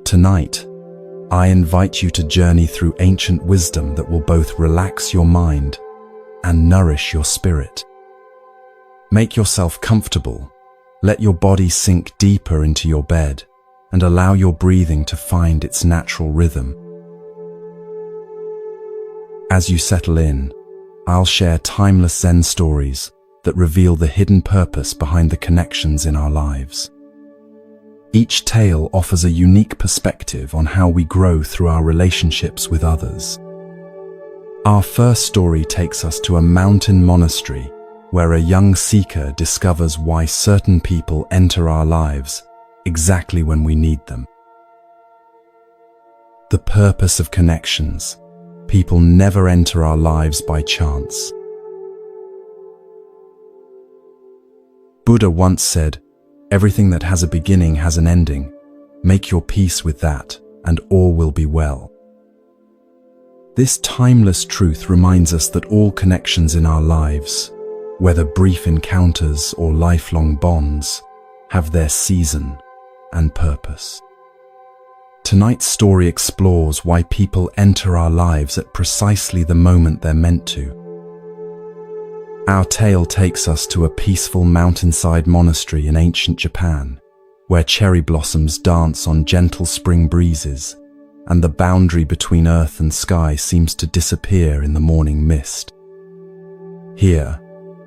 Tonight, I invite you to journey through ancient wisdom that will both relax your mind and nourish your spirit. Make yourself comfortable, let your body sink deeper into your bed, and allow your breathing to find its natural rhythm. As you settle in, I'll share timeless Zen stories that reveal the hidden purpose behind the connections in our lives. Each tale offers a unique perspective on how we grow through our relationships with others. Our first story takes us to a mountain monastery where a young seeker discovers why certain people enter our lives exactly when we need them. The purpose of connections. People never enter our lives by chance. Buddha once said, "Everything that has a beginning has an ending. Make your peace with that, and all will be well." This timeless truth reminds us that all connections in our lives, whether brief encounters or lifelong bonds, have their season and purpose. Tonight's story explores why people enter our lives at precisely the moment they're meant to. Our tale takes us to a peaceful mountainside monastery in ancient Japan, where cherry blossoms dance on gentle spring breezes, and the boundary between earth and sky seems to disappear in the morning mist. Here,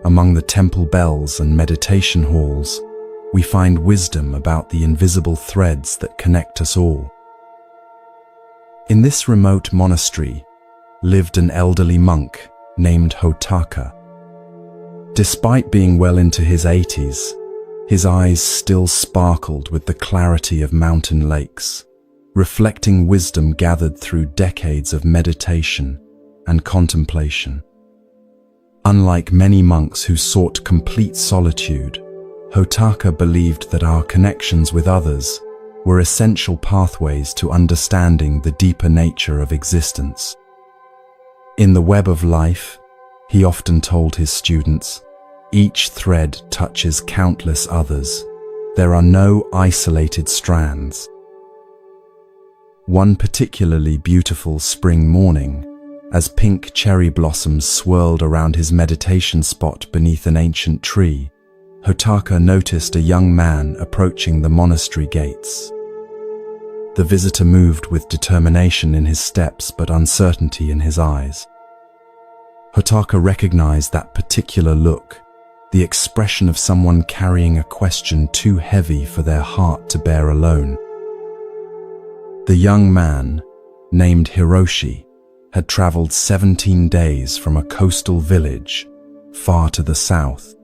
among the temple bells and meditation halls, we find wisdom about the invisible threads that connect us all. In this remote monastery lived an elderly monk named Hotaka. Despite being well into his 80s, his eyes still sparkled with the clarity of mountain lakes, reflecting wisdom gathered through decades of meditation and contemplation. Unlike many monks who sought complete solitude, Hotaka believed that our connections with others were essential pathways to understanding the deeper nature of existence. In the web of life, he often told his students, each thread touches countless others. There are no isolated strands. One particularly beautiful spring morning, as pink cherry blossoms swirled around his meditation spot beneath an ancient tree, Hotaka noticed a young man approaching the monastery gates. The visitor moved with determination in his steps but uncertainty in his eyes. Hotaka recognized that particular look, the expression of someone carrying a question too heavy for their heart to bear alone. The young man, named Hiroshi, had traveled 17 days from a coastal village far to the south.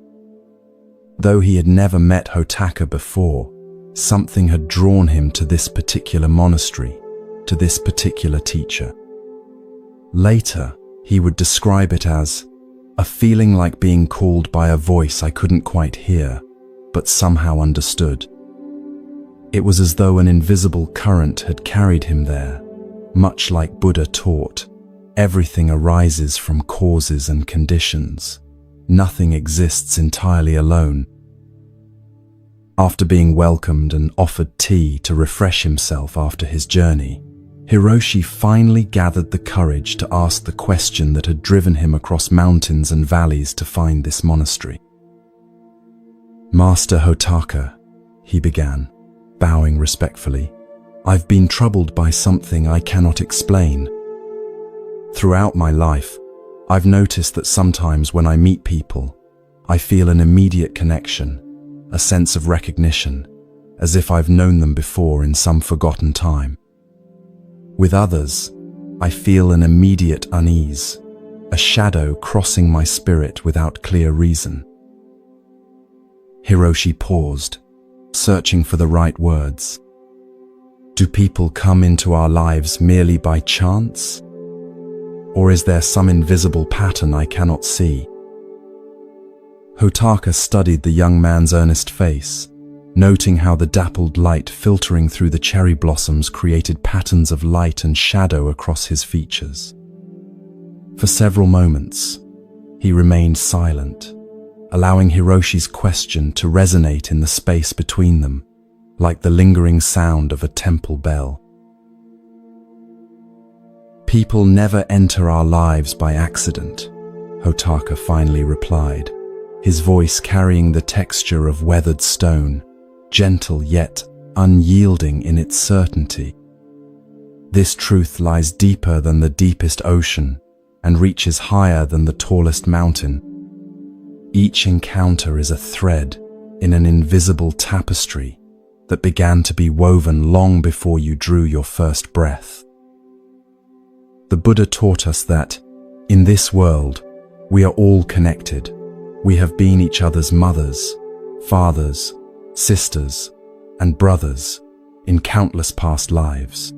Though he had never met Hotaka before, something had drawn him to this particular monastery, to this particular teacher. Later, he would describe it as a feeling like being called by a voice I couldn't quite hear, but somehow understood. It was as though an invisible current had carried him there, much like Buddha taught. Everything arises from causes and conditions. Nothing exists entirely alone. After being welcomed and offered tea to refresh himself after his journey, Hiroshi finally gathered the courage to ask the question that had driven him across mountains and valleys to find this monastery. "Master Hotaka," he began, bowing respectfully, "I've been troubled by something I cannot explain. Throughout my life, I've noticed that sometimes when I meet people, I feel an immediate connection, a sense of recognition, as if I've known them before in some forgotten time. With others, I feel an immediate unease, a shadow crossing my spirit without clear reason." Hiroshi paused, searching for the right words. Do people come into our lives merely by chance? Or is there some invisible pattern I cannot see? Hotaka studied the young man's earnest face, noting how the dappled light filtering through the cherry blossoms created patterns of light and shadow across his features. For several moments, he remained silent, allowing Hiroshi's question to resonate in the space between them, like the lingering sound of a temple bell. People never enter our lives by accident, Hotaka finally replied, his voice carrying the texture of weathered stone, gentle yet unyielding in its certainty. This truth lies deeper than the deepest ocean and reaches higher than the tallest mountain. Each encounter is a thread in an invisible tapestry that began to be woven long before you drew your first breath. The Buddha taught us that, in this world, we are all connected. We have been each other's mothers, fathers, sisters, and brothers in countless past lives.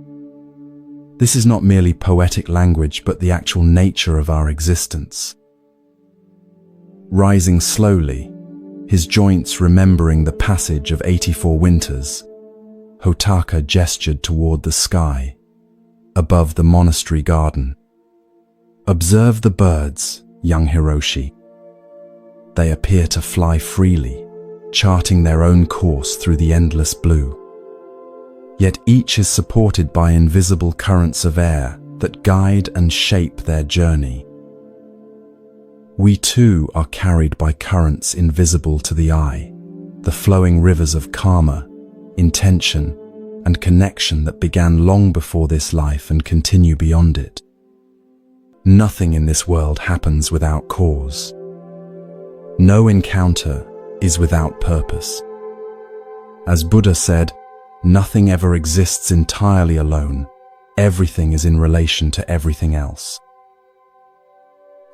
This is not merely poetic language, but the actual nature of our existence. Rising slowly, his joints remembering the passage of 84 winters, Hotaka gestured toward the sky, above the monastery garden. Observe the birds, young Hiroshi. They appear to fly freely, charting their own course through the endless blue. Yet each is supported by invisible currents of air that guide and shape their journey. We too are carried by currents invisible to the eye, the flowing rivers of karma, intention, and connection that began long before this life and continue beyond it. Nothing in this world happens without cause. No encounter is without purpose. As Buddha said, nothing ever exists entirely alone. Everything is in relation to everything else.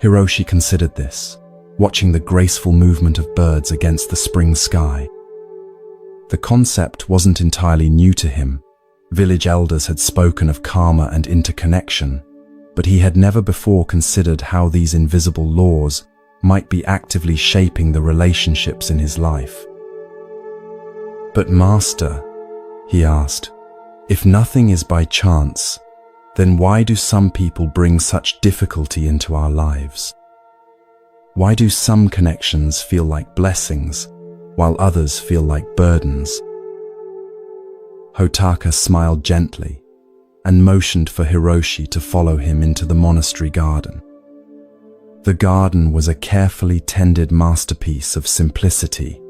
Hiroshi considered this, watching the graceful movement of birds against the spring sky. The concept wasn't entirely new to him. Village elders had spoken of karma and interconnection, but he had never before considered how these invisible laws might be actively shaping the relationships in his life. But Master, he asked, if nothing is by chance, then why do some people bring such difficulty into our lives? Why do some connections feel like blessings, while others feel like burdens? Hotaka smiled gently and motioned for Hiroshi to follow him into the monastery garden. The garden was a carefully tended masterpiece of simplicity,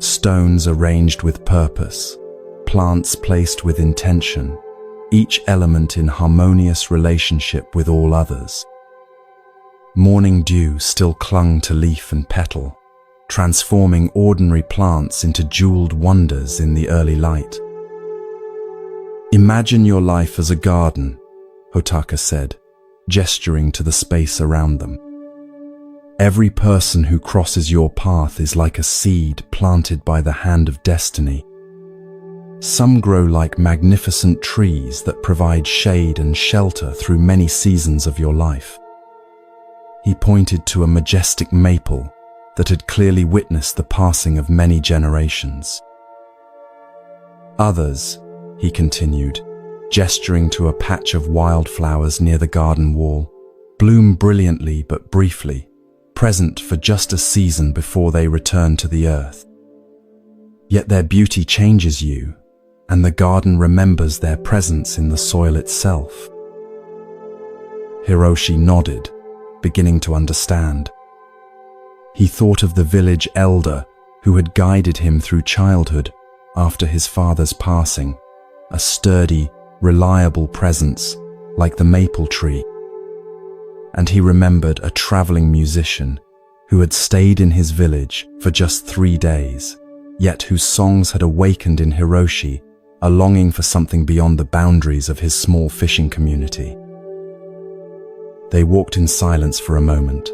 stones arranged with purpose, plants placed with intention, each element in harmonious relationship with all others. Morning dew still clung to leaf and petal, transforming ordinary plants into jeweled wonders in the early light. Imagine your life as a garden, Hotaka said, gesturing to the space around them. Every person who crosses your path is like a seed planted by the hand of destiny. Some grow like magnificent trees that provide shade and shelter through many seasons of your life. He pointed to a majestic maple that had clearly witnessed the passing of many generations. Others, he continued, gesturing to a patch of wildflowers near the garden wall, bloom brilliantly but briefly, present for just a season before they return to the earth. Yet their beauty changes you, and the garden remembers their presence in the soil itself. Hiroshi nodded, beginning to understand. He thought of the village elder who had guided him through childhood after his father's passing, a sturdy, reliable presence like the maple tree. And he remembered a traveling musician who had stayed in his village for just 3 days, yet whose songs had awakened in Hiroshi a longing for something beyond the boundaries of his small fishing community. They walked in silence for a moment,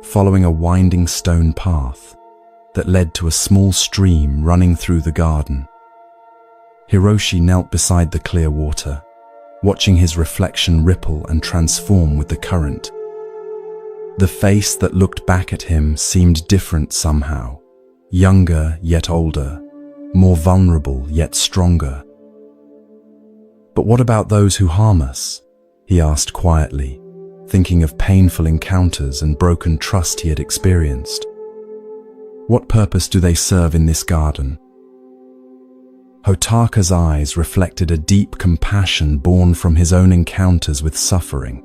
following a winding stone path that led to a small stream running through the garden. Hiroshi knelt beside the clear water, watching his reflection ripple and transform with the current. The face that looked back at him seemed different somehow, younger yet older, more vulnerable yet stronger. But what about those who harm us? He asked quietly, thinking of painful encounters and broken trust he had experienced. What purpose do they serve in this garden? Hotaka's eyes reflected a deep compassion born from his own encounters with suffering.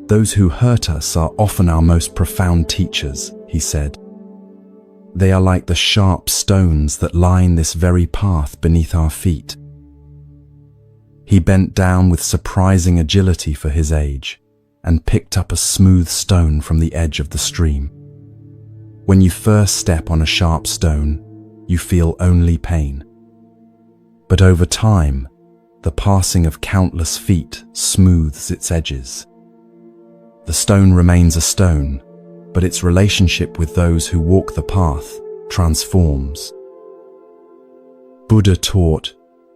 Those who hurt us are often our most profound teachers, he said. They are like the sharp stones that line this very path beneath our feet. He bent down with surprising agility for his age and picked up a smooth stone from the edge of the stream. When you first step on a sharp stone, you feel only pain. But over time, the passing of countless feet smooths its edges. The stone remains a stone, but its relationship with those who walk the path transforms. Buddha taught,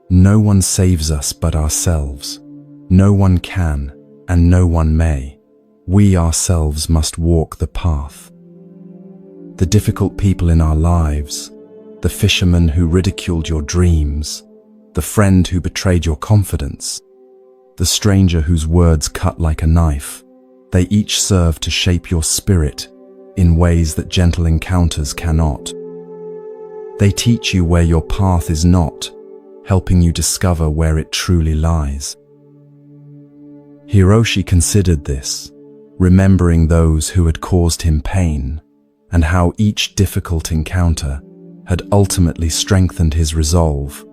"No one saves us but ourselves. No one can, and no one may. We ourselves must walk the path." The difficult people in our lives, the fisherman who ridiculed your dreams, the friend who betrayed your confidence, the stranger whose words cut like a knife, they each serve to shape your spirit in ways that gentle encounters cannot. They teach you where your path is not, helping you discover where it truly lies. Hiroshi considered this, remembering those who had caused him pain, and how each difficult encounter had ultimately strengthened his resolve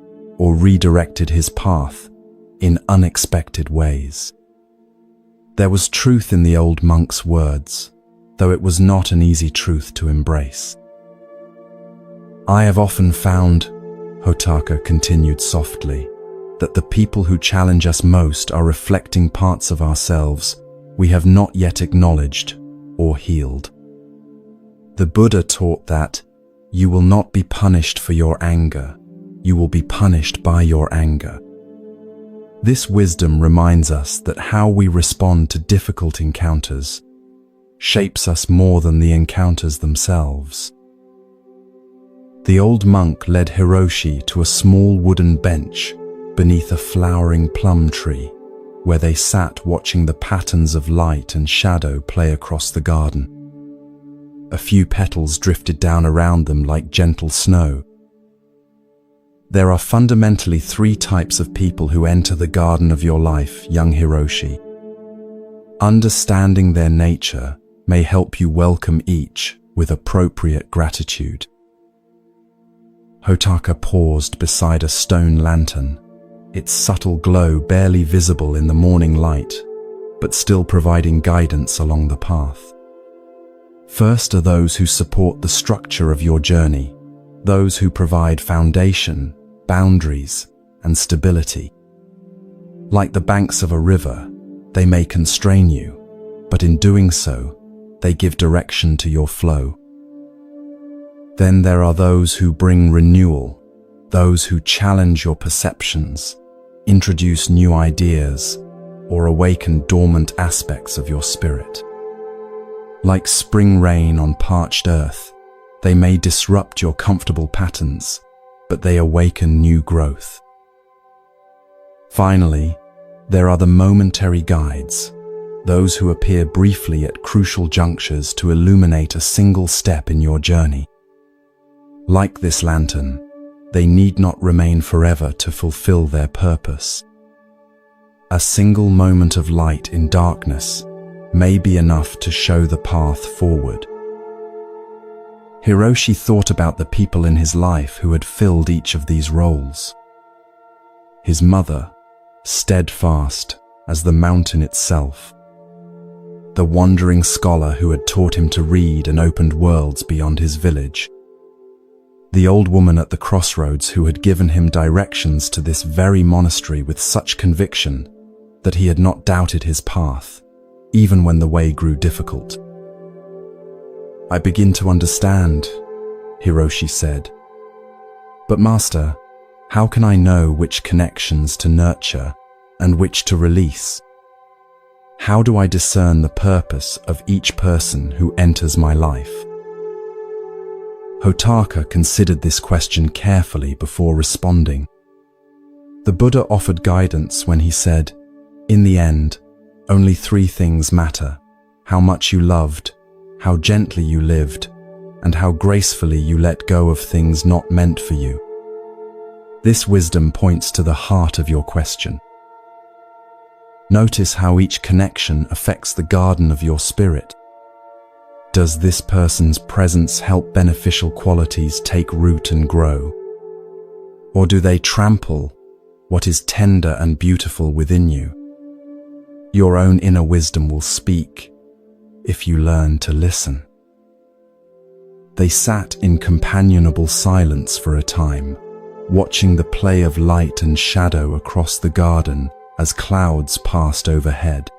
or redirected his path in unexpected ways. There was truth in the old monk's words, though it was not an easy truth to embrace. "I have often found," Hotaka continued softly, "that the people who challenge us most are reflecting parts of ourselves we have not yet acknowledged or healed." The Buddha taught that you will not be punished for your anger, you will be punished by your anger. This wisdom reminds us that how we respond to difficult encounters shapes us more than the encounters themselves. The old monk led Hiroshi to a small wooden bench beneath a flowering plum tree, where they sat watching the patterns of light and shadow play across the garden. A few petals drifted down around them like gentle snow. There are fundamentally three types of people who enter the garden of your life, young Hiroshi. Understanding their nature may help you welcome each with appropriate gratitude. Hotaka paused beside a stone lantern, its subtle glow barely visible in the morning light, but still providing guidance along the path. First are those who support the structure of your journey, those who provide foundation, boundaries, and stability. Like the banks of a river, they may constrain you, but in doing so, they give direction to your flow. Then there are those who bring renewal, those who challenge your perceptions, introduce new ideas, or awaken dormant aspects of your spirit. Like spring rain on parched earth, they may disrupt your comfortable patterns, but they awaken new growth. Finally, there are the momentary guides, those who appear briefly at crucial junctures to illuminate a single step in your journey. Like this lantern, they need not remain forever to fulfill their purpose. A single moment of light in darkness may be enough to show the path forward. Hiroshi thought about the people in his life who had filled each of these roles. His mother, steadfast as the mountain itself. The wandering scholar who had taught him to read and opened worlds beyond his village. The old woman at the crossroads who had given him directions to this very monastery with such conviction that he had not doubted his path, even when the way grew difficult. "I begin to understand," Hiroshi said. "But Master, how can I know which connections to nurture and which to release? How do I discern the purpose of each person who enters my life?" Hotaka considered this question carefully before responding. The Buddha offered guidance when he said, "In the end, only three things matter: how much you loved, how gently you lived, and how gracefully you let go of things not meant for you. This wisdom points to the heart of your question. Notice how each connection affects the garden of your spirit. Does this person's presence help beneficial qualities take root and grow? Or do they trample what is tender and beautiful within you? Your own inner wisdom will speak if you learn to listen. They sat in companionable silence for a time, watching the play of light and shadow across the garden as clouds passed overhead.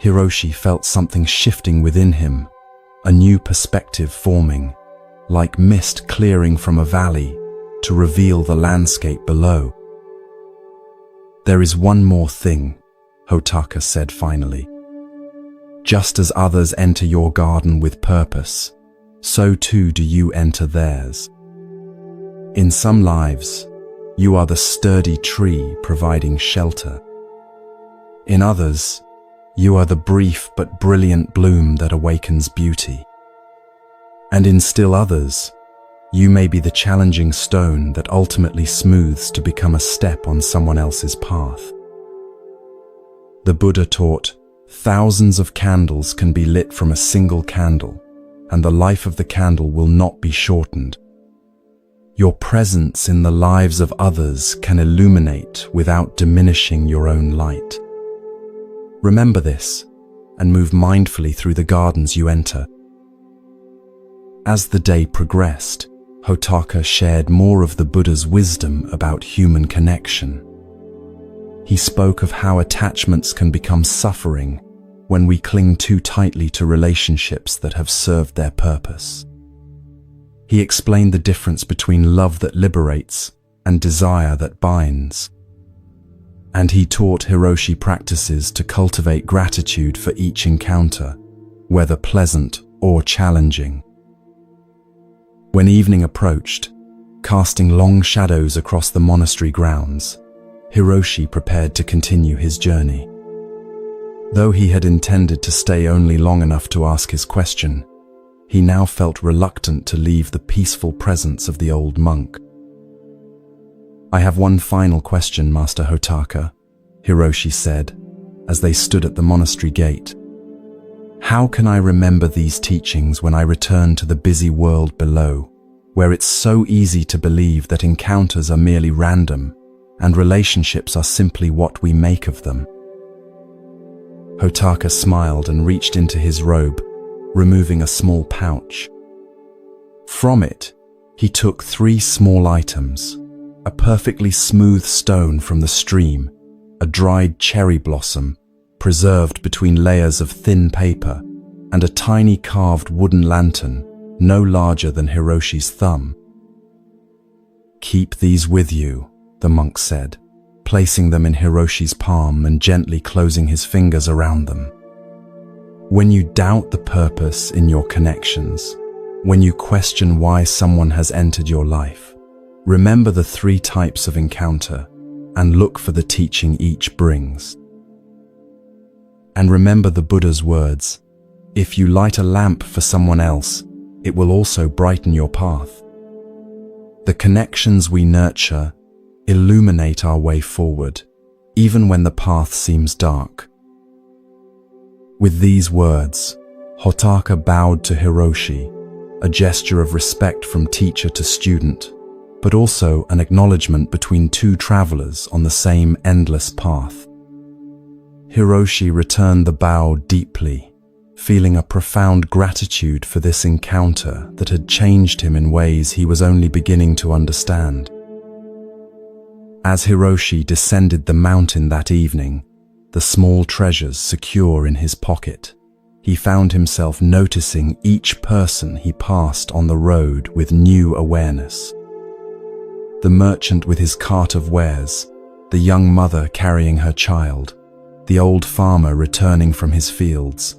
Hiroshi felt something shifting within him, a new perspective forming, like mist clearing from a valley to reveal the landscape below. "There is one more thing," Hotaka said finally. "Just as others enter your garden with purpose, so too do you enter theirs. In some lives, you are the sturdy tree providing shelter. In others, you are the brief but brilliant bloom that awakens beauty. And in still others, you may be the challenging stone that ultimately smooths to become a step on someone else's path." The Buddha taught, thousands of candles can be lit from a single candle, and the life of the candle will not be shortened. Your presence in the lives of others can illuminate without diminishing your own light. Remember this, and move mindfully through the gardens you enter. As the day progressed, Hotaka shared more of the Buddha's wisdom about human connection. He spoke of how attachments can become suffering when we cling too tightly to relationships that have served their purpose. He explained the difference between love that liberates and desire that binds. And he taught Hiroshi practices to cultivate gratitude for each encounter, whether pleasant or challenging. When evening approached, casting long shadows across the monastery grounds, Hiroshi prepared to continue his journey. Though he had intended to stay only long enough to ask his question, he now felt reluctant to leave the peaceful presence of the old monk. "I have one final question, Master Hotaka," Hiroshi said, as they stood at the monastery gate. "How can I remember these teachings when I return to the busy world below, where it's so easy to believe that encounters are merely random and relationships are simply what we make of them?" Hotaka smiled and reached into his robe, removing a small pouch. From it, he took 3 small items: a perfectly smooth stone from the stream, a dried cherry blossom, preserved between layers of thin paper, and a tiny carved wooden lantern, no larger than Hiroshi's thumb. "Keep these with you," the monk said, placing them in Hiroshi's palm and gently closing his fingers around them. "When you doubt the purpose in your connections, when you question why someone has entered your life, remember the 3 types of encounter and look for the teaching each brings. And remember the Buddha's words, if you light a lamp for someone else, it will also brighten your path. The connections we nurture illuminate our way forward, even when the path seems dark." With these words, Hotaka bowed to Hiroshi, a gesture of respect from teacher to student, but also an acknowledgement between 2 travelers on the same endless path. Hiroshi returned the bow deeply, feeling a profound gratitude for this encounter that had changed him in ways he was only beginning to understand. As Hiroshi descended the mountain that evening, the small treasures secure in his pocket, he found himself noticing each person he passed on the road with new awareness. The merchant with his cart of wares, the young mother carrying her child, the old farmer returning from his fields,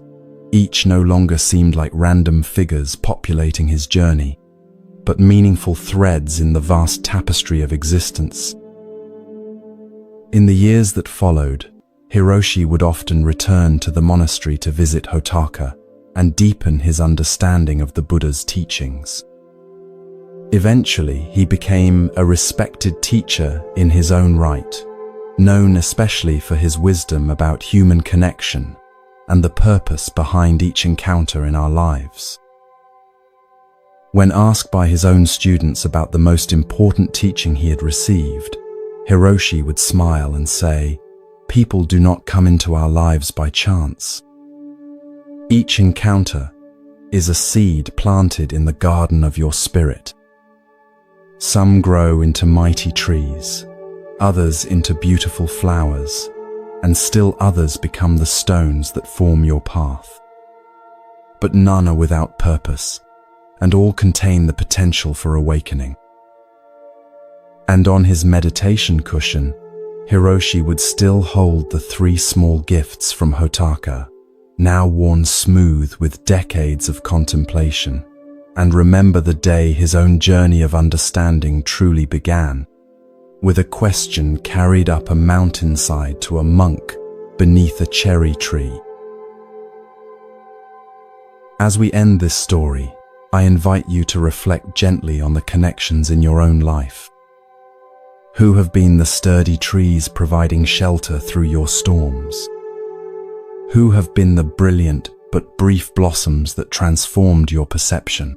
each no longer seemed like random figures populating his journey, but meaningful threads in the vast tapestry of existence. In the years that followed, Hiroshi would often return to the monastery to visit Hotaka and deepen his understanding of the Buddha's teachings. Eventually, he became a respected teacher in his own right, known especially for his wisdom about human connection and the purpose behind each encounter in our lives. When asked by his own students about the most important teaching he had received, Hiroshi would smile and say, "People do not come into our lives by chance. Each encounter is a seed planted in the garden of your spirit. Some grow into mighty trees, others into beautiful flowers, and still others become the stones that form your path. But none are without purpose, and all contain the potential for awakening." And on his meditation cushion, Hiroshi would still hold the 3 small gifts from Hotaka, now worn smooth with decades of contemplation, and remember the day his own journey of understanding truly began, with a question carried up a mountainside to a monk beneath a cherry tree. As we end this story, I invite you to reflect gently on the connections in your own life. Who have been the sturdy trees providing shelter through your storms? Who have been the brilliant but brief blossoms that transformed your perception?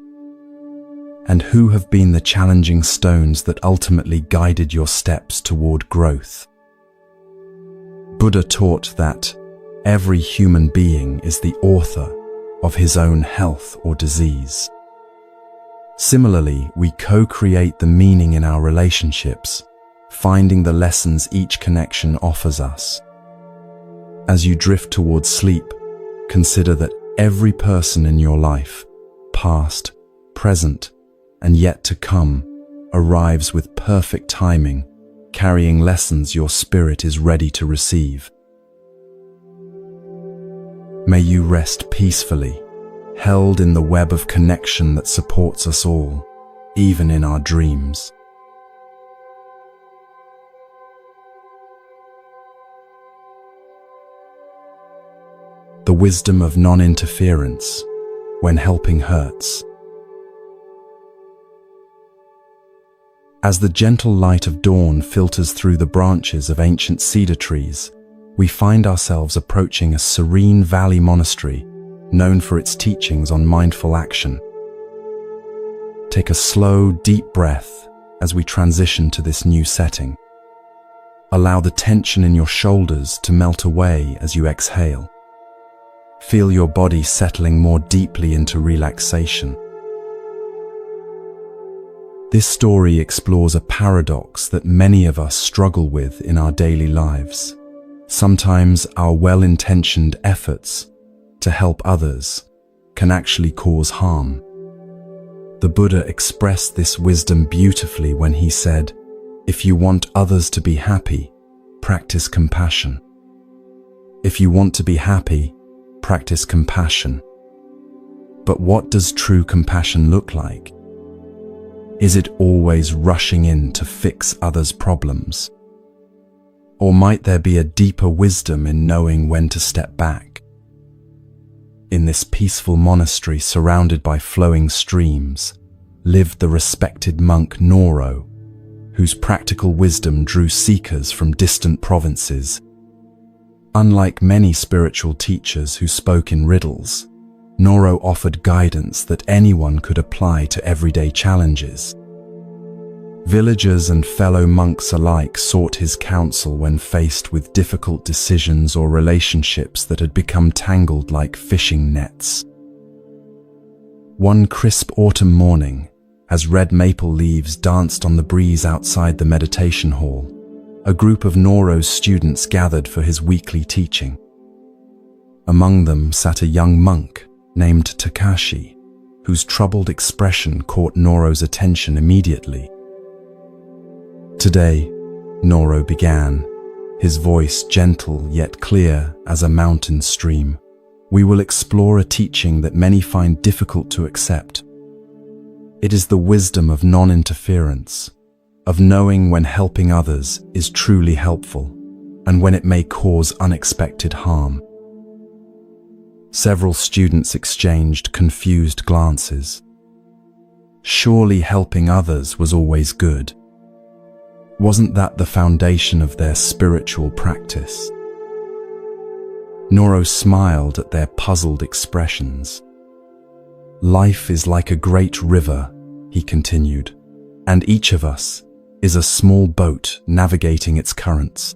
And who have been the challenging stones that ultimately guided your steps toward growth? Buddha taught that every human being is the author of his own health or disease. Similarly, we co-create the meaning in our relationships, finding the lessons each connection offers us. As you drift towards sleep, consider that every person in your life, past, present, and yet to come, arrives with perfect timing, carrying lessons your spirit is ready to receive. May you rest peacefully, held in the web of connection that supports us all, even in our dreams. The wisdom of non-interference when helping hurts. As the gentle light of dawn filters through the branches of ancient cedar trees, we find ourselves approaching a serene valley monastery known for its teachings on mindful action. Take a slow, deep breath as we transition to this new setting. Allow the tension in your shoulders to melt away as you exhale. Feel your body settling more deeply into relaxation. This story explores a paradox that many of us struggle with in our daily lives. Sometimes our well-intentioned efforts to help others can actually cause harm. The Buddha expressed this wisdom beautifully when he said, "If you want others to be happy, practice compassion. If you want to be happy, practice compassion." But what does true compassion look like? Is it always rushing in to fix others' problems? Or might there be a deeper wisdom in knowing when to step back? In this peaceful monastery surrounded by flowing streams, lived the respected monk Noro, whose practical wisdom drew seekers from distant provinces. Unlike many spiritual teachers who spoke in riddles, Noro offered guidance that anyone could apply to everyday challenges. Villagers and fellow monks alike sought his counsel when faced with difficult decisions or relationships that had become tangled like fishing nets. One crisp autumn morning, as red maple leaves danced on the breeze outside the meditation hall, a group of Noro's students gathered for his weekly teaching. Among them sat a young monk named Takashi, whose troubled expression caught Noro's attention immediately. "Today," Noro began, his voice gentle yet clear as a mountain stream, "we will explore a teaching that many find difficult to accept. It is the wisdom of non-interference, of knowing when helping others is truly helpful, and when it may cause unexpected harm." Several students exchanged confused glances. Surely helping others was always good. Wasn't that the foundation of their spiritual practice? Noro smiled at their puzzled expressions. Life is like a great river, he continued, and each of us is a small boat navigating its currents.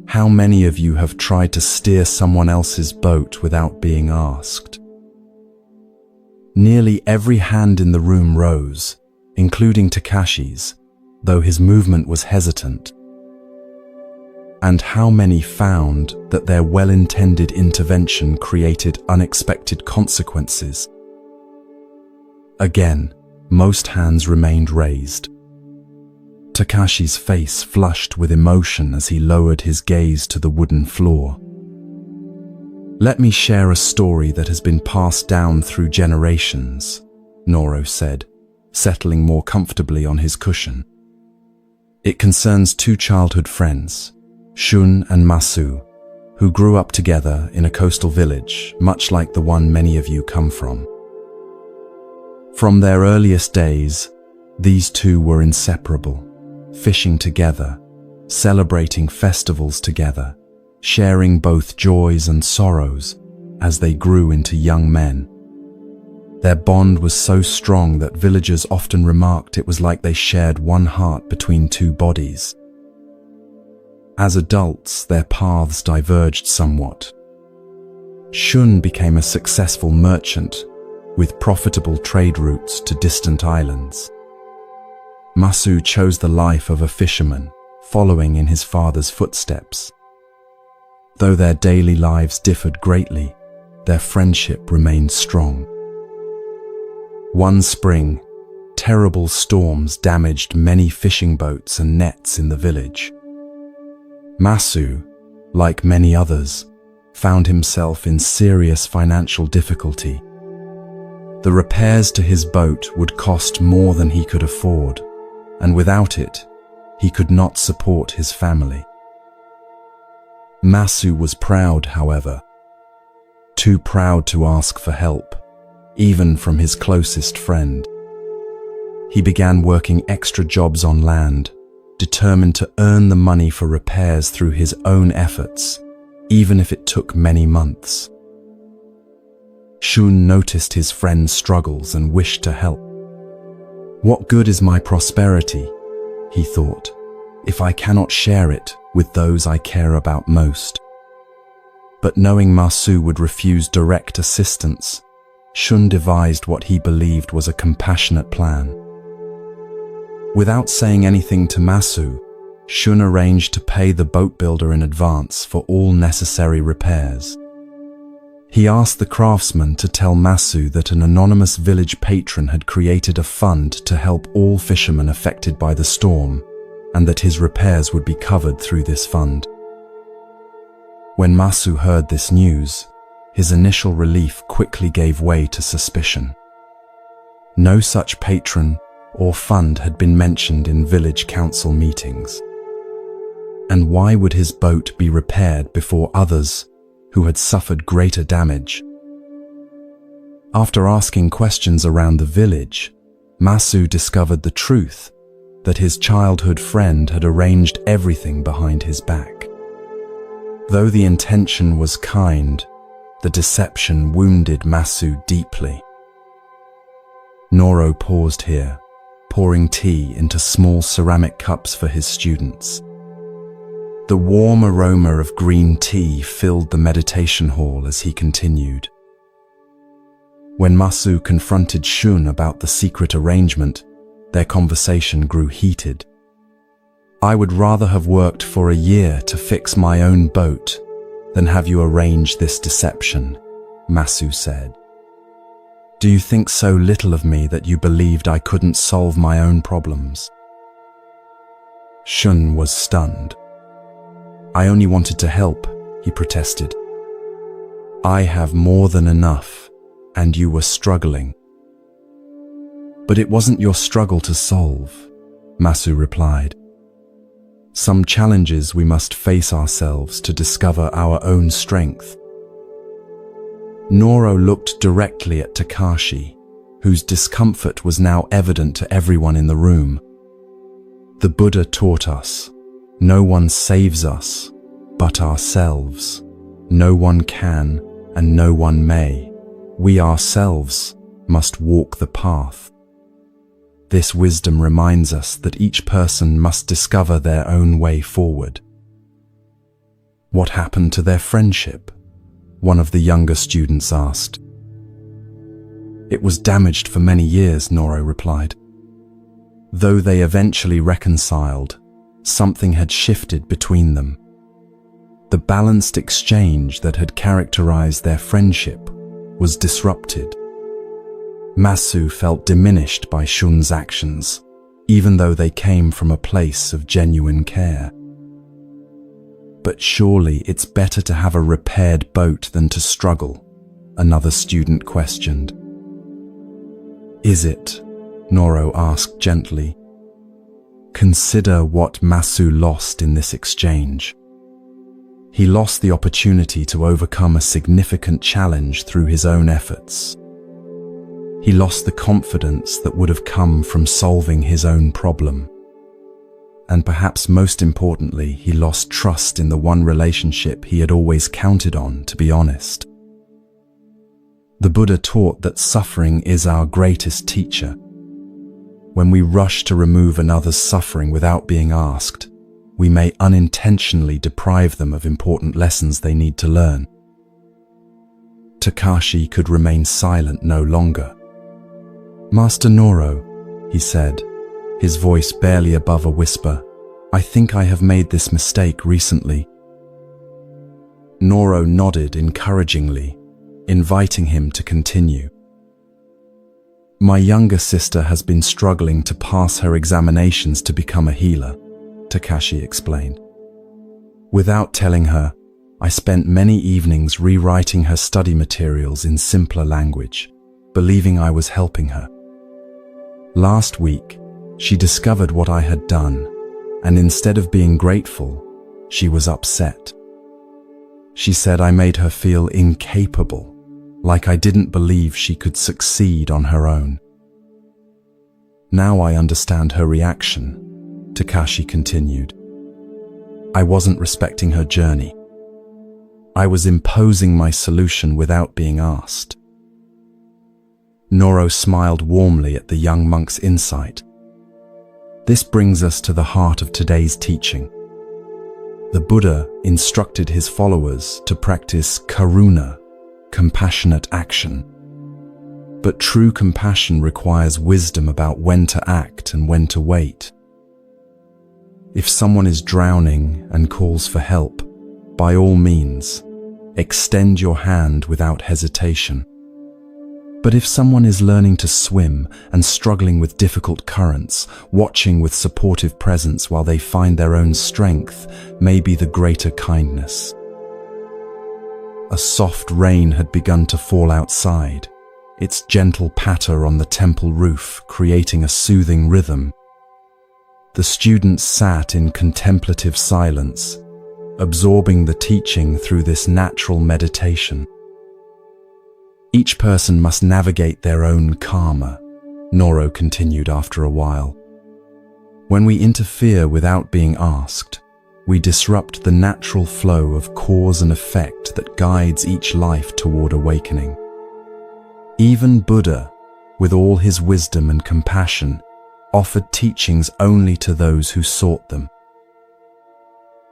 How many of you have tried to steer someone else's boat without being asked? Nearly every hand in the room rose, including Takashi's, though his movement was hesitant. And how many found that their well-intended intervention created unexpected consequences? Again, most hands remained raised. Takashi's face flushed with emotion as he lowered his gaze to the wooden floor. Let me share a story that has been passed down through generations, Noro said, settling more comfortably on his cushion. It concerns two childhood friends, Shun and Masu, who grew up together in a coastal village, much like the one many of you come from. From their earliest days, these two were inseparable, fishing together, celebrating festivals together, sharing both joys and sorrows as they grew into young men. Their bond was so strong that villagers often remarked it was like they shared one heart between two bodies. As adults, their paths diverged somewhat. Shun became a successful merchant with profitable trade routes to distant islands. Masu chose the life of a fisherman, following in his father's footsteps. Though their daily lives differed greatly, their friendship remained strong. One spring, terrible storms damaged many fishing boats and nets in the village. Masu, like many others, found himself in serious financial difficulty. The repairs to his boat would cost more than he could afford, and without it, he could not support his family. Masu was proud, however, too proud to ask for help, even from his closest friend. He began working extra jobs on land, determined to earn the money for repairs through his own efforts, even if it took many months. Shun noticed his friend's struggles and wished to help. What good is my prosperity, he thought, if I cannot share it with those I care about most? But knowing Masu would refuse direct assistance, Shun devised what he believed was a compassionate plan. Without saying anything to Masu, Shun arranged to pay the boat builder in advance for all necessary repairs. He asked the craftsman to tell Masu that an anonymous village patron had created a fund to help all fishermen affected by the storm, and that his repairs would be covered through this fund. When Masu heard this news, his initial relief quickly gave way to suspicion. No such patron or fund had been mentioned in village council meetings. And why would his boat be repaired before others who had suffered greater damage? After asking questions around the village, Masu discovered the truth that his childhood friend had arranged everything behind his back. Though the intention was kind, the deception wounded Masu deeply. Noro paused here, pouring tea into small ceramic cups for his students. The warm aroma of green tea filled the meditation hall as he continued. When Masu confronted Shun about the secret arrangement, their conversation grew heated. I would rather have worked for a year to fix my own boat than have you arrange this deception, Masu said. Do you think so little of me that you believed I couldn't solve my own problems? Shun was stunned. I only wanted to help, he protested. I have more than enough, and you were struggling. But it wasn't your struggle to solve, Masu replied. Some challenges we must face ourselves to discover our own strength. Noro looked directly at Takashi, whose discomfort was now evident to everyone in the room. The Buddha taught us, no one saves us but ourselves. No one can and no one may. We ourselves must walk the path. This wisdom reminds us that each person must discover their own way forward. What happened to their friendship? One of the younger students asked. It was damaged for many years, Noro replied. Though they eventually reconciled, something had shifted between them. The balanced exchange that had characterized their friendship was disrupted. Masu felt diminished by Shun's actions, even though they came from a place of genuine care. But surely it's better to have a repaired boat than to struggle, another student questioned. Is it? Noro asked gently. Consider what Masu lost in this exchange. He lost the opportunity to overcome a significant challenge through his own efforts. He lost the confidence that would have come from solving his own problem. And perhaps most importantly, he lost trust in the one relationship he had always counted on, to be honest. The Buddha taught that suffering is our greatest teacher. When we rush to remove another's suffering without being asked, we may unintentionally deprive them of important lessons they need to learn. Takashi could remain silent no longer. Master Noro, he said, his voice barely above a whisper, I think I have made this mistake recently. Noro nodded encouragingly, inviting him to continue. My younger sister has been struggling to pass her examinations to become a healer, Takashi explained. Without telling her, I spent many evenings rewriting her study materials in simpler language, believing I was helping her. Last week, she discovered what I had done, and instead of being grateful, she was upset. She said I made her feel incapable, like I didn't believe she could succeed on her own. Now I understand her reaction, Takashi continued. I wasn't respecting her journey. I was imposing my solution without being asked. Noro smiled warmly at the young monk's insight. This brings us to the heart of today's teaching. The Buddha instructed his followers to practice karuna, compassionate action. But true compassion requires wisdom about when to act and when to wait. If someone is drowning and calls for help, by all means, extend your hand without hesitation. But if someone is learning to swim and struggling with difficult currents, watching with supportive presence while they find their own strength may be the greater kindness. A soft rain had begun to fall outside, its gentle patter on the temple roof creating a soothing rhythm. The students sat in contemplative silence, absorbing the teaching through this natural meditation. Each person must navigate their own karma, Noro continued after a while. When we interfere without being asked, we disrupt the natural flow of cause and effect that guides each life toward awakening. Even Buddha, with all his wisdom and compassion, offered teachings only to those who sought them.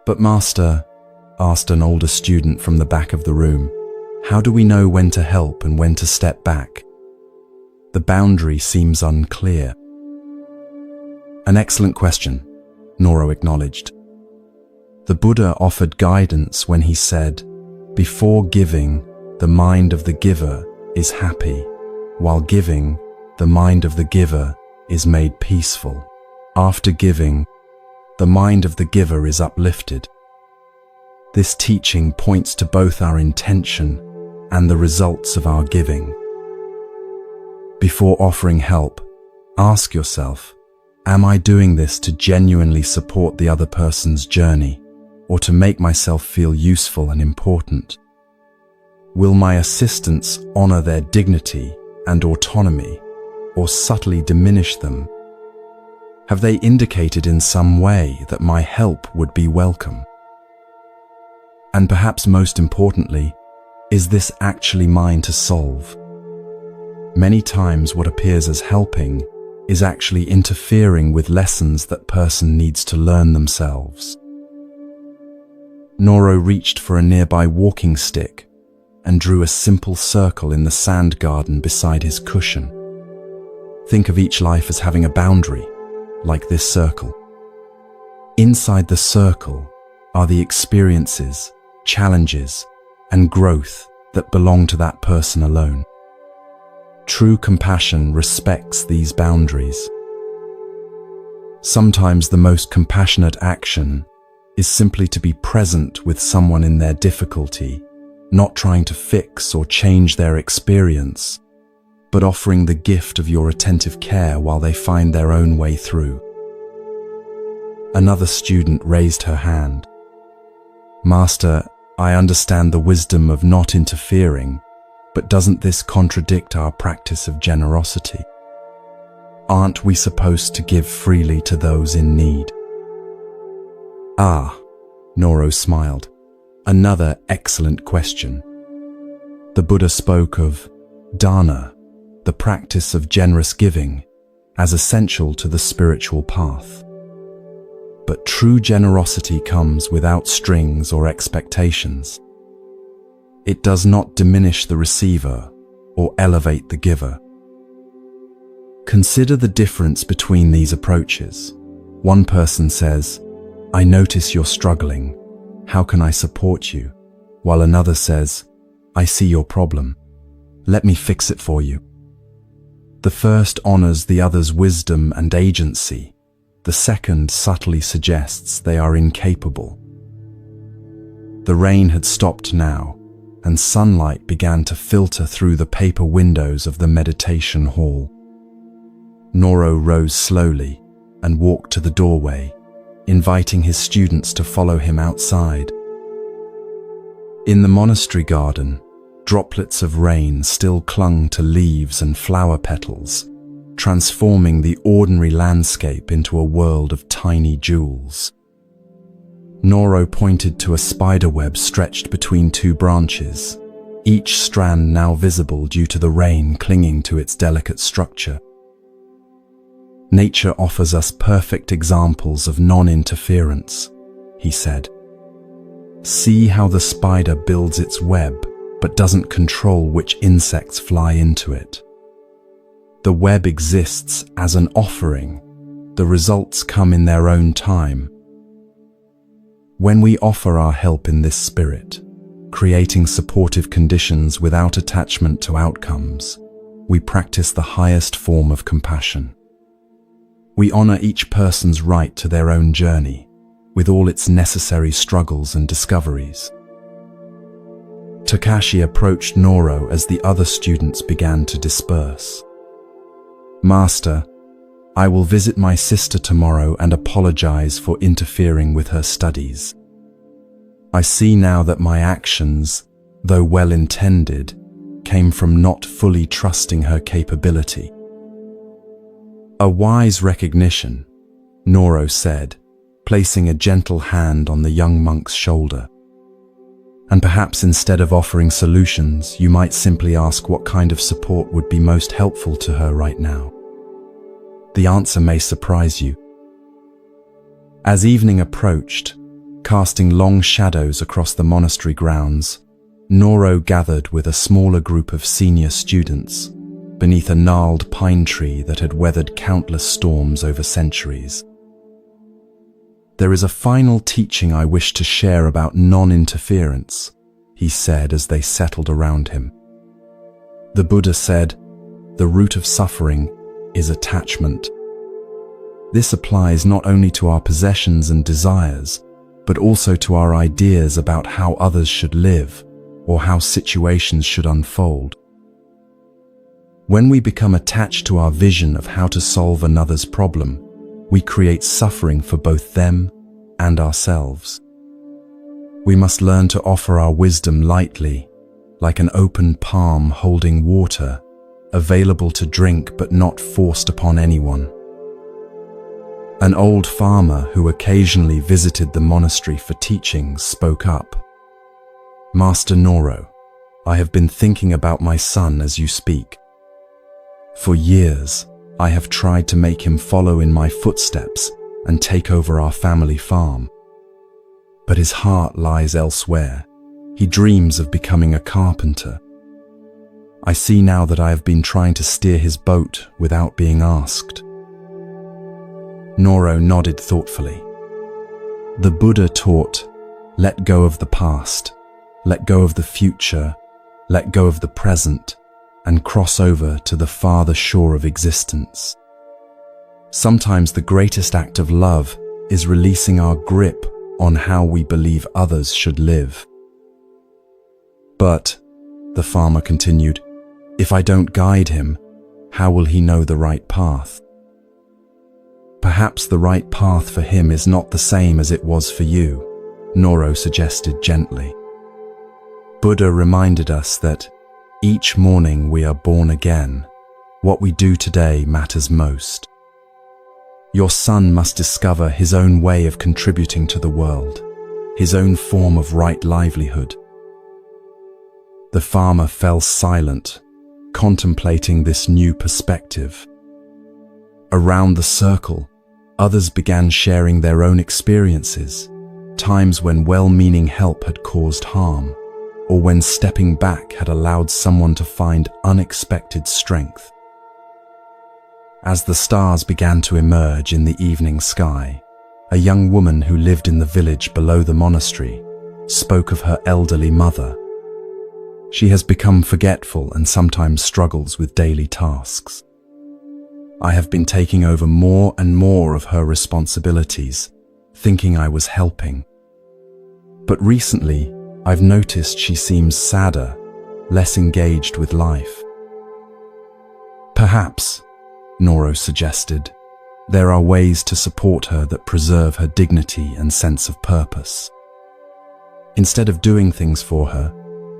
But Master, asked an older student from the back of the room, how do we know when to help and when to step back? The boundary seems unclear. An excellent question, Noro acknowledged. The Buddha offered guidance when he said, before giving, the mind of the giver is happy, while giving, the mind of the giver is made peaceful. After giving, the mind of the giver is uplifted. This teaching points to both our intention and the results of our giving. Before offering help, ask yourself, am I doing this to genuinely support the other person's journey, or to make myself feel useful and important? Will my assistance honor their dignity and autonomy, or subtly diminished them? Have they indicated in some way that my help would be welcome? And perhaps most importantly, is this actually mine to solve? Many times what appears as helping is actually interfering with lessons that person needs to learn themselves. Noro reached for a nearby walking stick and drew a simple circle in the sand garden beside his cushion. Think of each life as having a boundary, like this circle. Inside the circle are the experiences, challenges, and growth that belong to that person alone. True compassion respects these boundaries. Sometimes the most compassionate action is simply to be present with someone in their difficulty, not trying to fix or change their experience, but offering the gift of your attentive care while they find their own way through. Another student raised her hand. Master, I understand the wisdom of not interfering, but doesn't this contradict our practice of generosity? Aren't we supposed to give freely to those in need? Ah, Noro smiled. Another excellent question. The Buddha spoke of dana, the practice of generous giving, as essential to the spiritual path. But true generosity comes without strings or expectations. It does not diminish the receiver or elevate the giver. Consider the difference between these approaches. One person says, I notice you're struggling. How can I support you? While another says, I see your problem. Let me fix it for you. The first honors the other's wisdom and agency. The second subtly suggests they are incapable. The rain had stopped now, and sunlight began to filter through the paper windows of the meditation hall. Noro rose slowly and walked to the doorway, inviting his students to follow him outside. In the monastery garden, droplets of rain still clung to leaves and flower petals, transforming the ordinary landscape into a world of tiny jewels. Noro pointed to a spider web stretched between two branches, each strand now visible due to the rain clinging to its delicate structure. Nature offers us perfect examples of non-interference, he said. See how the spider builds its web, but doesn't control which insects fly into it. The web exists as an offering. The results come in their own time. When we offer our help in this spirit, creating supportive conditions without attachment to outcomes, we practice the highest form of compassion. We honor each person's right to their own journey, with all its necessary struggles and discoveries. Takashi approached Noro as the other students began to disperse. Master, I will visit my sister tomorrow and apologize for interfering with her studies. I see now that my actions, though well-intended, came from not fully trusting her capability. A wise recognition, Noro said, placing a gentle hand on the young monk's shoulder. And perhaps instead of offering solutions, you might simply ask what kind of support would be most helpful to her right now. The answer may surprise you. As evening approached, casting long shadows across the monastery grounds, Noro gathered with a smaller group of senior students beneath a gnarled pine tree that had weathered countless storms over centuries. There is a final teaching I wish to share about non-interference, he said as they settled around him. The Buddha said, the root of suffering is attachment. This applies not only to our possessions and desires, but also to our ideas about how others should live or how situations should unfold. When we become attached to our vision of how to solve another's problem, we create suffering for both them and ourselves. We must learn to offer our wisdom lightly, like an open palm holding water, available to drink but not forced upon anyone. An old farmer who occasionally visited the monastery for teachings spoke up. "Master Noro, I have been thinking about my son as you speak. For years, I have tried to make him follow in my footsteps and take over our family farm. But his heart lies elsewhere. He dreams of becoming a carpenter. I see now that I have been trying to steer his boat without being asked." Noro nodded thoughtfully. The Buddha taught, let go of the past, let go of the future, let go of the present, and cross over to the farther shore of existence. Sometimes the greatest act of love is releasing our grip on how we believe others should live. "But," the farmer continued, "if I don't guide him, how will he know the right path?" "Perhaps the right path for him is not the same as it was for you," Noro suggested gently. Buddha reminded us that each morning we are born again. What we do today matters most. Your son must discover his own way of contributing to the world, his own form of right livelihood. The farmer fell silent, contemplating this new perspective. Around the circle, others began sharing their own experiences, times when well-meaning help had caused harm, or when stepping back had allowed someone to find unexpected strength. As the stars began to emerge in the evening sky, a young woman who lived in the village below the monastery spoke of her elderly mother. She has become forgetful and sometimes struggles with daily tasks. I have been taking over more and more of her responsibilities, thinking I was helping. But recently, I've noticed she seems sadder, less engaged with life. Perhaps, Noro suggested, there are ways to support her that preserve her dignity and sense of purpose. Instead of doing things for her,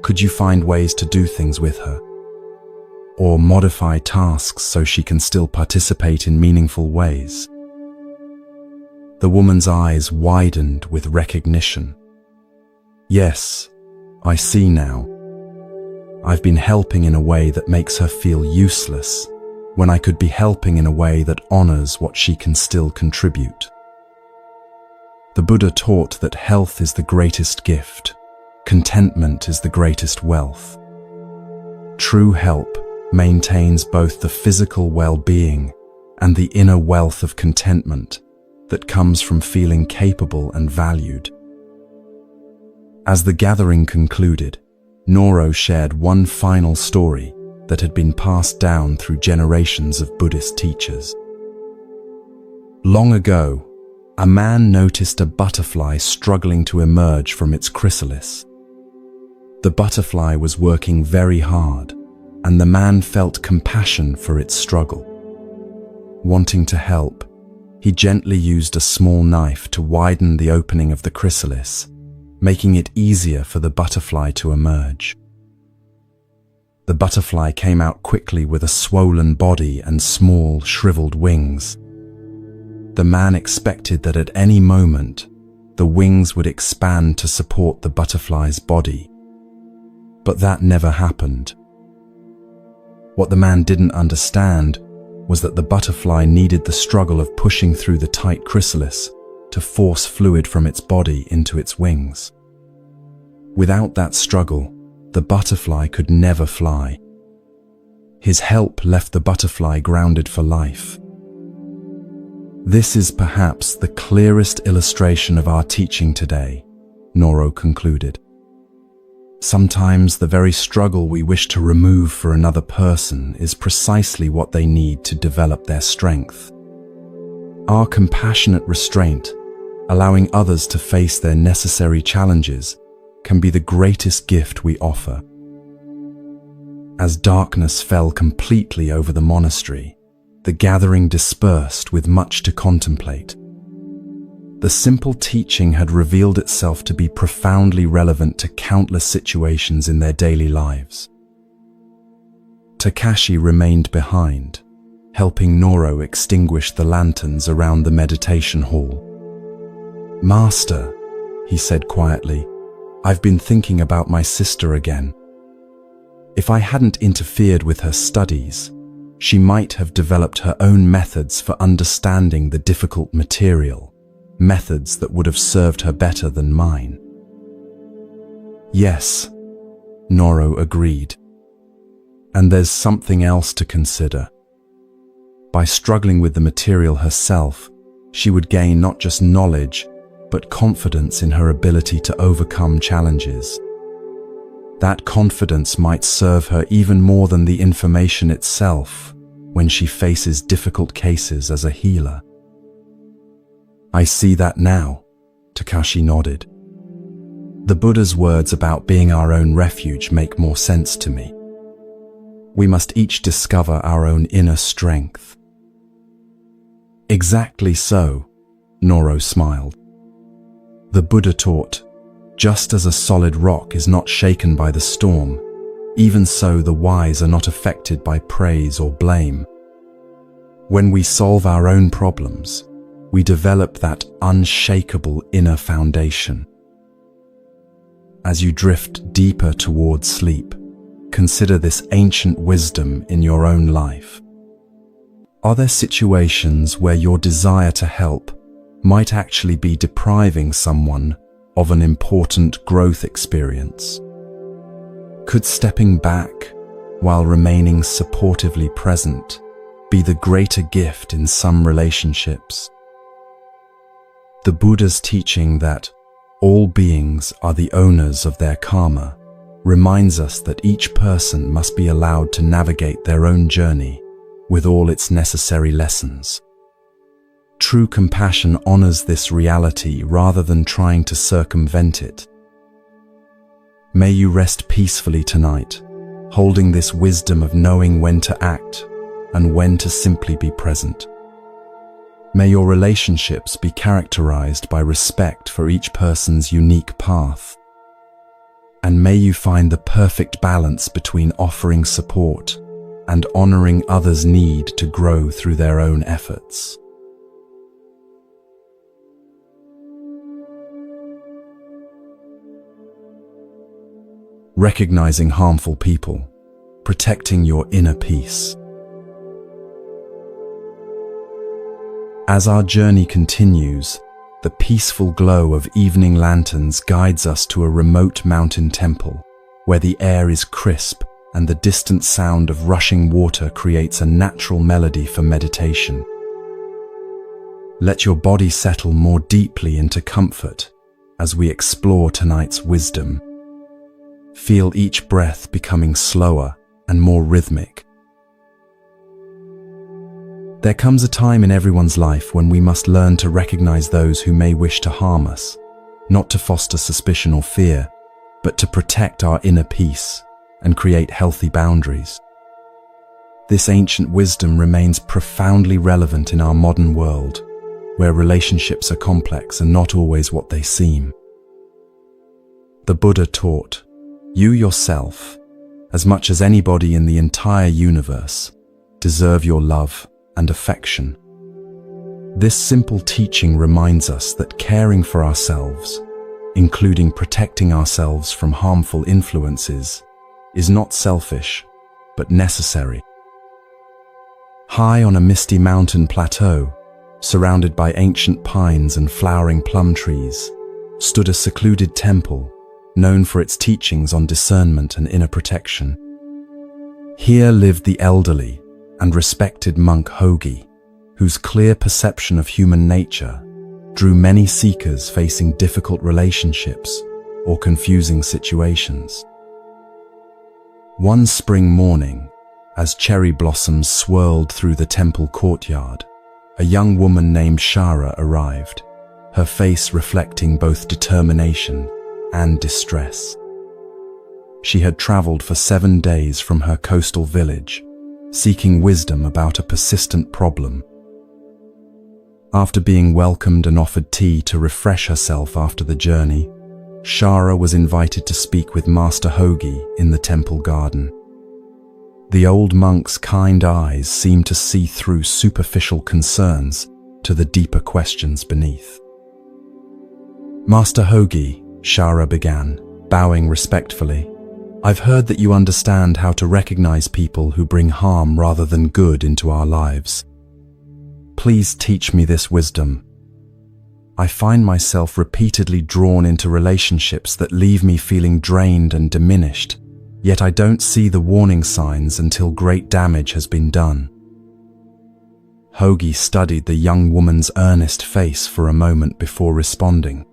could you find ways to do things with her? Or modify tasks so she can still participate in meaningful ways? The woman's eyes widened with recognition. Yes, I see now. I've been helping in a way that makes her feel useless, when I could be helping in a way that honors what she can still contribute. The Buddha taught that health is the greatest gift, contentment is the greatest wealth. True help maintains both the physical well-being and the inner wealth of contentment that comes from feeling capable and valued. As the gathering concluded, Noro shared one final story that had been passed down through generations of Buddhist teachers. Long ago, a man noticed a butterfly struggling to emerge from its chrysalis. The butterfly was working very hard, and the man felt compassion for its struggle. Wanting to help, he gently used a small knife to widen the opening of the chrysalis, making it easier for the butterfly to emerge. The butterfly came out quickly with a swollen body and small, shriveled wings. The man expected that at any moment, the wings would expand to support the butterfly's body. But that never happened. What the man didn't understand was that the butterfly needed the struggle of pushing through the tight chrysalis to force fluid from its body into its wings. Without that struggle, the butterfly could never fly. His help left the butterfly grounded for life. This is perhaps the clearest illustration of our teaching today, Noro concluded. Sometimes the very struggle we wish to remove for another person is precisely what they need to develop their strength. Our compassionate restraint, allowing others to face their necessary challenges, can be the greatest gift we offer. As darkness fell completely over the monastery, the gathering dispersed with much to contemplate. The simple teaching had revealed itself to be profoundly relevant to countless situations in their daily lives. Takashi remained behind, helping Noro extinguish the lanterns around the meditation hall. "Master," he said quietly, "I've been thinking about my sister again. If I hadn't interfered with her studies, she might have developed her own methods for understanding the difficult material, methods that would have served her better than mine." "Yes," Noro agreed. "And there's something else to consider. By struggling with the material herself, she would gain not just knowledge, but confidence in her ability to overcome challenges. That confidence might serve her even more than the information itself when she faces difficult cases as a healer." "I see that now," Takashi nodded. "The Buddha's words about being our own refuge make more sense to me. We must each discover our own inner strength." "Exactly so," Noro smiled. "The Buddha taught, just as a solid rock is not shaken by the storm, even so the wise are not affected by praise or blame. When we solve our own problems, we develop that unshakable inner foundation. As you drift deeper towards sleep, consider this ancient wisdom in your own life. Are there situations where your desire to help might actually be depriving someone of an important growth experience? Could stepping back while remaining supportively present be the greater gift in some relationships? The Buddha's teaching that all beings are the owners of their karma reminds us that each person must be allowed to navigate their own journey with all its necessary lessons. True compassion honors this reality rather than trying to circumvent it. May you rest peacefully tonight, holding this wisdom of knowing when to act and when to simply be present. May your relationships be characterized by respect for each person's unique path. And may you find the perfect balance between offering support and honoring others' need to grow through their own efforts. Recognizing harmful people, protecting your inner peace. As our journey continues, the peaceful glow of evening lanterns guides us to a remote mountain temple, where the air is crisp and the distant sound of rushing water creates a natural melody for meditation. Let your body settle more deeply into comfort as we explore tonight's wisdom. Feel each breath becoming slower and more rhythmic. There comes a time in everyone's life when we must learn to recognize those who may wish to harm us, not to foster suspicion or fear, but to protect our inner peace and create healthy boundaries. This ancient wisdom remains profoundly relevant in our modern world, where relationships are complex and not always what they seem. The Buddha taught, "You yourself, as much as anybody in the entire universe, deserve your love and affection." This simple teaching reminds us that caring for ourselves, including protecting ourselves from harmful influences, is not selfish, but necessary. High on a misty mountain plateau, surrounded by ancient pines and flowering plum trees, stood a secluded temple known for its teachings on discernment and inner protection. Here lived the elderly and respected monk Hogi, whose clear perception of human nature drew many seekers facing difficult relationships or confusing situations. One spring morning, as cherry blossoms swirled through the temple courtyard, a young woman named Shara arrived, her face reflecting both determination and distress. She had traveled for 7 days from her coastal village, seeking wisdom about a persistent problem. After being welcomed and offered tea to refresh herself after the journey, Shara was invited to speak with Master Hogi in the temple garden. The old monk's kind eyes seemed to see through superficial concerns to the deeper questions beneath. "Master Hogi," Shara began, bowing respectfully, "I've heard that you understand how to recognize people who bring harm rather than good into our lives. Please teach me this wisdom. I find myself repeatedly drawn into relationships that leave me feeling drained and diminished, yet I don't see the warning signs until great damage has been done." Hogi studied the young woman's earnest face for a moment before responding.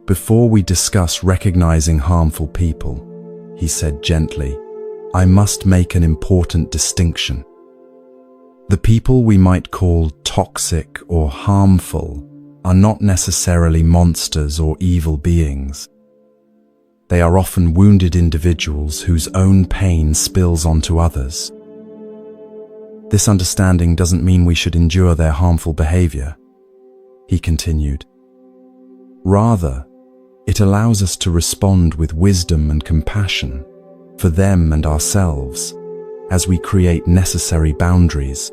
"Before we discuss recognizing harmful people," he said gently, "I must make an important distinction. The people we might call toxic or harmful are not necessarily monsters or evil beings. They are often wounded individuals whose own pain spills onto others. This understanding doesn't mean we should endure their harmful behavior," he continued. "Rather, it allows us to respond with wisdom and compassion for them and ourselves as we create necessary boundaries."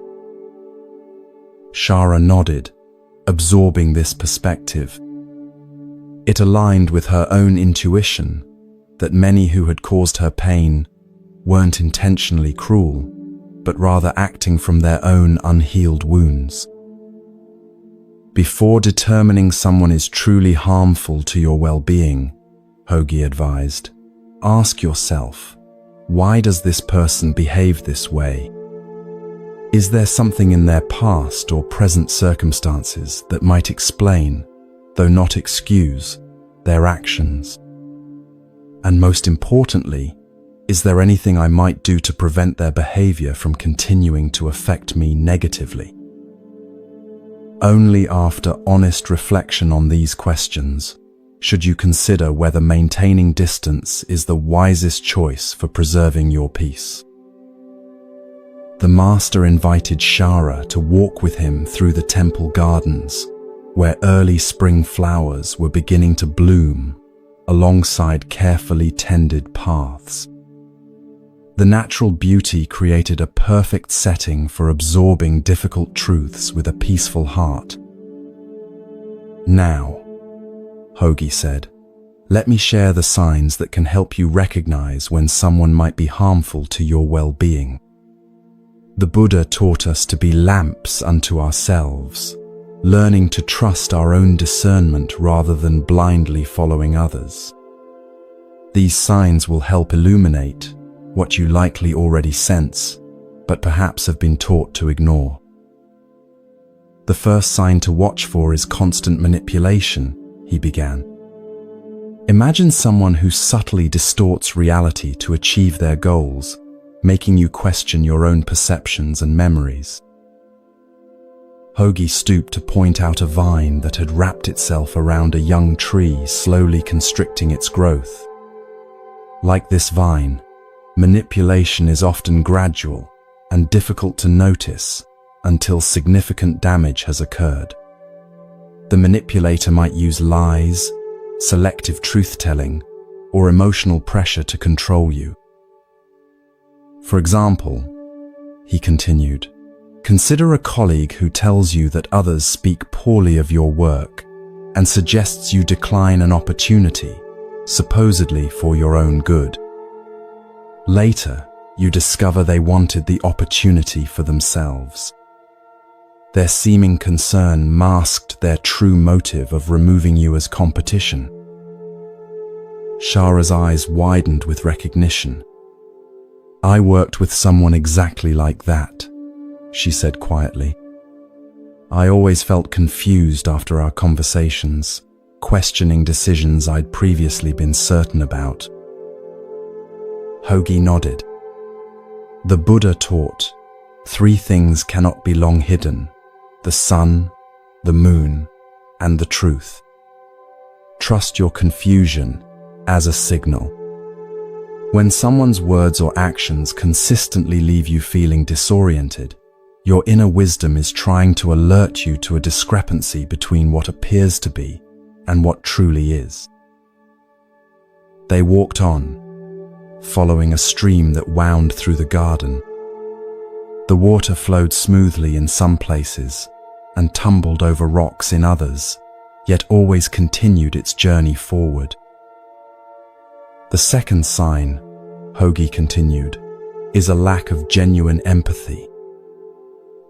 Shara nodded, absorbing this perspective. It aligned with her own intuition that many who had caused her pain weren't intentionally cruel, but rather acting from their own unhealed wounds. "Before determining someone is truly harmful to your well-being," Hogi advised, "ask yourself, why does this person behave this way? Is there something in their past or present circumstances that might explain, though not excuse, their actions? And most importantly, is there anything I might do to prevent their behavior from continuing to affect me negatively?" Only after honest reflection on these questions should you consider whether maintaining distance is the wisest choice for preserving your peace. The master invited Shara to walk with him through the temple gardens, where early spring flowers were beginning to bloom alongside carefully tended paths. The natural beauty created a perfect setting for absorbing difficult truths with a peaceful heart. "Now," Hogi said, "let me share the signs that can help you recognize when someone might be harmful to your well-being. The Buddha taught us to be lamps unto ourselves, learning to trust our own discernment rather than blindly following others. These signs will help illuminate what you likely already sense, but perhaps have been taught to ignore. The first sign to watch for is constant manipulation," he began. "Imagine someone who subtly distorts reality to achieve their goals, making you question your own perceptions and memories." Hogi stooped to point out a vine that had wrapped itself around a young tree, slowly constricting its growth. Like this vine, manipulation is often gradual and difficult to notice until significant damage has occurred. The manipulator might use lies, selective truth-telling, or emotional pressure to control you. For example, he continued, consider a colleague who tells you that others speak poorly of your work and suggests you decline an opportunity, supposedly for your own good. Later, you discover they wanted the opportunity for themselves. Their seeming concern masked their true motive of removing you as competition. Shara's eyes widened with recognition. "I worked with someone exactly like that," she said quietly. "I always felt confused after our conversations, questioning decisions I'd previously been certain about." Hogi nodded. "The Buddha taught, 3 things cannot be long hidden: the sun, the moon, and the truth. Trust your confusion as a signal. When someone's words or actions consistently leave you feeling disoriented, your inner wisdom is trying to alert you to a discrepancy between what appears to be and what truly is." They walked on, following a stream that wound through the garden. The water flowed smoothly in some places and tumbled over rocks in others, yet always continued its journey forward. The second sign, Hogi continued, is a lack of genuine empathy.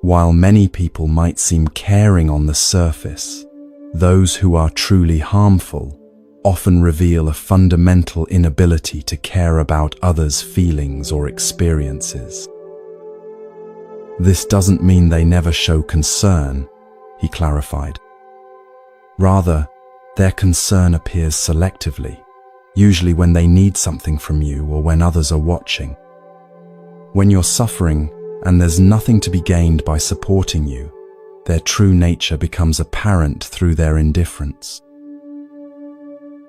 While many people might seem caring on the surface, those who are truly harmful often reveal a fundamental inability to care about others' feelings or experiences. This doesn't mean they never show concern, he clarified. Rather, their concern appears selectively, usually when they need something from you or when others are watching. When you're suffering and there's nothing to be gained by supporting you, their true nature becomes apparent through their indifference.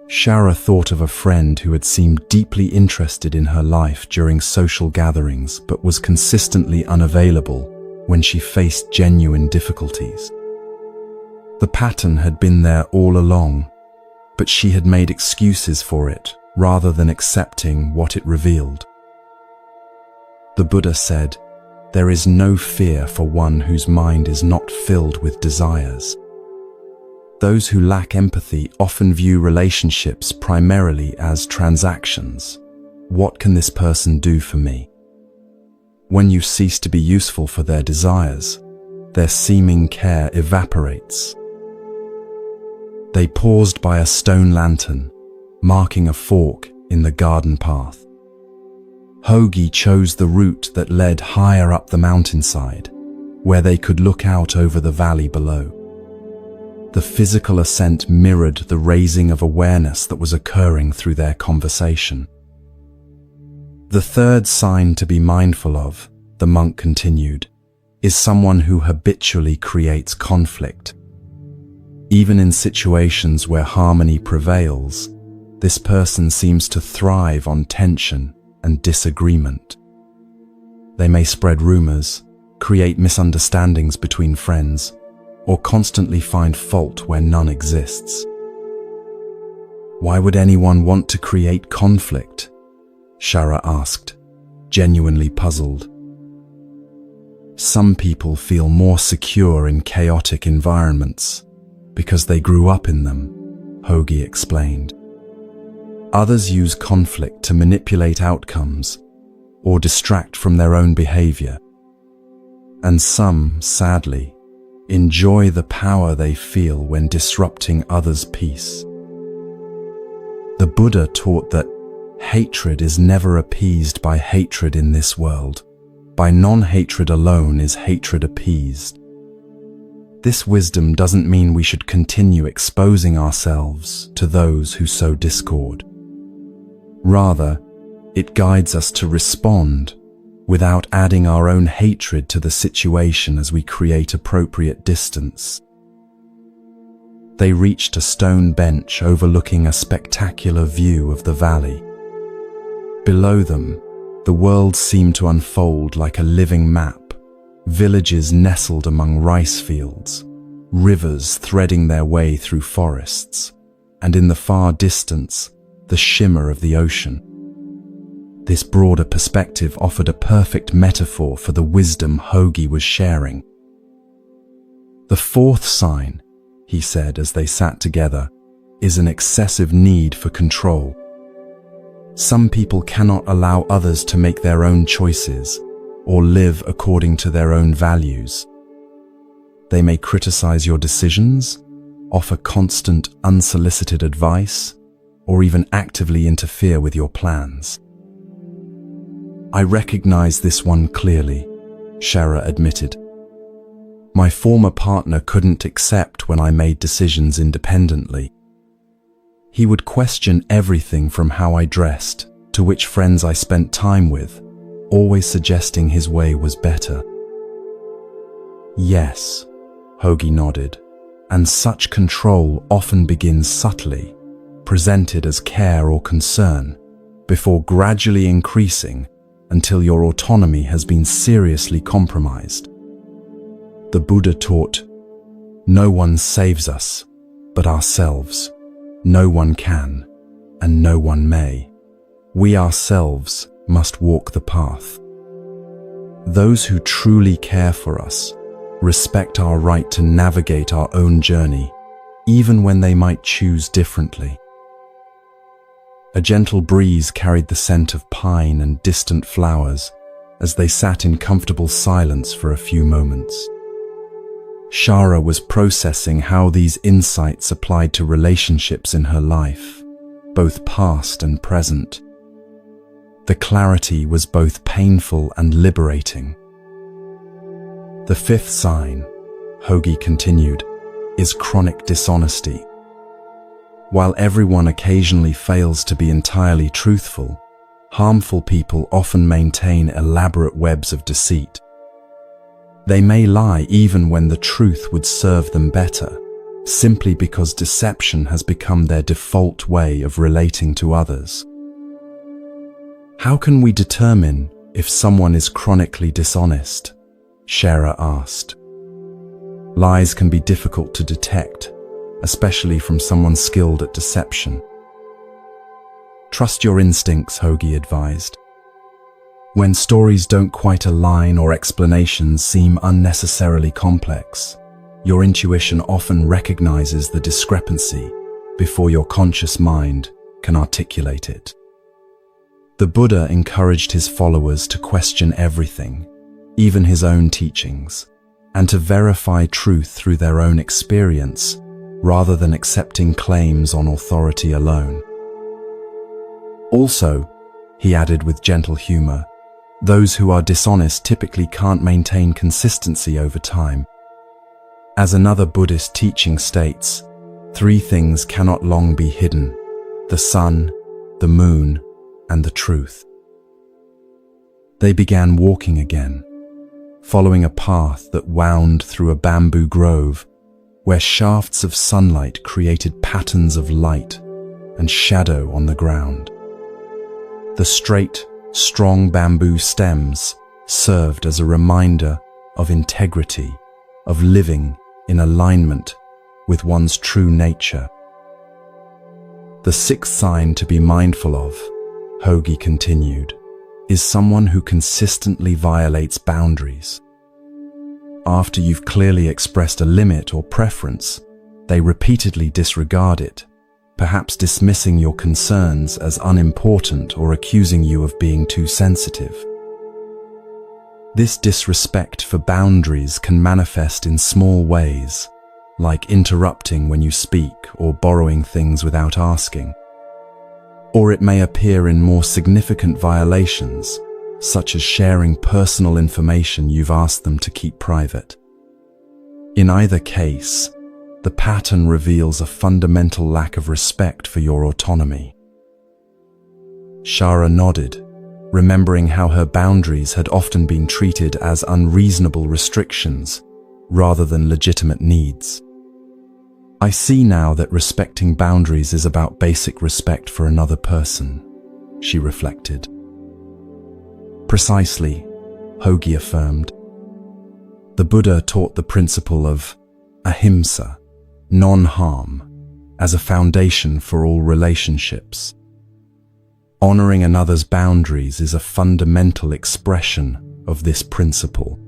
Shara thought of a friend who had seemed deeply interested in her life during social gatherings but was consistently unavailable when she faced genuine difficulties. The pattern had been there all along, but she had made excuses for it rather than accepting what it revealed. The Buddha said, "There is no fear for one whose mind is not filled with desires." Those who lack empathy often view relationships primarily as transactions. What can this person do for me? When you cease to be useful for their desires, their seeming care evaporates. They paused by a stone lantern, marking a fork in the garden path. Hogi chose the route that led higher up the mountainside, where they could look out over the valley below. The physical ascent mirrored the raising of awareness that was occurring through their conversation. The third sign to be mindful of, the monk continued, is someone who habitually creates conflict. Even in situations where harmony prevails, this person seems to thrive on tension and disagreement. They may spread rumors, create misunderstandings between friends, or constantly find fault where none exists. Why would anyone want to create conflict? Shara asked, genuinely puzzled. Some people feel more secure in chaotic environments because they grew up in them, Hogi explained. Others use conflict to manipulate outcomes or distract from their own behavior. And some, sadly, enjoy the power they feel when disrupting others' peace. The Buddha taught that hatred is never appeased by hatred in this world. By non-hatred alone is hatred appeased. This wisdom doesn't mean we should continue exposing ourselves to those who sow discord. Rather, it guides us to respond without adding our own hatred to the situation as we create appropriate distance. They reached a stone bench overlooking a spectacular view of the valley. Below them, the world seemed to unfold like a living map, villages nestled among rice fields, rivers threading their way through forests, and in the far distance, the shimmer of the ocean. This broader perspective offered a perfect metaphor for the wisdom Hogi was sharing. The fourth sign, he said as they sat together, is an excessive need for control. Some people cannot allow others to make their own choices or live according to their own values. They may criticize your decisions, offer constant, unsolicited advice, or even actively interfere with your plans. I recognize this one clearly, Shara admitted. My former partner couldn't accept when I made decisions independently. He would question everything from how I dressed to which friends I spent time with, always suggesting his way was better. Yes, Hogi nodded, and such control often begins subtly, presented as care or concern, before gradually increasing until your autonomy has been seriously compromised. The Buddha taught, "No one saves us, but ourselves. No one can, and no one may." We ourselves must walk the path. Those who truly care for us respect our right to navigate our own journey, even when they might choose differently. A gentle breeze carried the scent of pine and distant flowers as they sat in comfortable silence for a few moments. Shara was processing how these insights applied to relationships in her life, both past and present. The clarity was both painful and liberating. The fifth sign, Hogi continued, is chronic dishonesty. While everyone occasionally fails to be entirely truthful, harmful people often maintain elaborate webs of deceit. They may lie even when the truth would serve them better, simply because deception has become their default way of relating to others. How can we determine if someone is chronically dishonest? Shara asked. Lies can be difficult to detect, especially from someone skilled at deception. Trust your instincts, Hogi advised. When stories don't quite align or explanations seem unnecessarily complex, your intuition often recognizes the discrepancy before your conscious mind can articulate it. The Buddha encouraged his followers to question everything, even his own teachings, and to verify truth through their own experience rather than accepting claims on authority alone. Also, he added with gentle humor, those who are dishonest typically can't maintain consistency over time. As another Buddhist teaching states, 3 things cannot long be hidden: the sun, the moon, and the truth. They began walking again, following a path that wound through a bamboo grove where shafts of sunlight created patterns of light and shadow on the ground. The straight, strong bamboo stems served as a reminder of integrity, of living in alignment with one's true nature. The 6th sign to be mindful of, Hogi continued, is someone who consistently violates boundaries. After you've clearly expressed a limit or preference, they repeatedly disregard it, perhaps dismissing your concerns as unimportant or accusing you of being too sensitive. This disrespect for boundaries can manifest in small ways, like interrupting when you speak or borrowing things without asking. Or it may appear in more significant violations, such as sharing personal information you've asked them to keep private. In either case, the pattern reveals a fundamental lack of respect for your autonomy. Shara nodded, remembering how her boundaries had often been treated as unreasonable restrictions rather than legitimate needs. I see now that respecting boundaries is about basic respect for another person, she reflected. Precisely, Hogi affirmed. The Buddha taught the principle of ahimsa, non-harm, as a foundation for all relationships. Honoring another's boundaries is a fundamental expression of this principle.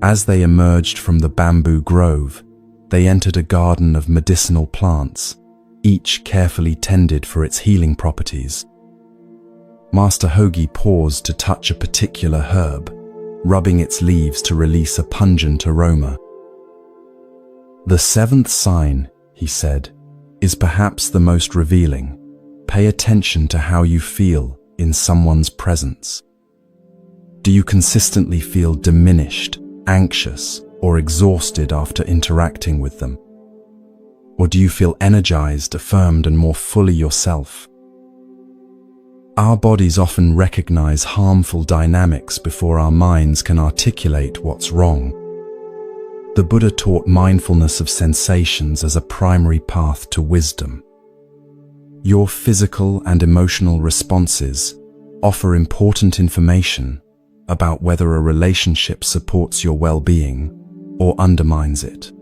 As they emerged from the bamboo grove, they entered a garden of medicinal plants, each carefully tended for its healing properties. Master Hogi paused to touch a particular herb, rubbing its leaves to release a pungent aroma. The 7th sign, he said, is perhaps the most revealing. Pay attention to how you feel in someone's presence. Do you consistently feel diminished, anxious, or exhausted after interacting with them? Or do you feel energized, affirmed, and more fully yourself? Our bodies often recognize harmful dynamics before our minds can articulate what's wrong. The Buddha taught mindfulness of sensations as a primary path to wisdom. Your physical and emotional responses offer important information about whether a relationship supports your well-being or undermines it.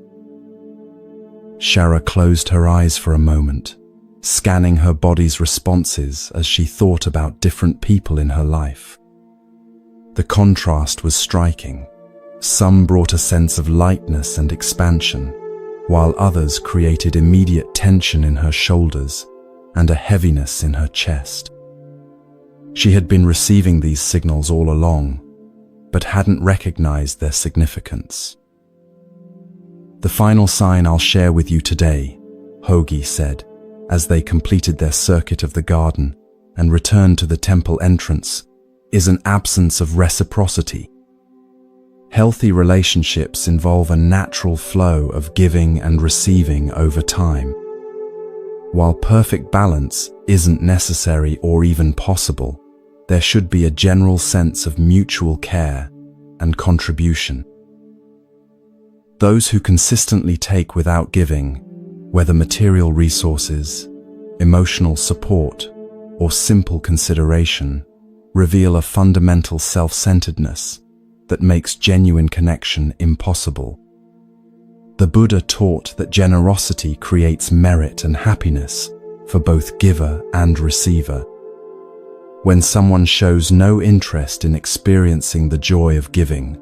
Shara closed her eyes for a moment, scanning her body's responses as she thought about different people in her life. The contrast was striking. Some brought a sense of lightness and expansion, while others created immediate tension in her shoulders and a heaviness in her chest. She had been receiving these signals all along, but hadn't recognized their significance. "The final sign I'll share with you today," Hogi said, as they completed their circuit of the garden and returned to the temple entrance, "is an absence of reciprocity. Healthy relationships involve a natural flow of giving and receiving over time. While perfect balance isn't necessary or even possible, there should be a general sense of mutual care and contribution. Those who consistently take without giving, whether material resources, emotional support, or simple consideration, reveal a fundamental self-centeredness that makes genuine connection impossible. The Buddha taught that generosity creates merit and happiness for both giver and receiver. When someone shows no interest in experiencing the joy of giving,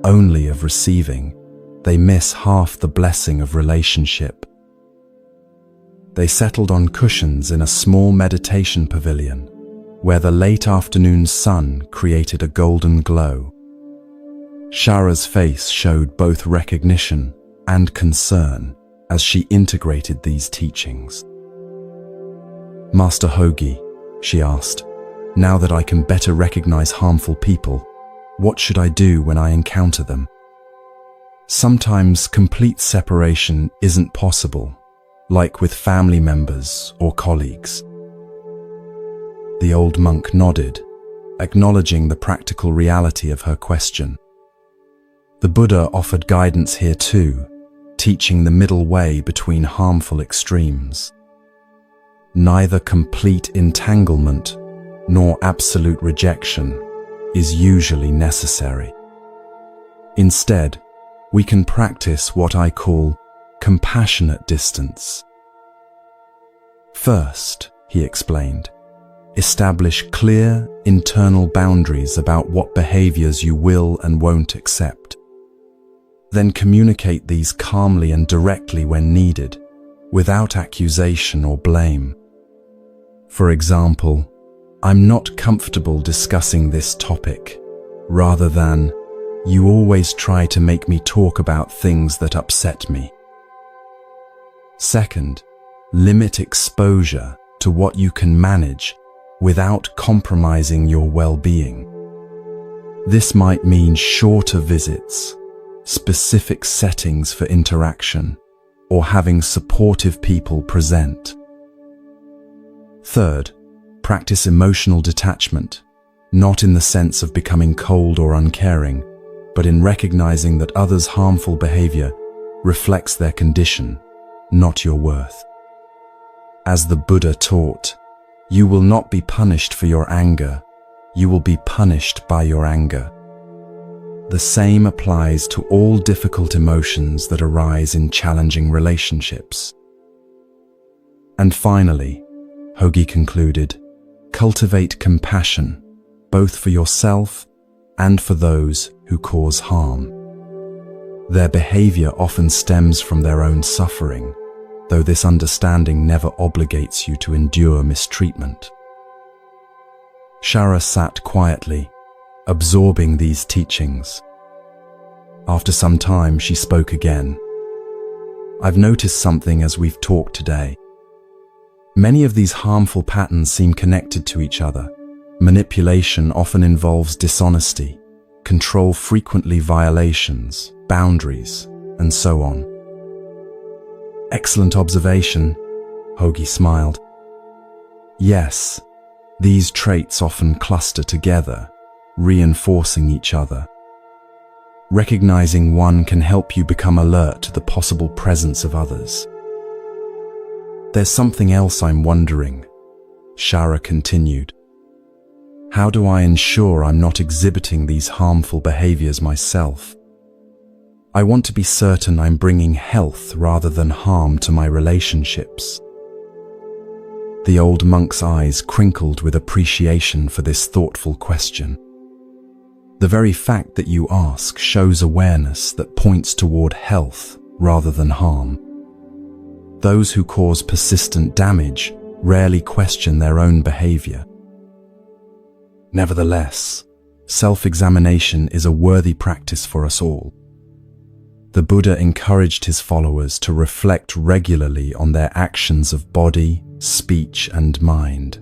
only of receiving, they miss half the blessing of relationship. They settled on cushions in a small meditation pavilion, where the late afternoon sun created a golden glow. Shara's face showed both recognition and concern as she integrated these teachings. "Master Hogi," she asked, "now that I can better recognize harmful people, what should I do when I encounter them? Sometimes complete separation isn't possible, like with family members or colleagues." The old monk nodded, acknowledging the practical reality of her question. The Buddha offered guidance here too, teaching the middle way between harmful extremes. Neither complete entanglement nor absolute rejection is usually necessary. Instead, we can practice what I call compassionate distance. First, he explained, establish clear internal boundaries about what behaviors you will and won't accept. Then communicate these calmly and directly when needed, without accusation or blame. For example, "I'm not comfortable discussing this topic," rather than, "You always try to make me talk about things that upset me." Second, limit exposure to what you can manage without compromising your well-being. This might mean shorter visits, specific settings for interaction, or having supportive people present. Third, practice emotional detachment, not in the sense of becoming cold or uncaring, but in recognizing that others' harmful behavior reflects their condition, not your worth. As the Buddha taught, you will not be punished for your anger, you will be punished by your anger. The same applies to all difficult emotions that arise in challenging relationships. And finally, Hogi concluded, cultivate compassion, both for yourself and for those who cause harm. Their behavior often stems from their own suffering, though this understanding never obligates you to endure mistreatment. Shara sat quietly, absorbing these teachings. After some time, she spoke again. "I've noticed something as we've talked today. Many of these harmful patterns seem connected to each other. Manipulation often involves dishonesty, control frequently violations, boundaries, and so on." "Excellent observation," Hogi smiled. "Yes, these traits often cluster together, reinforcing each other. Recognizing one can help you become alert to the possible presence of others." "There's something else I'm wondering," Shara continued. "How do I ensure I'm not exhibiting these harmful behaviors myself? I want to be certain I'm bringing health rather than harm to my relationships." The old monk's eyes crinkled with appreciation for this thoughtful question. The very fact that you ask shows awareness that points toward health rather than harm. Those who cause persistent damage rarely question their own behavior. Nevertheless, self-examination is a worthy practice for us all. The Buddha encouraged his followers to reflect regularly on their actions of body, speech, and mind,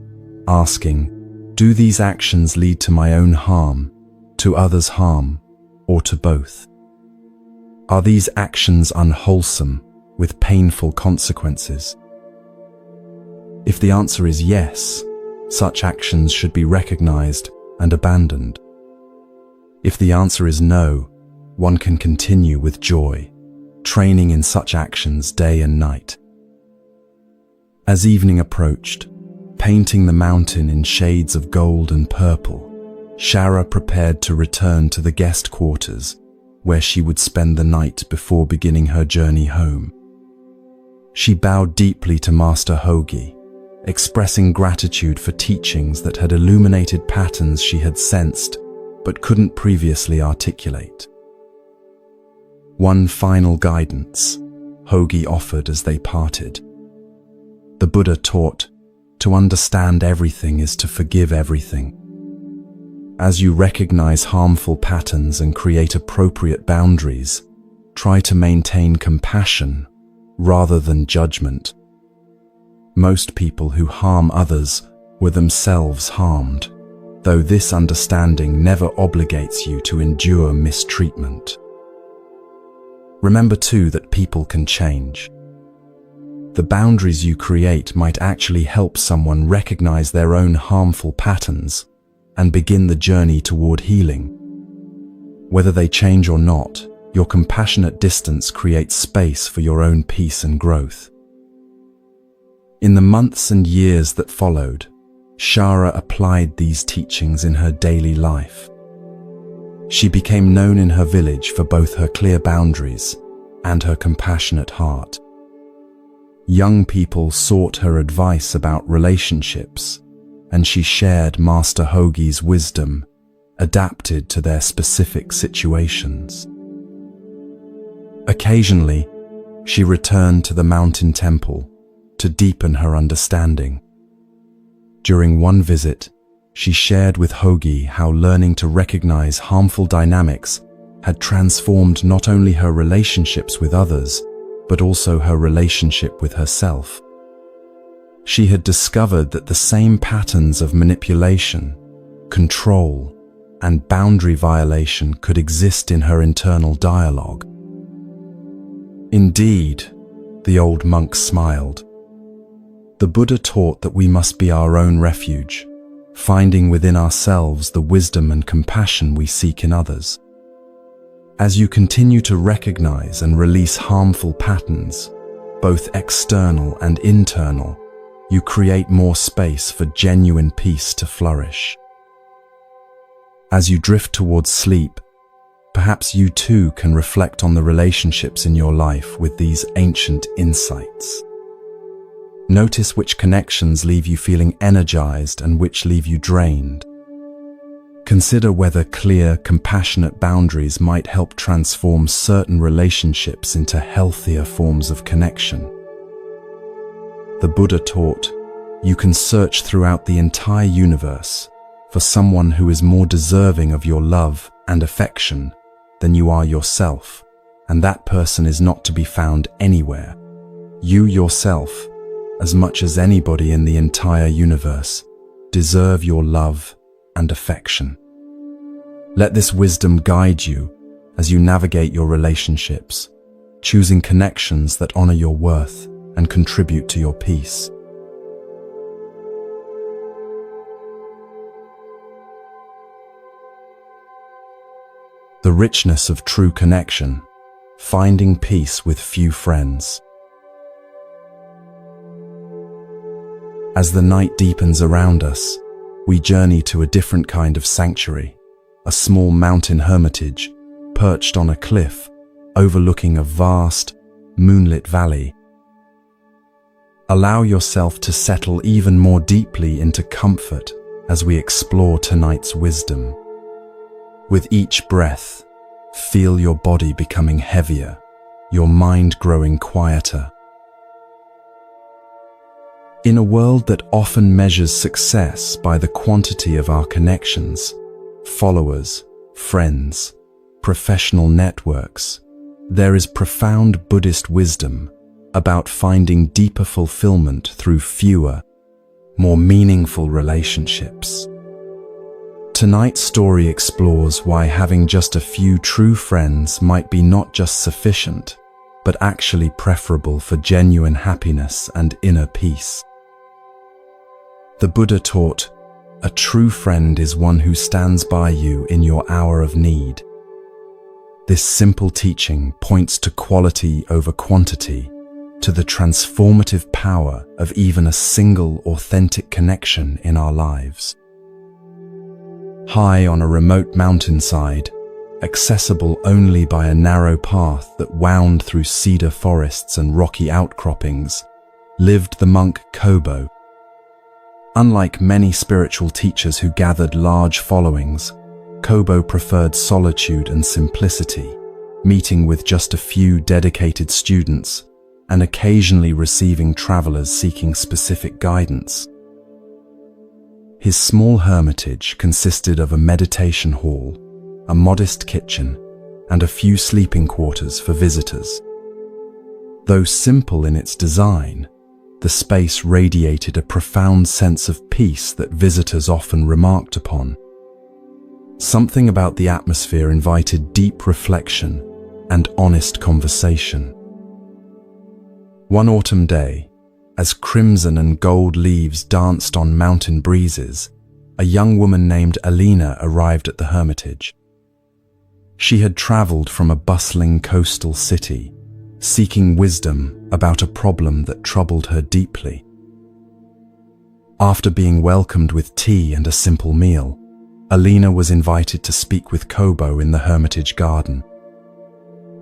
asking, do these actions lead to my own harm, to others' harm, or to both? Are these actions unwholesome, with painful consequences? If the answer is yes, such actions should be recognized and abandoned. If the answer is no, one can continue with joy, training in such actions day and night. As evening approached, painting the mountain in shades of gold and purple, Shara prepared to return to the guest quarters, where she would spend the night before beginning her journey home. She bowed deeply to Master Hogi, expressing gratitude for teachings that had illuminated patterns she had sensed but couldn't previously articulate. One final guidance Hogi offered as they parted. The Buddha taught, to understand everything is to forgive everything. As you recognize harmful patterns and create appropriate boundaries, try to maintain compassion rather than judgment. Most people who harm others were themselves harmed, though this understanding never obligates you to endure mistreatment. Remember too that people can change. The boundaries you create might actually help someone recognize their own harmful patterns and begin the journey toward healing. Whether they change or not, your compassionate distance creates space for your own peace and growth. In the months and years that followed, Shara applied these teachings in her daily life. She became known in her village for both her clear boundaries and her compassionate heart. Young people sought her advice about relationships, and she shared Master Hogi's wisdom, adapted to their specific situations. Occasionally, she returned to the mountain temple to deepen her understanding. During one visit, she shared with Hogi how learning to recognize harmful dynamics had transformed not only her relationships with others, but also her relationship with herself. She had discovered that the same patterns of manipulation, control, and boundary violation could exist in her internal dialogue. Indeed, the old monk smiled. The Buddha taught that we must be our own refuge, finding within ourselves the wisdom and compassion we seek in others. As you continue to recognize and release harmful patterns, both external and internal, you create more space for genuine peace to flourish. As you drift towards sleep, perhaps you too can reflect on the relationships in your life with these ancient insights. Notice which connections leave you feeling energized and which leave you drained. Consider whether clear, compassionate boundaries might help transform certain relationships into healthier forms of connection. The Buddha taught, you can search throughout the entire universe for someone who is more deserving of your love and affection than you are yourself, and that person is not to be found anywhere. You yourself, as much as anybody in the entire universe, deserve your love and affection. Let this wisdom guide you as you navigate your relationships, choosing connections that honor your worth and contribute to your peace. The richness of true connection, finding peace with few friends. As the night deepens around us, we journey to a different kind of sanctuary, a small mountain hermitage perched on a cliff overlooking a vast, moonlit valley. Allow yourself to settle even more deeply into comfort as we explore tonight's wisdom. With each breath, feel your body becoming heavier, your mind growing quieter. In a world that often measures success by the quantity of our connections, followers, friends, professional networks, there is profound Buddhist wisdom about finding deeper fulfillment through fewer, more meaningful relationships. Tonight's story explores why having just a few true friends might be not just sufficient, but actually preferable for genuine happiness and inner peace. The Buddha taught, "A true friend is one who stands by you in your hour of need." This simple teaching points to quality over quantity, to the transformative power of even a single authentic connection in our lives. High on a remote mountainside, accessible only by a narrow path that wound through cedar forests and rocky outcroppings, lived the monk Kobo. Unlike many spiritual teachers who gathered large followings, Kobo preferred solitude and simplicity, meeting with just a few dedicated students and occasionally receiving travelers seeking specific guidance. His small hermitage consisted of a meditation hall, a modest kitchen, and a few sleeping quarters for visitors. Though simple in its design, the space radiated a profound sense of peace that visitors often remarked upon. Something about the atmosphere invited deep reflection and honest conversation. One autumn day, as crimson and gold leaves danced on mountain breezes, a young woman named Alina arrived at the hermitage. She had traveled from a bustling coastal city, seeking wisdom about a problem that troubled her deeply. After being welcomed with tea and a simple meal, Alina was invited to speak with Kobo in the hermitage garden.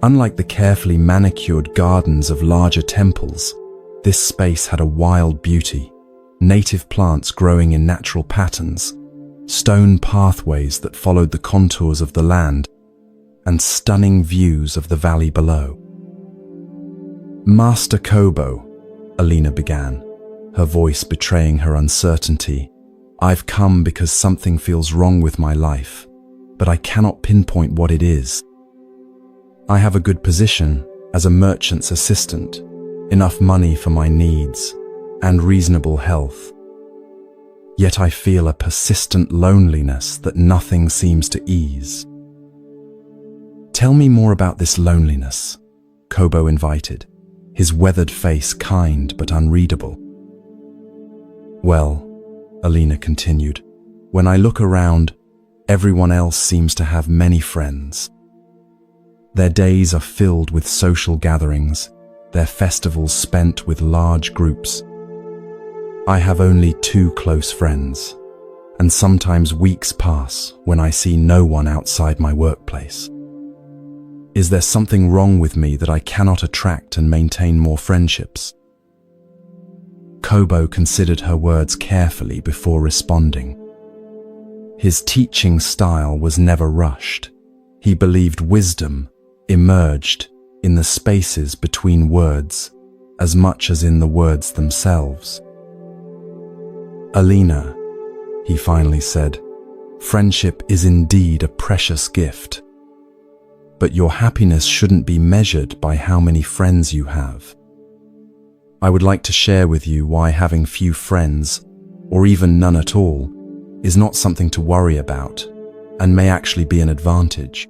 Unlike the carefully manicured gardens of larger temples, this space had a wild beauty, native plants growing in natural patterns, stone pathways that followed the contours of the land, and stunning views of the valley below. "Master Kobo," Alina began, her voice betraying her uncertainty, "I've come because something feels wrong with my life, but I cannot pinpoint what it is. I have a good position as a merchant's assistant, enough money for my needs, and reasonable health. Yet I feel a persistent loneliness that nothing seems to ease." "Tell me more about this loneliness," Kobo invited, his weathered face kind but unreadable. "Well," Alina continued, "when I look around, everyone else seems to have many friends. Their days are filled with social gatherings, their festivals spent with large groups. I have only 2 close friends, and sometimes weeks pass when I see no one outside my workplace. Is there something wrong with me that I cannot attract and maintain more friendships?" Kobo considered her words carefully before responding. His teaching style was never rushed. He believed wisdom emerged in the spaces between words as much as in the words themselves. "Alina," he finally said, "friendship is indeed a precious gift. But your happiness shouldn't be measured by how many friends you have. I would like to share with you why having few friends, or even none at all, is not something to worry about, and may actually be an advantage."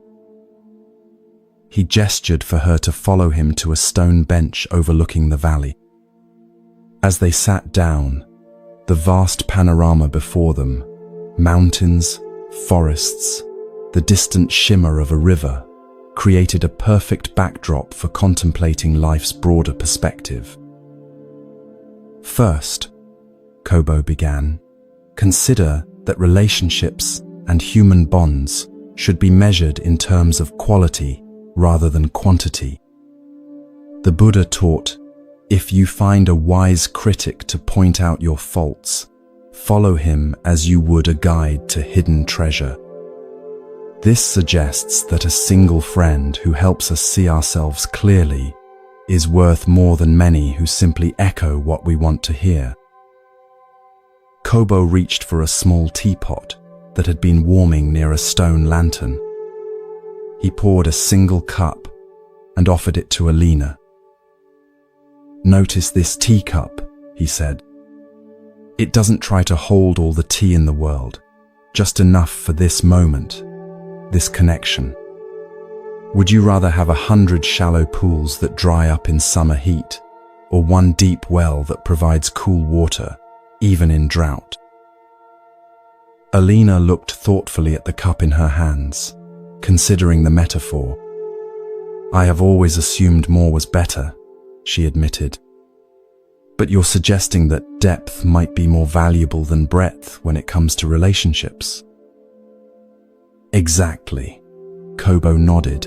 He gestured for her to follow him to a stone bench overlooking the valley. As they sat down, the vast panorama before them, mountains, forests, the distant shimmer of a river, created a perfect backdrop for contemplating life's broader perspective. "First," Kobo began, "consider that relationships and human bonds should be measured in terms of quality rather than quantity. The Buddha taught, If you find a wise critic to point out your faults, follow him as you would a guide to hidden treasure. This suggests that a single friend who helps us see ourselves clearly is worth more than many who simply echo what we want to hear. Kobo reached for a small teapot that had been warming near a stone lantern. He poured a single cup and offered it to Alina. "Notice this teacup," he said. "It doesn't try to hold all the tea in the world, just enough for this moment, this connection. Would you rather have 100 shallow pools that dry up in summer heat, or one deep well that provides cool water, even in drought?" Alina looked thoughtfully at the cup in her hands, considering the metaphor. "I have always assumed more was better," she admitted. "But you're suggesting that depth might be more valuable than breadth when it comes to relationships." "Exactly," Kobo nodded.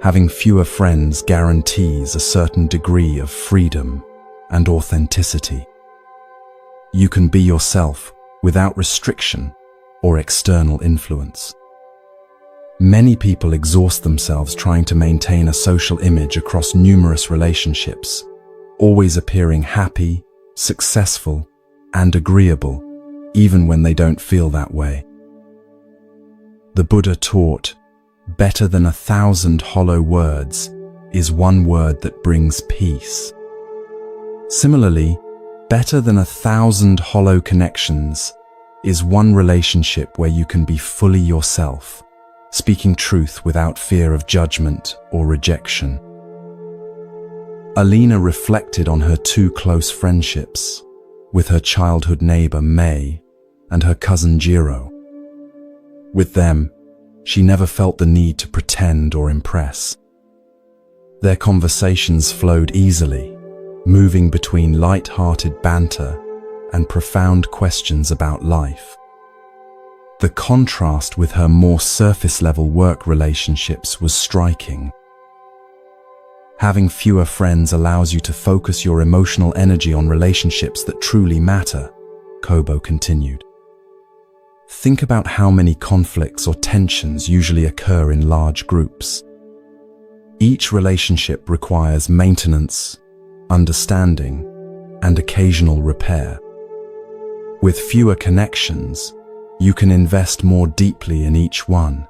"Having fewer friends guarantees a certain degree of freedom and authenticity. You can be yourself without restriction or external influence. Many people exhaust themselves trying to maintain a social image across numerous relationships, always appearing happy, successful, and agreeable, even when they don't feel that way. The Buddha taught, better than 1,000 hollow words is one word that brings peace. Similarly, better than 1,000 hollow connections is one relationship where you can be fully yourself, speaking truth without fear of judgment or rejection. Alina reflected on her two close friendships, with her childhood neighbor May and her cousin Jiro. With them, she never felt the need to pretend or impress. Their conversations flowed easily, moving between light-hearted banter and profound questions about life. The contrast with her more surface-level work relationships was striking. Having fewer friends allows you to focus your emotional energy on relationships that truly matter, Kobo continued. Think about how many conflicts or tensions usually occur in large groups. Each relationship requires maintenance, understanding, and occasional repair. With fewer connections, you can invest more deeply in each one,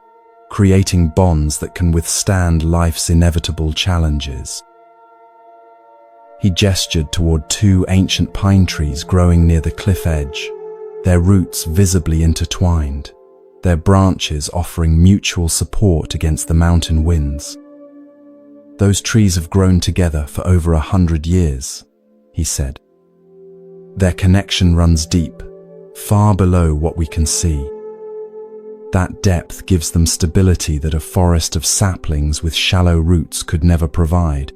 creating bonds that can withstand life's inevitable challenges. He gestured toward two ancient pine trees growing near the cliff edge, their roots visibly intertwined, their branches offering mutual support against the mountain winds. "Those trees have grown together for over 100 years, he said. "Their connection runs deep, far below what we can see. That depth gives them stability that a forest of saplings with shallow roots could never provide."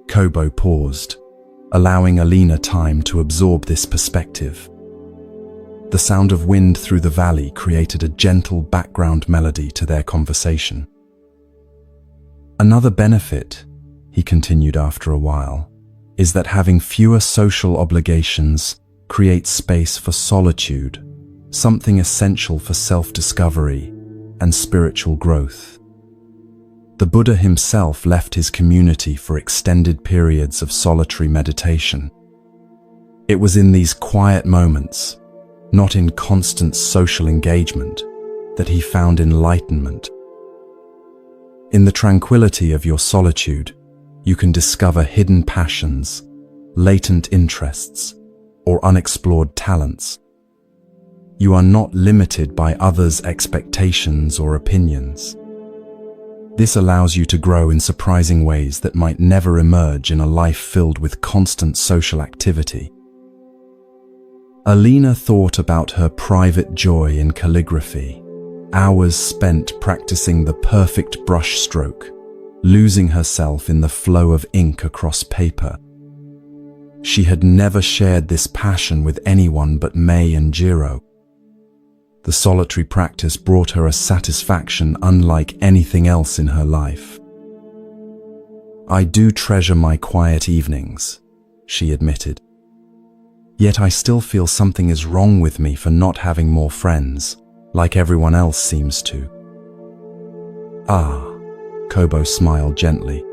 Kobo paused, allowing Alina time to absorb this perspective. The sound of wind through the valley created a gentle background melody to their conversation. "Another benefit," he continued after a while, "is that having fewer social obligations creates space for solitude, something essential for self-discovery and spiritual growth. The Buddha himself left his community for extended periods of solitary meditation. It was in these quiet moments, not in constant social engagement, that he found enlightenment. In the tranquility of your solitude, you can discover hidden passions, latent interests, or unexplored talents. You are not limited by others' expectations or opinions. This allows you to grow in surprising ways that might never emerge in a life filled with constant social activity. Alina thought about her private joy in calligraphy, hours spent practicing the perfect brush stroke, losing herself in the flow of ink across paper. She had never shared this passion with anyone but May and Jiro. The solitary practice brought her a satisfaction unlike anything else in her life. "I do treasure my quiet evenings," she admitted. "Yet I still feel something is wrong with me for not having more friends, like everyone else seems to." "Ah," Kobo smiled gently,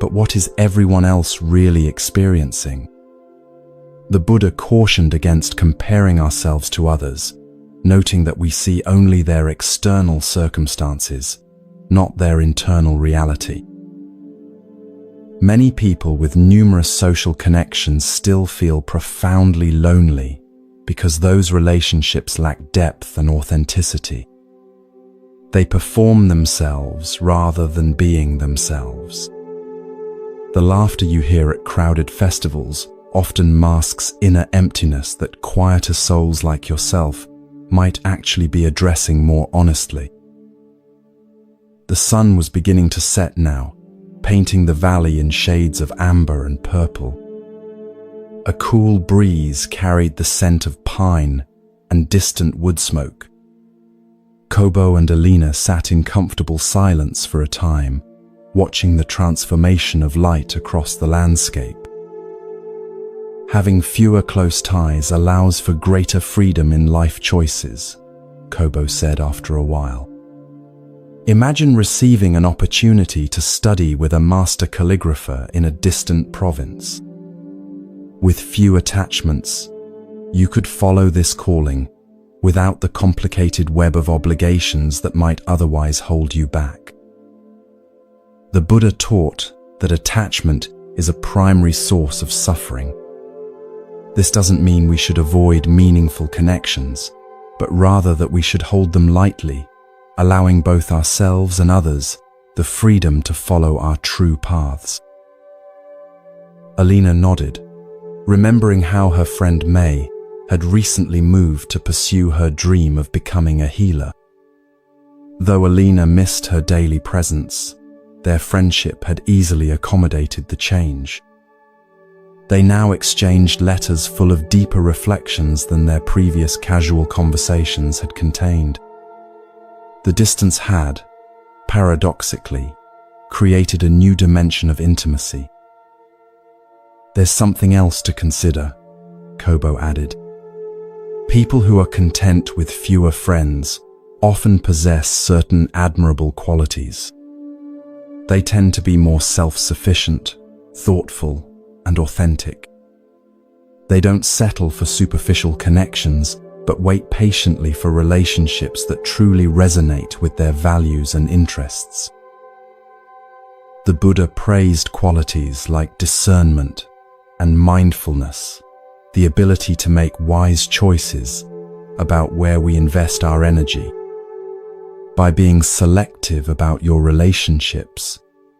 "but what is everyone else really experiencing?" The Buddha cautioned against comparing ourselves to others, noting that we see only their external circumstances, not their internal reality. Many people with numerous social connections still feel profoundly lonely because those relationships lack depth and authenticity. They perform themselves rather than being themselves. The laughter you hear at crowded festivals often masks inner emptiness that quieter souls like yourself might actually be addressing more honestly. The sun was beginning to set now, painting the valley in shades of amber and purple. A cool breeze carried the scent of pine and distant wood smoke. Kobo and Alina sat in comfortable silence for a time, watching the transformation of light across the landscape. "Having fewer close ties allows for greater freedom in life choices," Kobo said after a while. "Imagine receiving an opportunity to study with a master calligrapher in a distant province. With few attachments, you could follow this calling without the complicated web of obligations that might otherwise hold you back." The Buddha taught that attachment is a primary source of suffering. This doesn't mean we should avoid meaningful connections, but rather that we should hold them lightly, allowing both ourselves and others the freedom to follow our true paths. Alina nodded, remembering how her friend May had recently moved to pursue her dream of becoming a healer. Though Alina missed her daily presence, their friendship had easily accommodated the change. They now exchanged letters full of deeper reflections than their previous casual conversations had contained. The distance had, paradoxically, created a new dimension of intimacy. "There's something else to consider," Kobo added. "People who are content with fewer friends often possess certain admirable qualities. They tend to be more self-sufficient, thoughtful, and authentic. They don't settle for superficial connections, but wait patiently for relationships that truly resonate with their values and interests." The Buddha praised qualities like discernment and mindfulness, the ability to make wise choices about where we invest our energy. By being selective about your relationships,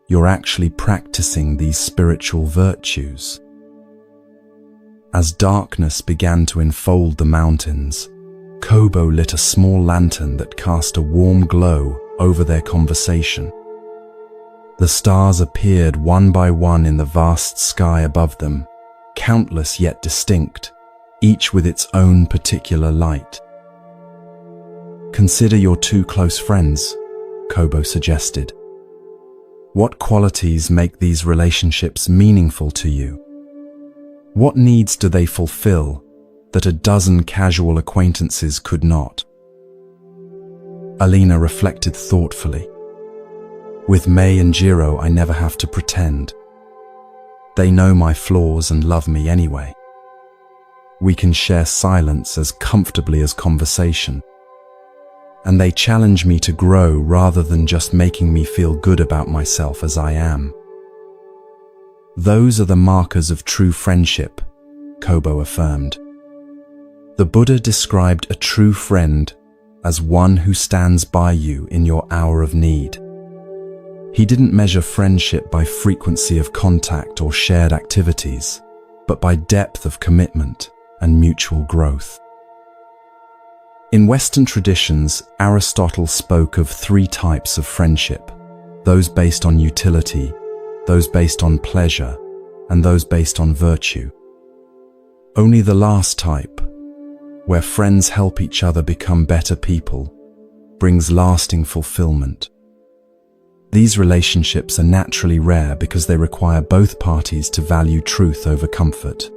you're actually practicing these spiritual virtues. As darkness began to enfold the mountains, Kobo lit a small lantern that cast a warm glow over their conversation. The stars appeared one by one in the vast sky above them, countless yet distinct, each with its own particular light. "Consider your two close friends," Kobo suggested. "What qualities make these relationships meaningful to you? What needs do they fulfill that a dozen casual acquaintances could not?" Alina reflected thoughtfully. "With May and Jiro, I never have to pretend. They know my flaws and love me anyway. We can share silence as comfortably as conversation. And they challenge me to grow rather than just making me feel good about myself as I am. Those are the markers of true friendship," Kobo affirmed. The Buddha described a true friend as one who stands by you in your hour of need. He didn't measure friendship by frequency of contact or shared activities, but by depth of commitment and mutual growth. In Western traditions, Aristotle spoke of 3 types of friendship: those based on utility, those based on pleasure, and those based on virtue. Only the last type, where friends help each other become better people, brings lasting fulfillment. These relationships are naturally rare because they require both parties to value truth over comfort.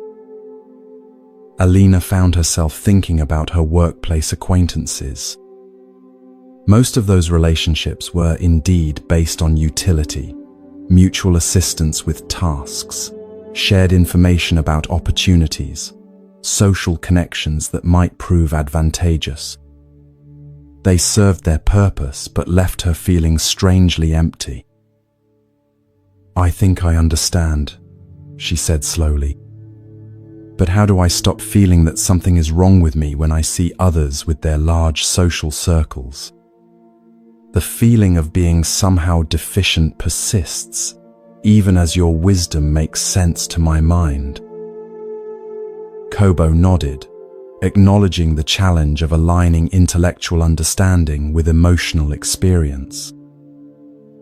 Alina found herself thinking about her workplace acquaintances. Most of those relationships were indeed based on utility, mutual assistance with tasks, shared information about opportunities, social connections that might prove advantageous. They served their purpose but left her feeling strangely empty. "I think I understand," she said slowly. "But how do I stop feeling that something is wrong with me when I see others with their large social circles? The feeling of being somehow deficient persists, even as your wisdom makes sense to my mind." Kobo nodded, acknowledging the challenge of aligning intellectual understanding with emotional experience.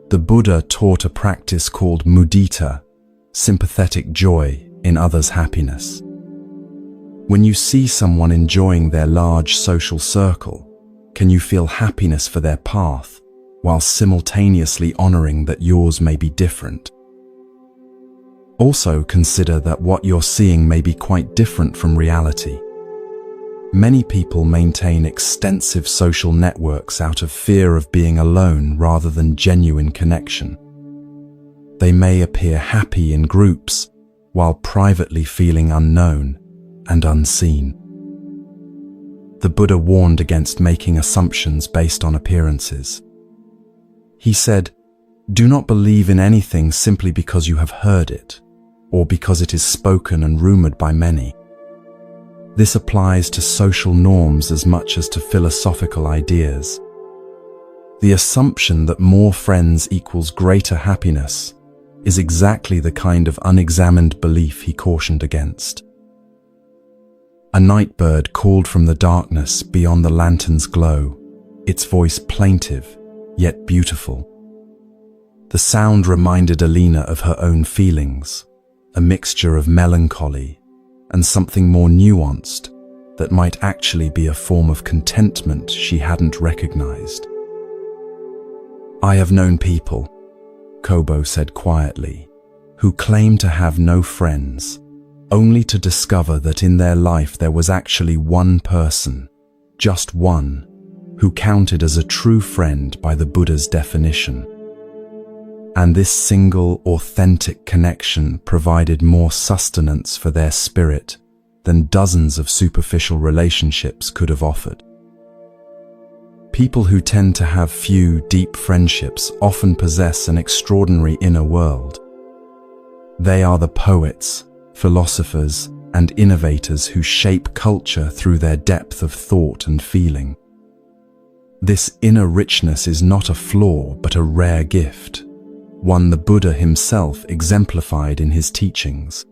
The Buddha taught a practice called mudita, sympathetic joy in others' happiness. When you see someone enjoying their large social circle, can you feel happiness for their path, while simultaneously honoring that yours may be different? Also consider that what you're seeing may be quite different from reality. Many people maintain extensive social networks out of fear of being alone rather than genuine connection. They may appear happy in groups, while privately feeling unknown and unseen. The Buddha warned against making assumptions based on appearances. He said, "Do not believe in anything simply because you have heard it, or because it is spoken and rumored by many." This applies to social norms as much as to philosophical ideas. The assumption that more friends equals greater happiness is exactly the kind of unexamined belief he cautioned against. A night bird called from the darkness beyond the lantern's glow, its voice plaintive, yet beautiful. The sound reminded Alina of her own feelings, a mixture of melancholy and something more nuanced that might actually be a form of contentment she hadn't recognized. "I have known people," Kobo said quietly, "who claim to have no friends, only to discover that in their life there was actually one person, just one, who counted as a true friend by the Buddha's definition. And this single, authentic connection provided more sustenance for their spirit than dozens of superficial relationships could have offered." People who tend to have few, deep friendships often possess an extraordinary inner world. They are the poets, philosophers, and innovators who shape culture through their depth of thought and feeling. This inner richness is not a flaw, but a rare gift, one the Buddha himself exemplified in his teachings.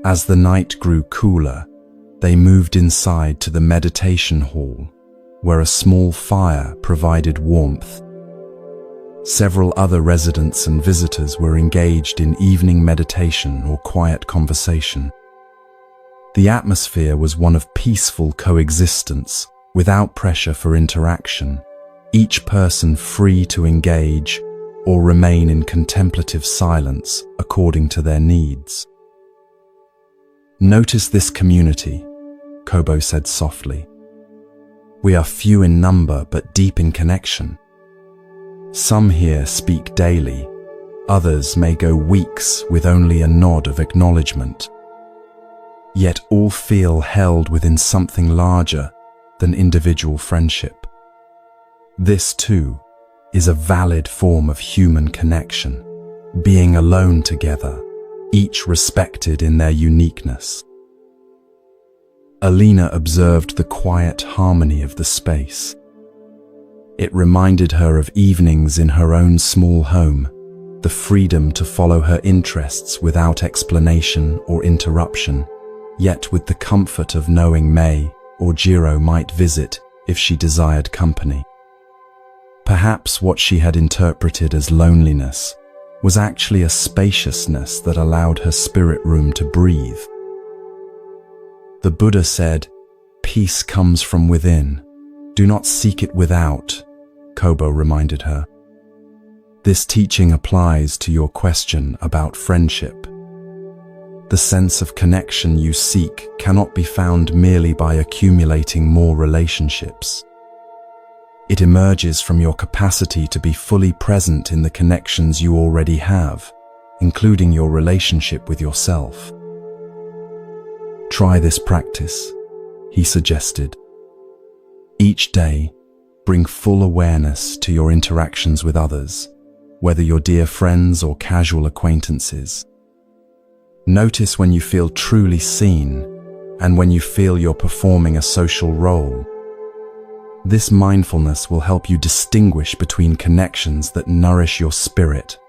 As the night grew cooler, they moved inside to the meditation hall, where a small fire provided warmth. Several other residents and visitors were engaged in evening meditation or quiet conversation. The atmosphere was one of peaceful coexistence, without pressure for interaction, each person free to engage or remain in contemplative silence according to their needs. "Notice this community," Kobo said softly. "We are few in number but deep in connection. Some here speak daily, others may go weeks with only a nod of acknowledgement. Yet all feel held within something larger than individual friendship. This, too, is a valid form of human connection, being alone together, each respected in their uniqueness." Alina observed the quiet harmony of the space. It reminded her of evenings in her own small home, the freedom to follow her interests without explanation or interruption, yet with the comfort of knowing May or Jiro might visit if she desired company. Perhaps what she had interpreted as loneliness was actually a spaciousness that allowed her spirit room to breathe. The Buddha said, "Peace comes from within. Do not seek it without," Kobo reminded her. This teaching applies to your question about friendship. The sense of connection you seek cannot be found merely by accumulating more relationships. It emerges from your capacity to be fully present in the connections you already have, including your relationship with yourself. Try this practice, he suggested. Each day, bring full awareness to your interactions with others, whether your dear friends or casual acquaintances. Notice when you feel truly seen and when you feel you're performing a social role. This mindfulness will help you distinguish between connections that nourish your spirit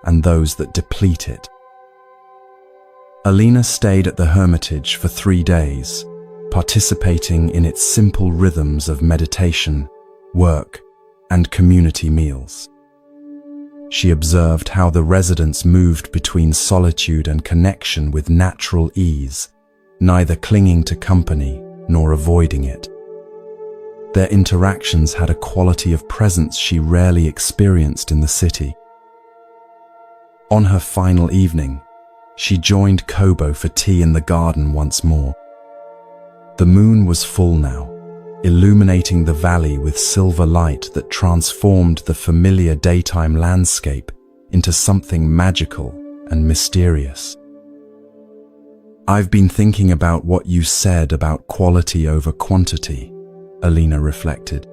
and those that deplete it. Alina stayed at the hermitage for 3 days, participating in its simple rhythms of meditation, work, and community meals. She observed how the residents moved between solitude and connection with natural ease, neither clinging to company nor avoiding it. Their interactions had a quality of presence she rarely experienced in the city. On her final evening, she joined Kobo for tea in the garden once more. The moon was full now, illuminating the valley with silver light that transformed the familiar daytime landscape into something magical and mysterious. "I've been thinking about what you said about quality over quantity," Alina reflected.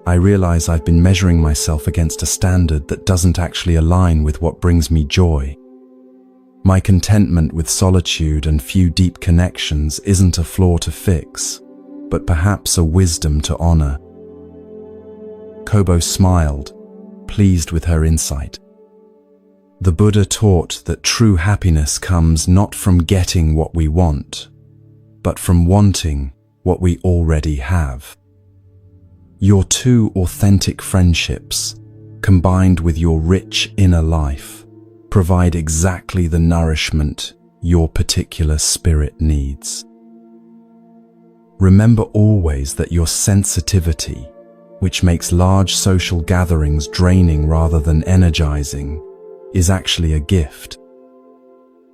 "I realize I've been measuring myself against a standard that doesn't actually align with what brings me joy. My contentment with solitude and few deep connections isn't a flaw to fix, but perhaps a wisdom to honor." Kobo smiled, pleased with her insight. The Buddha taught that true happiness comes not from getting what we want, but from wanting what we already have. Your 2 authentic friendships, combined with your rich inner life, provide exactly the nourishment your particular spirit needs. Remember always that your sensitivity, which makes large social gatherings draining rather than energizing, is actually a gift.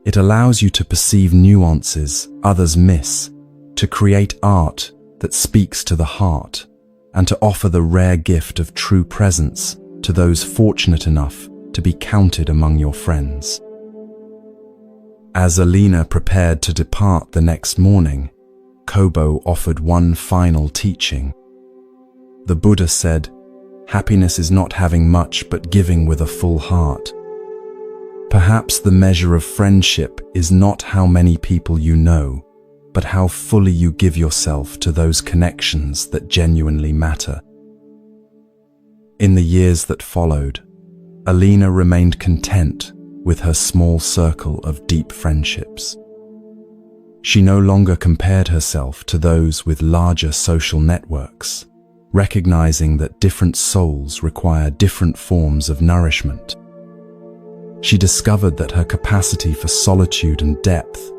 It allows you to perceive nuances others miss, to create art that speaks to the heart, and to offer the rare gift of true presence to those fortunate enough to be counted among your friends. As Alina prepared to depart the next morning, Kobo offered one final teaching. The Buddha said, "Happiness is not having much but giving with a full heart." Perhaps the measure of friendship is not how many people you know, but how fully you give yourself to those connections that genuinely matter. In the years that followed, Alina remained content with her small circle of deep friendships. She no longer compared herself to those with larger social networks, recognizing that different souls require different forms of nourishment. She discovered that her capacity for solitude and depth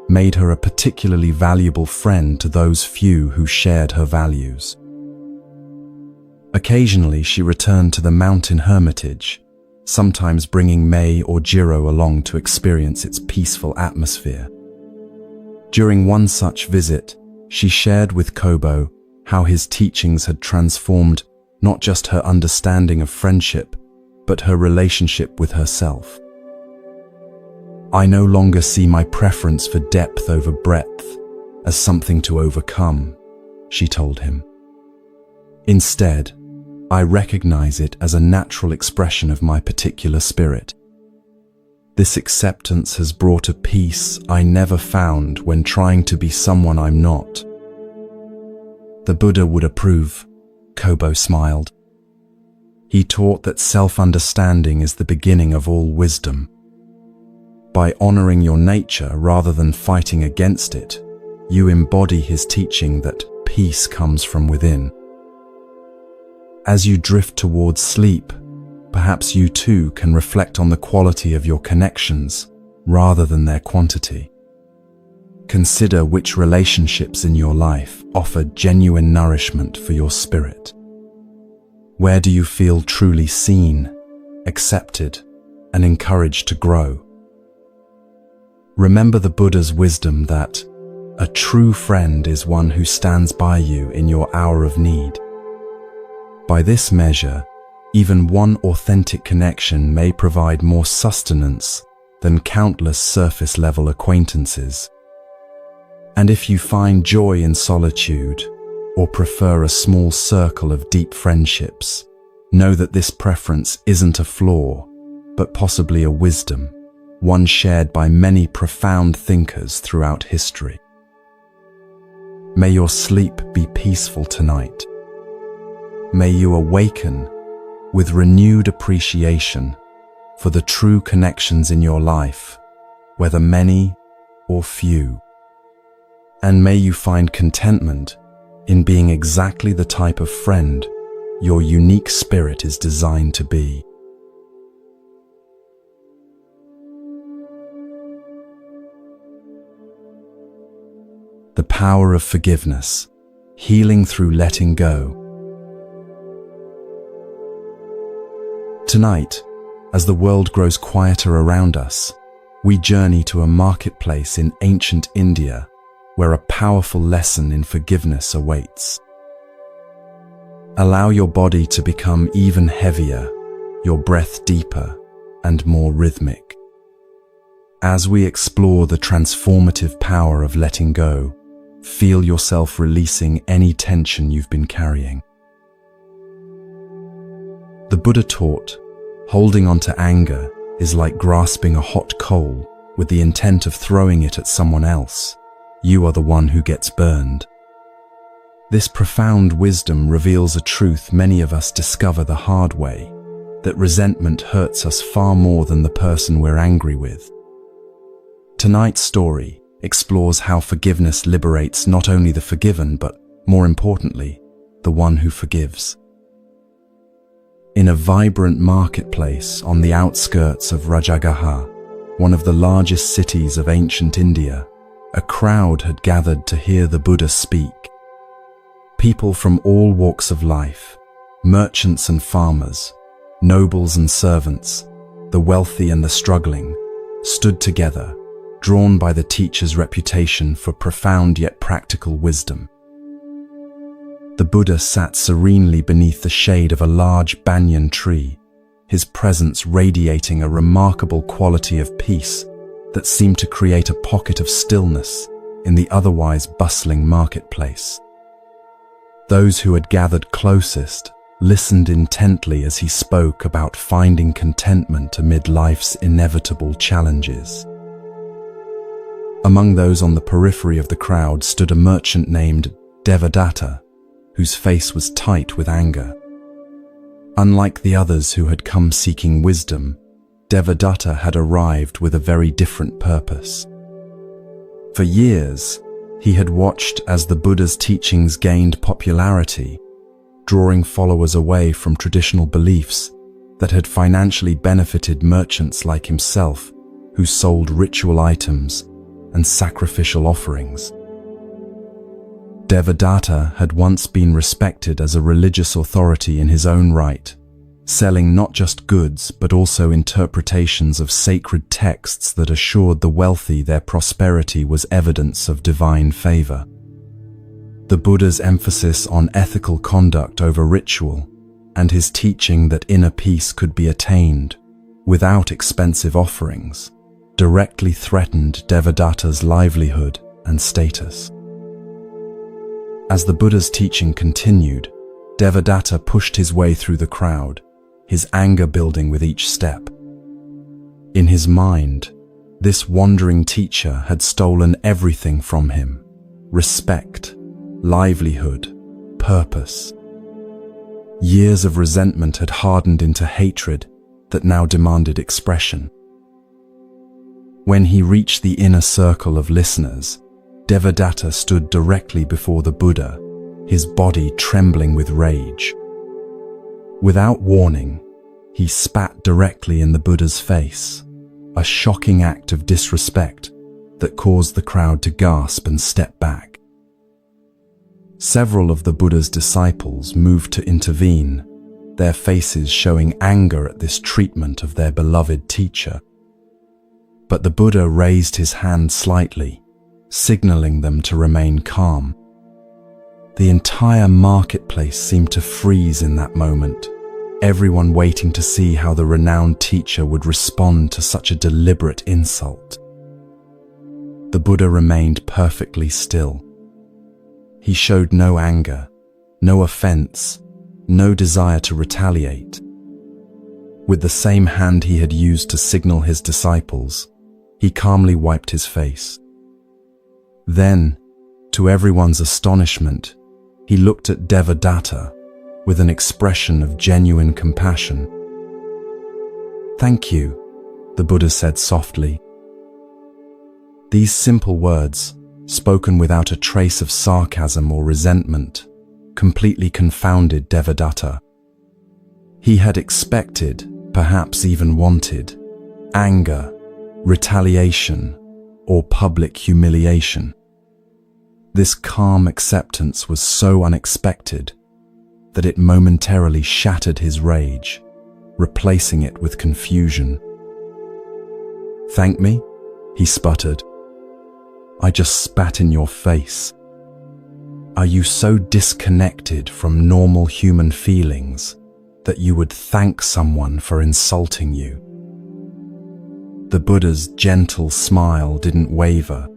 made her a particularly valuable friend to those few who shared her values. Occasionally, she returned to the mountain hermitage, sometimes bringing Mei or Jiro along to experience its peaceful atmosphere. During one such visit, she shared with Kobo how his teachings had transformed not just her understanding of friendship, but her relationship with herself. "I no longer see my preference for depth over breadth as something to overcome," she told him. "Instead, I recognize it as a natural expression of my particular spirit. This acceptance has brought a peace I never found when trying to be someone I'm not." The Buddha would approve, Kobo smiled. He taught that self-understanding is the beginning of all wisdom. By honoring your nature rather than fighting against it, you embody his teaching that peace comes from within. As you drift towards sleep, perhaps you too can reflect on the quality of your connections rather than their quantity. Consider which relationships in your life offer genuine nourishment for your spirit. Where do you feel truly seen, accepted, and encouraged to grow. Remember the Buddha's wisdom that a true friend is one who stands by you in your hour of need. By this measure, even one authentic connection may provide more sustenance than countless surface-level acquaintances. And if you find joy in solitude, or prefer a small circle of deep friendships, know that this preference isn't a flaw, but possibly a wisdom, one shared by many profound thinkers throughout history. May your sleep be peaceful tonight. May you awaken with renewed appreciation for the true connections in your life, whether many or few. And may you find contentment in being exactly the type of friend your unique spirit is designed to be. The power of forgiveness, healing through letting go. Tonight, as the world grows quieter around us, we journey to a marketplace in ancient India where a powerful lesson in forgiveness awaits. Allow your body to become even heavier, your breath deeper and more rhythmic. As we explore the transformative power of letting go, feel yourself releasing any tension you've been carrying. The Buddha taught, holding on to anger is like grasping a hot coal with the intent of throwing it at someone else. You are the one who gets burned. This profound wisdom reveals a truth many of us discover the hard way, that resentment hurts us far more than the person we're angry with. Tonight's story explores how forgiveness liberates not only the forgiven, but, more importantly, the one who forgives. In a vibrant marketplace on the outskirts of Rajagaha, one of the largest cities of ancient India, a crowd had gathered to hear the Buddha speak. People from all walks of life, merchants and farmers, nobles and servants, the wealthy and the struggling, stood together, drawn by the teacher's reputation for profound yet practical wisdom. The Buddha sat serenely beneath the shade of a large banyan tree, his presence radiating a remarkable quality of peace that seemed to create a pocket of stillness in the otherwise bustling marketplace. Those who had gathered closest listened intently as he spoke about finding contentment amid life's inevitable challenges. Among those on the periphery of the crowd stood a merchant named Devadatta, whose face was tight with anger. Unlike the others who had come seeking wisdom, Devadatta had arrived with a very different purpose. For years, he had watched as the Buddha's teachings gained popularity, drawing followers away from traditional beliefs that had financially benefited merchants like himself who sold ritual items and sacrificial offerings. Devadatta had once been respected as a religious authority in his own right, selling not just goods but also interpretations of sacred texts that assured the wealthy their prosperity was evidence of divine favor. The Buddha's emphasis on ethical conduct over ritual, and his teaching that inner peace could be attained without expensive offerings, directly threatened Devadatta's livelihood and status. As the Buddha's teaching continued, Devadatta pushed his way through the crowd, his anger building with each step. In his mind, this wandering teacher had stolen everything from him: respect, livelihood, purpose. Years of resentment had hardened into hatred that now demanded expression. When he reached the inner circle of listeners, Devadatta stood directly before the Buddha, his body trembling with rage. Without warning, he spat directly in the Buddha's face, a shocking act of disrespect that caused the crowd to gasp and step back. Several of the Buddha's disciples moved to intervene, their faces showing anger at this treatment of their beloved teacher. But the Buddha raised his hand slightly, signaling them to remain calm. The entire marketplace seemed to freeze in that moment, everyone waiting to see how the renowned teacher would respond to such a deliberate insult. The Buddha remained perfectly still. He showed no anger, no offense, no desire to retaliate. With the same hand he had used to signal his disciples, he calmly wiped his face. Then, to everyone's astonishment, he looked at Devadatta with an expression of genuine compassion. "Thank you," the Buddha said softly. These simple words, spoken without a trace of sarcasm or resentment, completely confounded Devadatta. He had expected, perhaps even wanted, anger, retaliation, or public humiliation. This calm acceptance was so unexpected that it momentarily shattered his rage, replacing it with confusion. "Thank me?" he sputtered. "I just spat in your face. Are you so disconnected from normal human feelings that you would thank someone for insulting you?" The Buddha's gentle smile didn't waver.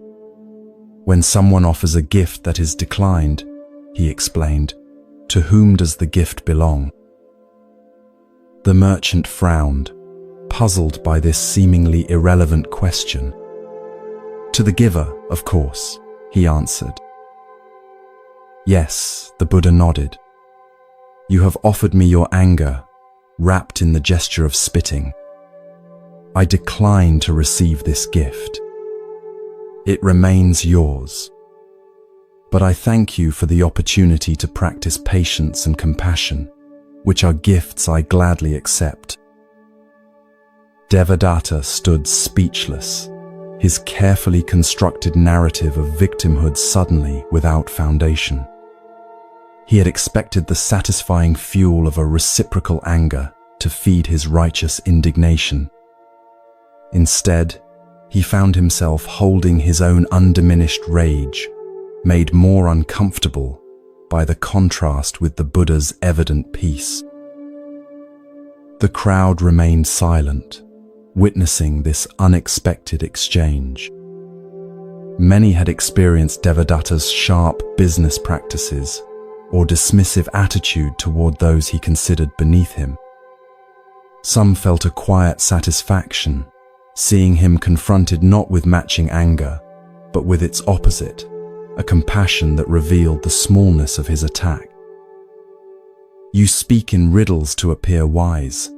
"When someone offers a gift that is declined," he explained, "to whom does the gift belong?" The merchant frowned, puzzled by this seemingly irrelevant question. "To the giver, of course," he answered. "Yes," the Buddha nodded. "You have offered me your anger, wrapped in the gesture of spitting. I decline to receive this gift. It remains yours. But I thank you for the opportunity to practice patience and compassion, which are gifts I gladly accept." Devadatta stood speechless, his carefully constructed narrative of victimhood suddenly without foundation. He had expected the satisfying fuel of a reciprocal anger to feed his righteous indignation. Instead, he found himself holding his own undiminished rage, made more uncomfortable by the contrast with the Buddha's evident peace. The crowd remained silent, witnessing this unexpected exchange. Many had experienced Devadatta's sharp business practices or dismissive attitude toward those he considered beneath him. Some felt a quiet satisfaction, seeing him confronted not with matching anger, but with its opposite, a compassion that revealed the smallness of his attack. "You speak in riddles to appear wise,"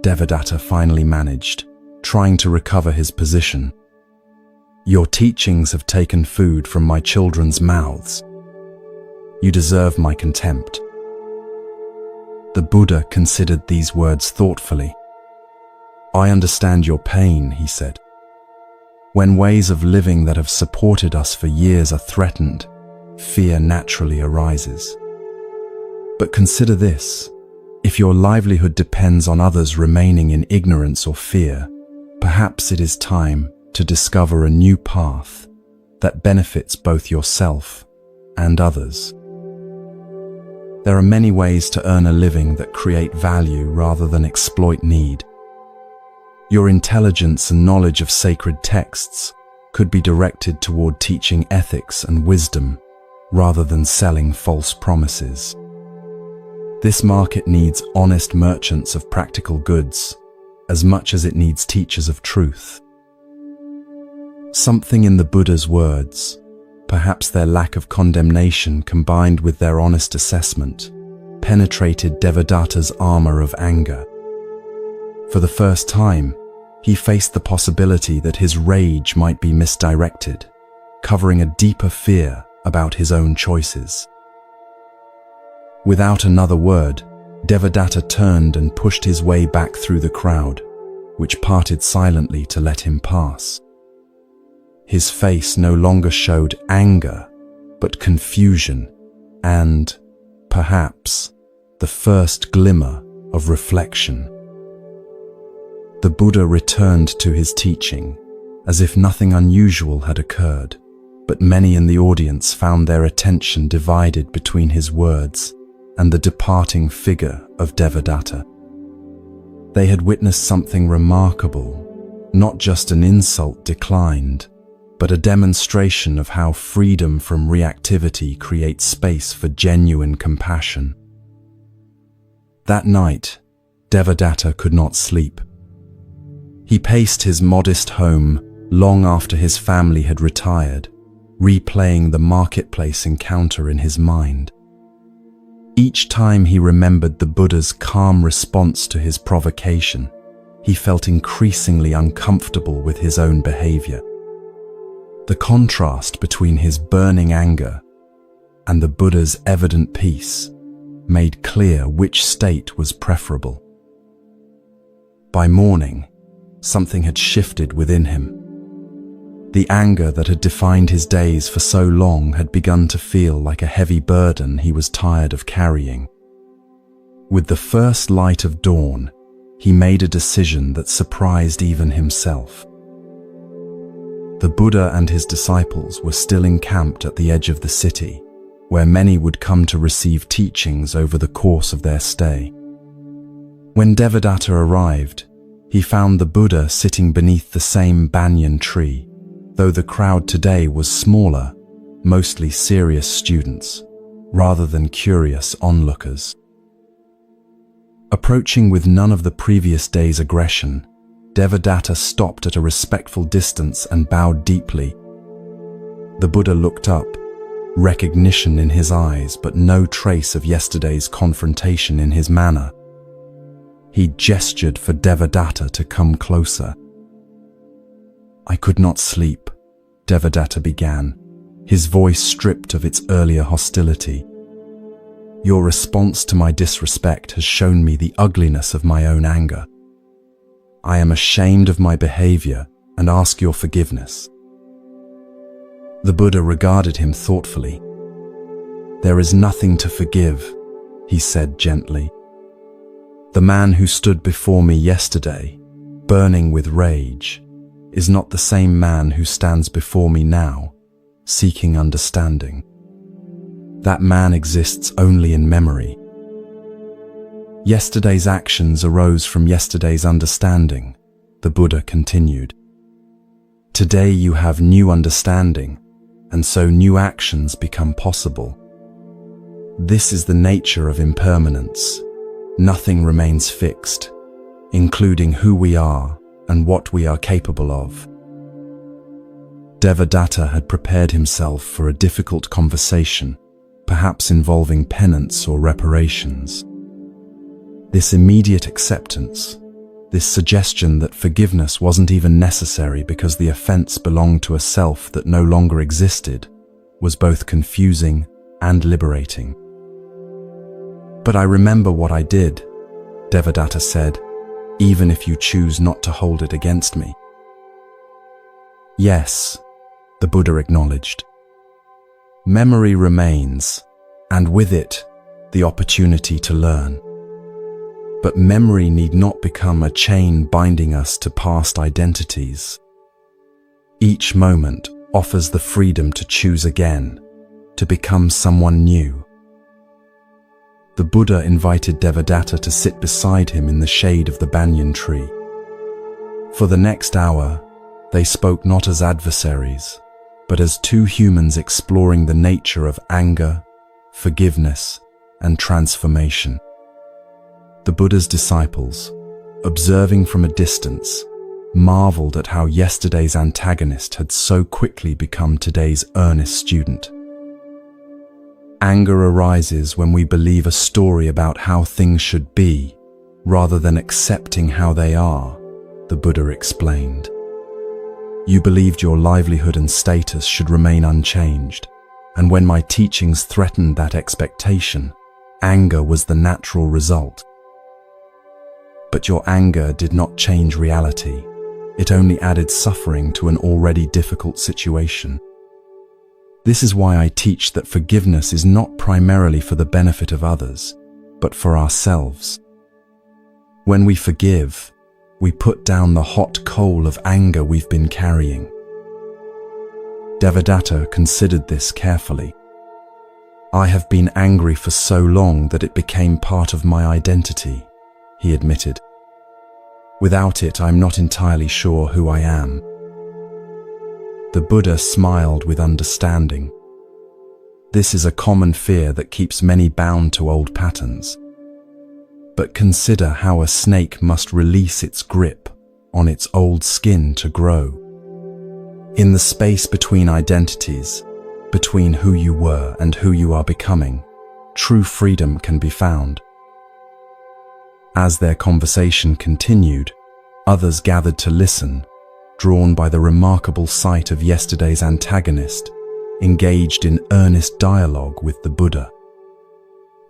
Devadatta finally managed, trying to recover his position. "Your teachings have taken food from my children's mouths. You deserve my contempt." The Buddha considered these words thoughtfully. "I understand your pain," he said. "When ways of living that have supported us for years are threatened, fear naturally arises. But consider this: if your livelihood depends on others remaining in ignorance or fear, perhaps it is time to discover a new path that benefits both yourself and others. There are many ways to earn a living that create value rather than exploit need. Your intelligence and knowledge of sacred texts could be directed toward teaching ethics and wisdom rather than selling false promises. This market needs honest merchants of practical goods as much as it needs teachers of truth." Something in the Buddha's words, perhaps their lack of condemnation combined with their honest assessment, penetrated Devadatta's armor of anger. For the first time, he faced the possibility that his rage might be misdirected, covering a deeper fear about his own choices. Without another word, Devadatta turned and pushed his way back through the crowd, which parted silently to let him pass. His face no longer showed anger, but confusion and, perhaps, the first glimmer of reflection. The Buddha returned to his teaching, as if nothing unusual had occurred, but many in the audience found their attention divided between his words and the departing figure of Devadatta. They had witnessed something remarkable, not just an insult declined, but a demonstration of how freedom from reactivity creates space for genuine compassion. That night, Devadatta could not sleep. He paced his modest home long after his family had retired, replaying the marketplace encounter in his mind. Each time he remembered the Buddha's calm response to his provocation, he felt increasingly uncomfortable with his own behavior. The contrast between his burning anger and the Buddha's evident peace made clear which state was preferable. By morning, something had shifted within him. The anger that had defined his days for so long had begun to feel like a heavy burden he was tired of carrying. With the first light of dawn, he made a decision that surprised even himself. The Buddha and his disciples were still encamped at the edge of the city, where many would come to receive teachings over the course of their stay. When Devadatta arrived, he found the Buddha sitting beneath the same banyan tree, though the crowd today was smaller, mostly serious students, rather than curious onlookers. Approaching with none of the previous day's aggression, Devadatta stopped at a respectful distance and bowed deeply. The Buddha looked up, recognition in his eyes but no trace of yesterday's confrontation in his manner. He gestured for Devadatta to come closer. "I could not sleep," Devadatta began, his voice stripped of its earlier hostility. "Your response to my disrespect has shown me the ugliness of my own anger. I am ashamed of my behavior and ask your forgiveness." The Buddha regarded him thoughtfully. "There is nothing to forgive," he said gently. "The man who stood before me yesterday, burning with rage, is not the same man who stands before me now, seeking understanding. That man exists only in memory. Yesterday's actions arose from yesterday's understanding," the Buddha continued. "Today you have new understanding, and so new actions become possible. This is the nature of impermanence. Nothing remains fixed, including who we are and what we are capable of." Devadatta had prepared himself for a difficult conversation, perhaps involving penance or reparations. This immediate acceptance, this suggestion that forgiveness wasn't even necessary because the offense belonged to a self that no longer existed, was both confusing and liberating. "But I remember what I did," Devadatta said, "even if you choose not to hold it against me." "Yes," the Buddha acknowledged. "Memory remains, and with it, the opportunity to learn. But memory need not become a chain binding us to past identities. Each moment offers the freedom to choose again, to become someone new." The Buddha invited Devadatta to sit beside him in the shade of the banyan tree. For the next hour, they spoke not as adversaries, but as two humans exploring the nature of anger, forgiveness, and transformation. The Buddha's disciples, observing from a distance, marveled at how yesterday's antagonist had so quickly become today's earnest student. Anger arises when we believe a story about how things should be, rather than accepting how they are, the Buddha explained. You believed your livelihood and status should remain unchanged, and when my teachings threatened that expectation, anger was the natural result. But your anger did not change reality. It only added suffering to an already difficult situation. This is why I teach that forgiveness is not primarily for the benefit of others, but for ourselves. When we forgive, we put down the hot coal of anger we've been carrying. Devadatta considered this carefully. I have been angry for so long that it became part of my identity, he admitted. Without it, I'm not entirely sure who I am. The Buddha smiled with understanding. This is a common fear that keeps many bound to old patterns. But consider how a snake must release its grip on its old skin to grow. In the space between identities, between who you were and who you are becoming, true freedom can be found. As their conversation continued, others gathered to listen, drawn by the remarkable sight of yesterday's antagonist, engaged in earnest dialogue with the Buddha.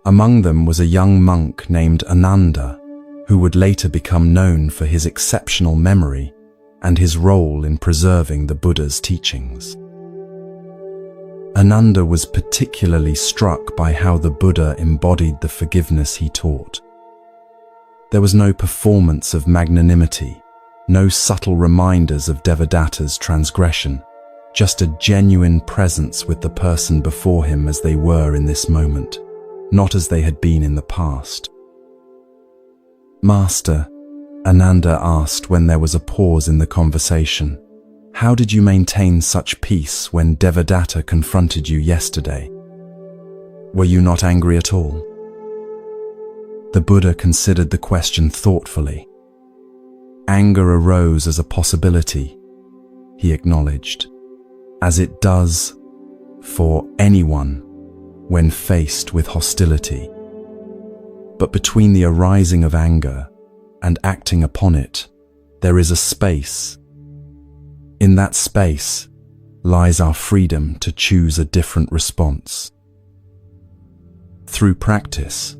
Among them was a young monk named Ananda, who would later become known for his exceptional memory and his role in preserving the Buddha's teachings. Ananda was particularly struck by how the Buddha embodied the forgiveness he taught. There was no performance of magnanimity, no subtle reminders of Devadatta's transgression, just a genuine presence with the person before him as they were in this moment, not as they had been in the past. Master, Ananda asked when there was a pause in the conversation, how did you maintain such peace when Devadatta confronted you yesterday? Were you not angry at all? The Buddha considered the question thoughtfully. Anger arose as a possibility, he acknowledged, as it does for anyone when faced with hostility. But between the arising of anger and acting upon it, there is a space. In that space lies our freedom to choose a different response. Through practice,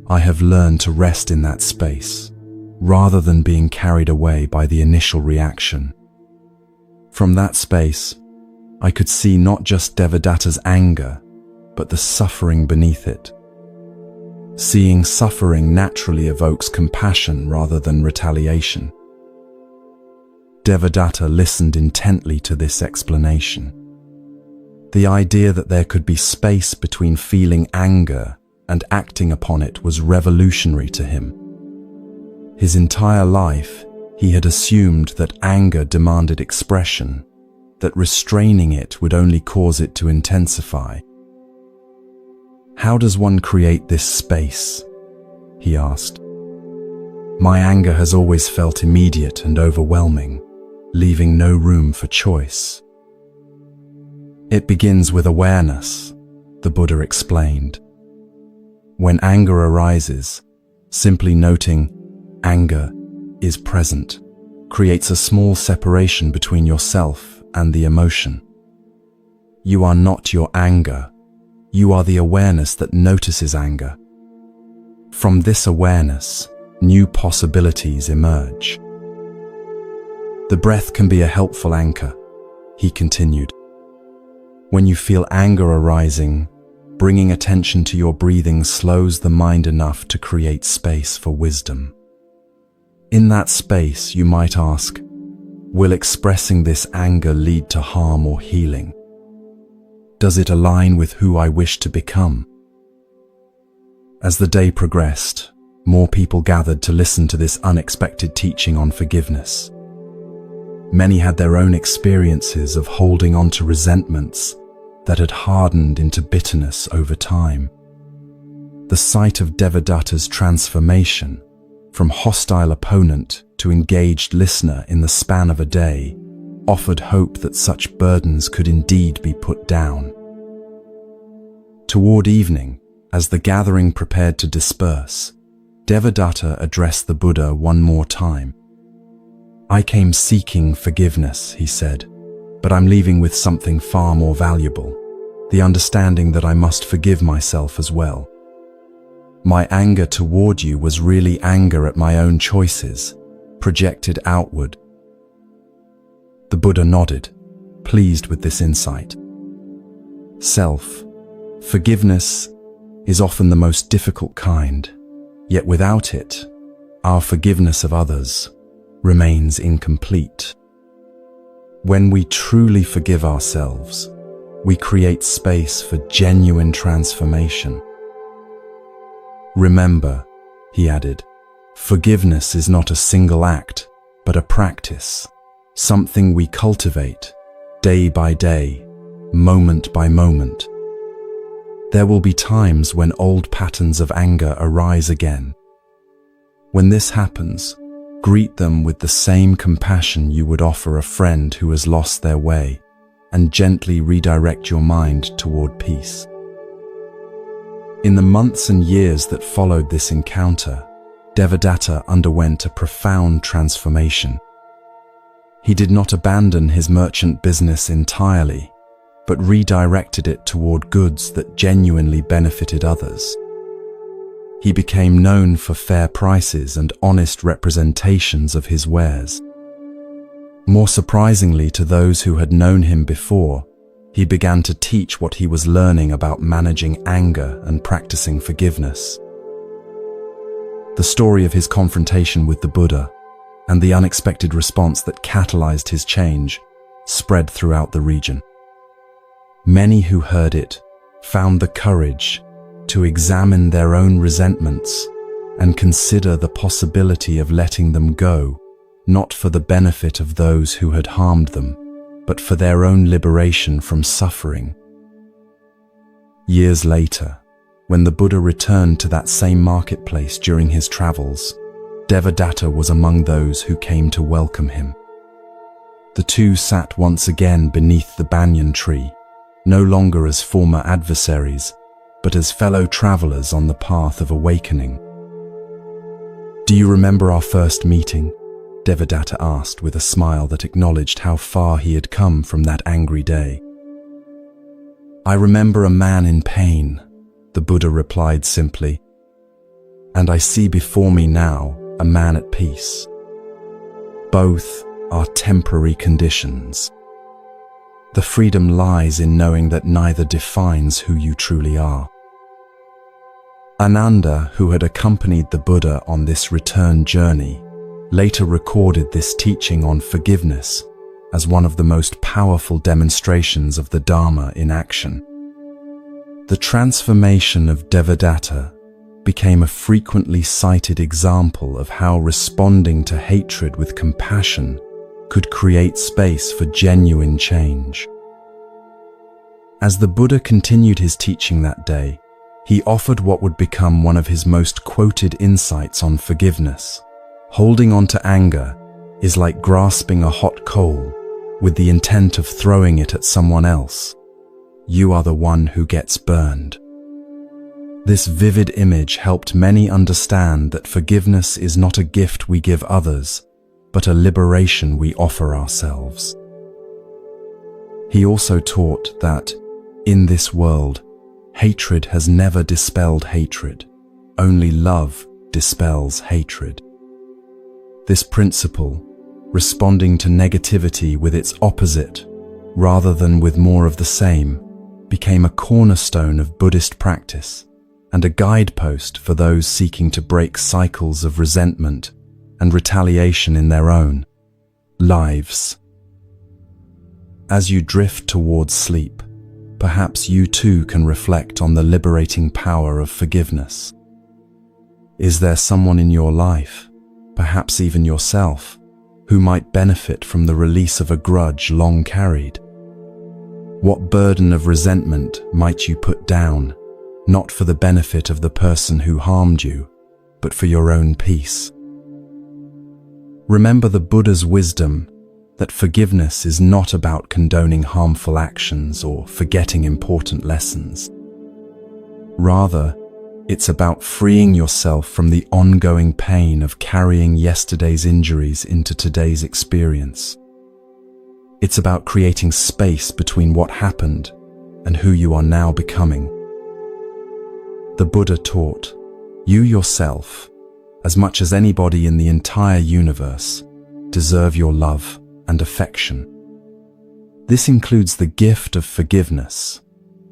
I have learned to rest in that space, rather than being carried away by the initial reaction. From that space, I could see not just Devadatta's anger, but the suffering beneath it. Seeing suffering naturally evokes compassion rather than retaliation. Devadatta listened intently to this explanation. The idea that there could be space between feeling anger and acting upon it was revolutionary to him. His entire life, he had assumed that anger demanded expression, that restraining it would only cause it to intensify. How does one create this space? He asked. My anger has always felt immediate and overwhelming, leaving no room for choice. It begins with awareness, the Buddha explained. When anger arises, simply noting anger is present creates a small separation between yourself and the emotion. You are not your anger. You are the awareness that notices anger. From this awareness, new possibilities emerge. The breath can be a helpful anchor, he continued. When you feel anger arising, bringing attention to your breathing slows the mind enough to create space for wisdom. In that space, you might ask, will expressing this anger lead to harm or healing? Does it align with who I wish to become? As the day progressed, more people gathered to listen to this unexpected teaching on forgiveness. Many had their own experiences of holding on to resentments that had hardened into bitterness over time. The sight of Devadatta's transformation from hostile opponent to engaged listener in the span of a day offered hope that such burdens could indeed be put down. Toward evening, as the gathering prepared to disperse, Devadatta addressed the Buddha one more time. I came seeking forgiveness, he said, but I'm leaving with something far more valuable, the understanding that I must forgive myself as well. My anger toward you was really anger at my own choices, projected outward. The Buddha nodded, pleased with this insight. Forgiveness is often the most difficult kind, yet without it, our forgiveness of others remains incomplete. When we truly forgive ourselves, we create space for genuine transformation. Remember, he added, forgiveness is not a single act, but a practice, something we cultivate day by day, moment by moment. There will be times when old patterns of anger arise again. When this happens, greet them with the same compassion you would offer a friend who has lost their way, and gently redirect your mind toward peace. In the months and years that followed this encounter, Devadatta underwent a profound transformation. He did not abandon his merchant business entirely, but redirected it toward goods that genuinely benefited others. He became known for fair prices and honest representations of his wares. More surprisingly to those who had known him before, he began to teach what he was learning about managing anger and practicing forgiveness. The story of his confrontation with the Buddha and the unexpected response that catalyzed his change spread throughout the region. Many who heard it found the courage to examine their own resentments and consider the possibility of letting them go, not for the benefit of those who had harmed them, but for their own liberation from suffering. Years later, when the Buddha returned to that same marketplace during his travels, Devadatta was among those who came to welcome him. The two sat once again beneath the banyan tree, no longer as former adversaries, but as fellow travelers on the path of awakening. "Do you remember our first meeting?" Devadatta asked with a smile that acknowledged how far he had come from that angry day. "I remember a man in pain," the Buddha replied simply, "and I see before me now a man at peace. Both are temporary conditions. The freedom lies in knowing that neither defines who you truly are." Ananda, who had accompanied the Buddha on this return journey, later recorded this teaching on forgiveness as one of the most powerful demonstrations of the Dharma in action. The transformation of Devadatta became a frequently cited example of how responding to hatred with compassion could create space for genuine change. As the Buddha continued his teaching that day, he offered what would become one of his most quoted insights on forgiveness. Holding on to anger is like grasping a hot coal with the intent of throwing it at someone else. You are the one who gets burned. This vivid image helped many understand that forgiveness is not a gift we give others, but a liberation we offer ourselves. He also taught that, in this world, hatred has never dispelled hatred. Only love dispels hatred. This principle, responding to negativity with its opposite, rather than with more of the same, became a cornerstone of Buddhist practice and a guidepost for those seeking to break cycles of resentment and retaliation in their own lives. As you drift towards sleep, perhaps you too can reflect on the liberating power of forgiveness. Is there someone in your life, perhaps even yourself, who might benefit from the release of a grudge long carried? What burden of resentment might you put down, not for the benefit of the person who harmed you, but for your own peace? Remember the Buddha's wisdom that forgiveness is not about condoning harmful actions or forgetting important lessons. Rather, it's about freeing yourself from the ongoing pain of carrying yesterday's injuries into today's experience. It's about creating space between what happened and who you are now becoming. The Buddha taught, you yourself, as much as anybody in the entire universe, deserve your love and affection. This includes the gift of forgiveness,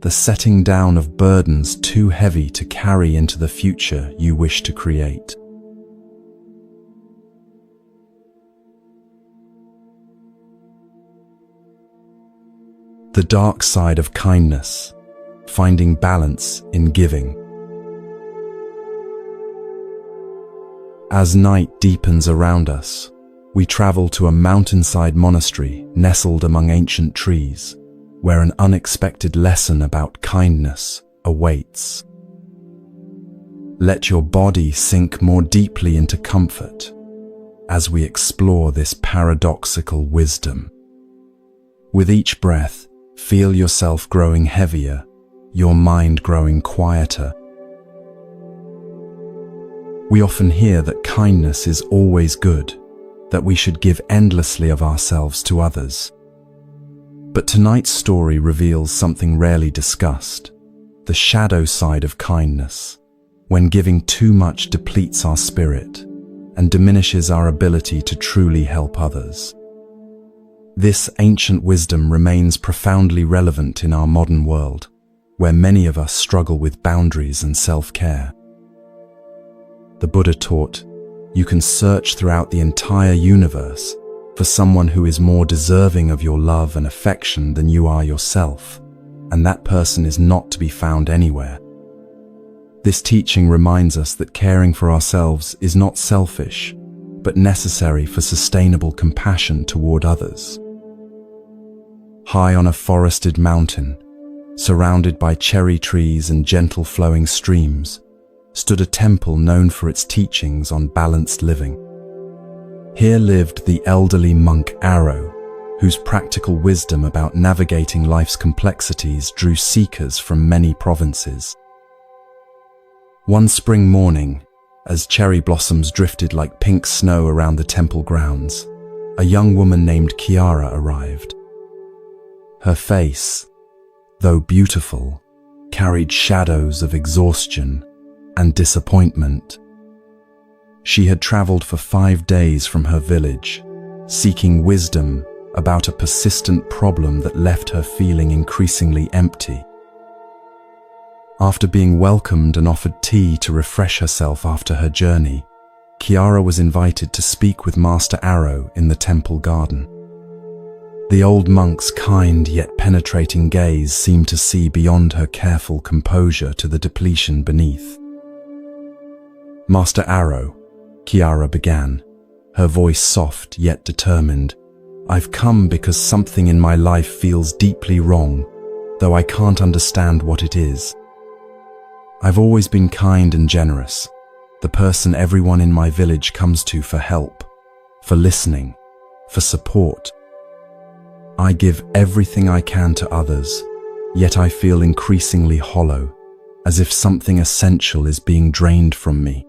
the setting down of burdens too heavy to carry into the future you wish to create. The dark side of kindness, finding balance in giving. As night deepens around us, we travel to a mountainside monastery nestled among ancient trees, where an unexpected lesson about kindness awaits. Let your body sink more deeply into comfort as we explore this paradoxical wisdom. With each breath, feel yourself growing heavier, your mind growing quieter. We often hear that kindness is always good, that we should give endlessly of ourselves to others. But tonight's story reveals something rarely discussed, the shadow side of kindness, when giving too much depletes our spirit and diminishes our ability to truly help others. This ancient wisdom remains profoundly relevant in our modern world, where many of us struggle with boundaries and self-care. The Buddha taught, you can search throughout the entire universe for someone who is more deserving of your love and affection than you are yourself, and that person is not to be found anywhere. This teaching reminds us that caring for ourselves is not selfish, but necessary for sustainable compassion toward others. High on a forested mountain, surrounded by cherry trees and gentle flowing streams, stood a temple known for its teachings on balanced living. Here lived the elderly monk Arrow, whose practical wisdom about navigating life's complexities drew seekers from many provinces. One spring morning, as cherry blossoms drifted like pink snow around the temple grounds, a young woman named Kiara arrived. Her face, though beautiful, carried shadows of exhaustion and disappointment. She had traveled for 5 days from her village, seeking wisdom about a persistent problem that left her feeling increasingly empty. After being welcomed and offered tea to refresh herself after her journey, Kiara was invited to speak with Master Arrow in the temple garden. The old monk's kind yet penetrating gaze seemed to see beyond her careful composure to the depletion beneath. Master Arrow, Kiara began, her voice soft yet determined. I've come because something in my life feels deeply wrong, though I can't understand what it is. I've always been kind and generous, the person everyone in my village comes to for help, for listening, for support. I give everything I can to others, yet I feel increasingly hollow, as if something essential is being drained from me.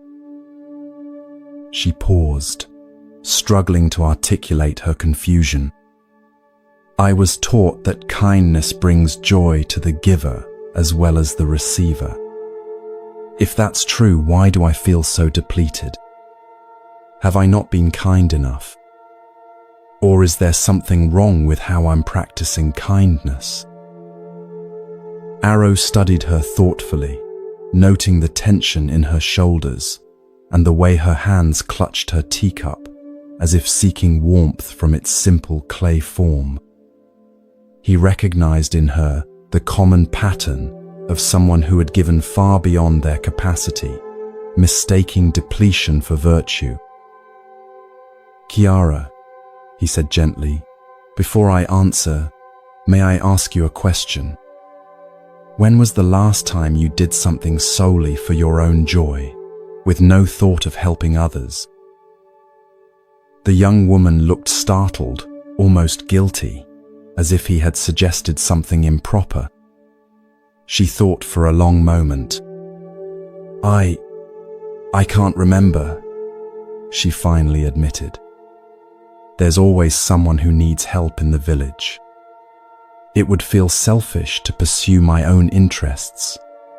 She paused, struggling to articulate her confusion. I was taught that kindness brings joy to the giver as well as the receiver. If that's true, why do I feel so depleted? Have I not been kind enough? Or is there something wrong with how I'm practicing kindness? Arrow studied her thoughtfully, noting the tension in her shoulders and the way her hands clutched her teacup, as if seeking warmth from its simple clay form. He recognized in her the common pattern of someone who had given far beyond their capacity, mistaking depletion for virtue. Kiara, he said gently, before I answer, may I ask you a question? When was the last time you did something solely for your own joy, with no thought of helping others? The young woman looked startled, almost guilty, as if he had suggested something improper. She thought for a long moment. I can't remember, she finally admitted. There's always someone who needs help in the village. It would feel selfish to pursue my own interests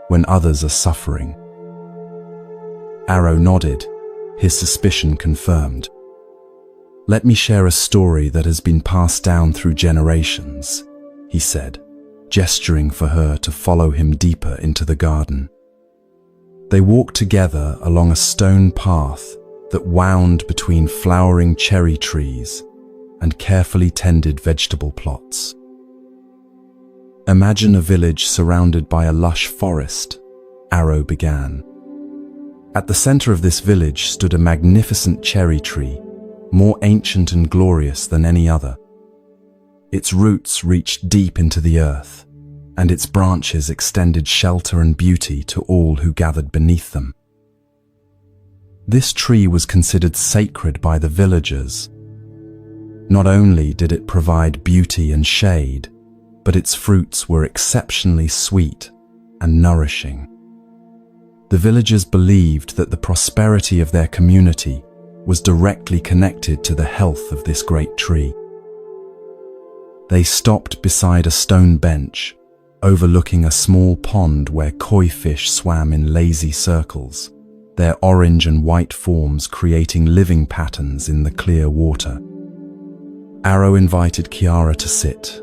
when others are suffering. Arrow nodded, his suspicion confirmed. Let me share a story that has been passed down through generations, he said, gesturing for her to follow him deeper into the garden. They walked together along a stone path that wound between flowering cherry trees and carefully tended vegetable plots. Imagine a village surrounded by a lush forest, Arrow began. At the center of this village stood a magnificent cherry tree, more ancient and glorious than any other. Its roots reached deep into the earth, and its branches extended shelter and beauty to all who gathered beneath them. This tree was considered sacred by the villagers. Not only did it provide beauty and shade, but its fruits were exceptionally sweet and nourishing. The villagers believed that the prosperity of their community was directly connected to the health of this great tree. They stopped beside a stone bench, overlooking a small pond where koi fish swam in lazy circles, their orange and white forms creating living patterns in the clear water. Arrow invited Kiara to sit,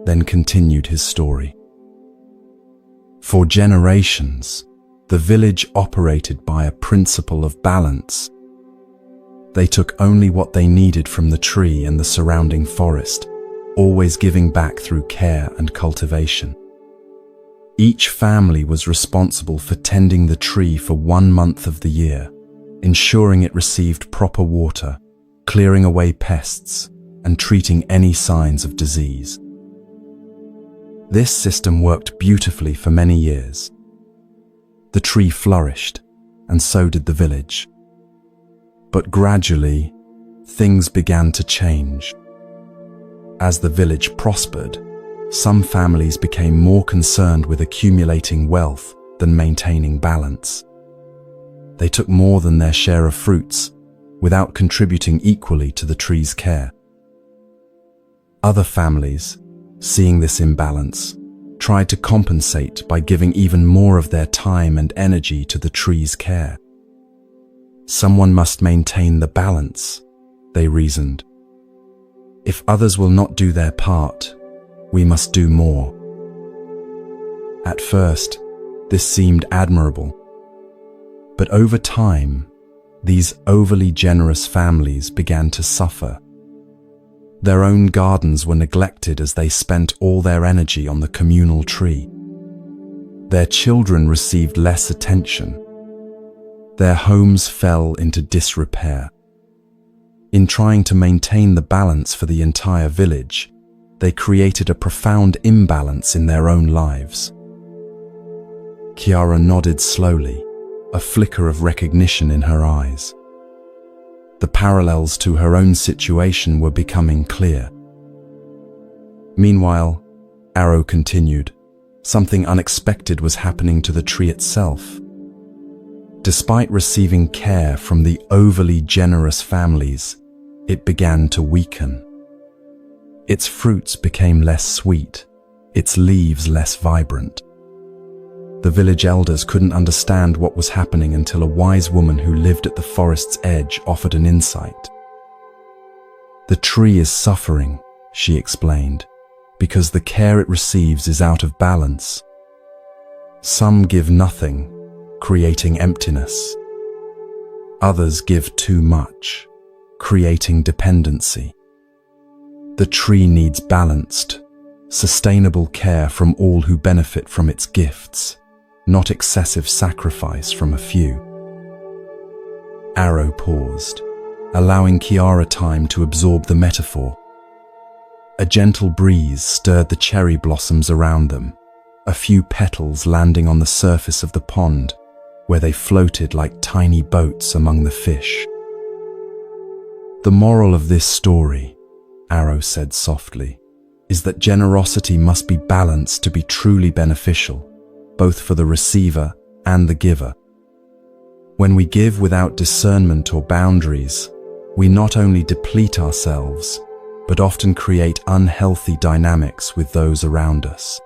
then continued his story. For generations, the village operated by a principle of balance. They took only what they needed from the tree and the surrounding forest, always giving back through care and cultivation. Each family was responsible for tending the tree for 1 month of the year, ensuring it received proper water, clearing away pests, and treating any signs of disease. This system worked beautifully for many years. The tree flourished, and so did the village. But gradually, things began to change. As the village prospered, some families became more concerned with accumulating wealth than maintaining balance. They took more than their share of fruits, without contributing equally to the tree's care. Other families, seeing this imbalance, tried to compensate by giving even more of their time and energy to the tree's care. Someone must maintain the balance, they reasoned. If others will not do their part, we must do more. At first, this seemed admirable. But over time, these overly generous families began to suffer. Their own gardens were neglected as they spent all their energy on the communal tree. Their children received less attention. Their homes fell into disrepair. In trying to maintain the balance for the entire village, they created a profound imbalance in their own lives. Kiara nodded slowly, a flicker of recognition in her eyes. The parallels to her own situation were becoming clear. Meanwhile, Arrow continued, something unexpected was happening to the tree itself. Despite receiving care from the overly generous families, it began to weaken. Its fruits became less sweet, its leaves less vibrant. The village elders couldn't understand what was happening until a wise woman who lived at the forest's edge offered an insight. The tree is suffering, she explained, because the care it receives is out of balance. Some give nothing, creating emptiness. Others give too much, creating dependency. The tree needs balanced, sustainable care from all who benefit from its gifts, not excessive sacrifice from a few. Arrow paused, allowing Kiara time to absorb the metaphor. A gentle breeze stirred the cherry blossoms around them, a few petals landing on the surface of the pond, where they floated like tiny boats among the fish. The moral of this story, Arrow said softly, is that generosity must be balanced to be truly beneficial, both for the receiver and the giver. When we give without discernment or boundaries, we not only deplete ourselves, but often create unhealthy dynamics with those around us.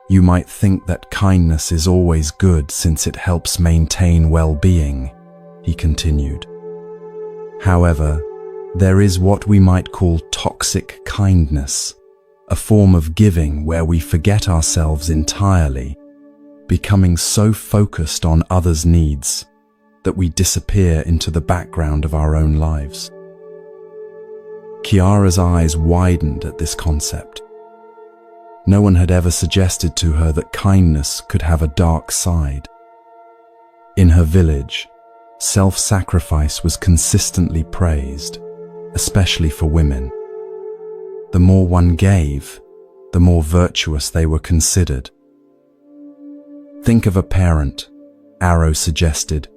You might think that kindness is always good since it helps maintain well-being, he continued. However, there is what we might call toxic kindness, a form of giving where we forget ourselves entirely, becoming so focused on others' needs that we disappear into the background of our own lives. Kiara's eyes widened at this concept. No one had ever suggested to her that kindness could have a dark side. In her village, self-sacrifice was consistently praised, especially for women. The more one gave, the more virtuous they were considered. Think of a parent, Arrow suggested,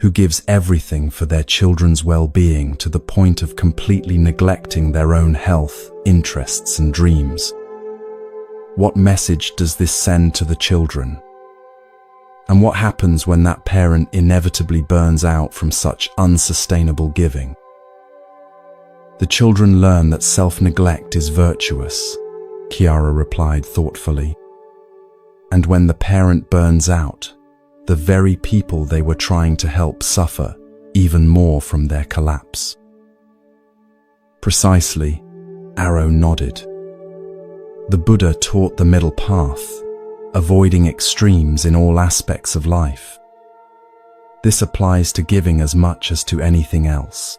who gives everything for their children's well-being to the point of completely neglecting their own health, interests, and dreams. What message does this send to the children? And what happens when that parent inevitably burns out from such unsustainable giving? The children learn that self-neglect is virtuous, Kiara replied thoughtfully. And when the parent burns out, the very people they were trying to help suffer even more from their collapse. Precisely, Arrow nodded. The Buddha taught the middle path, avoiding extremes in all aspects of life. This applies to giving as much as to anything else.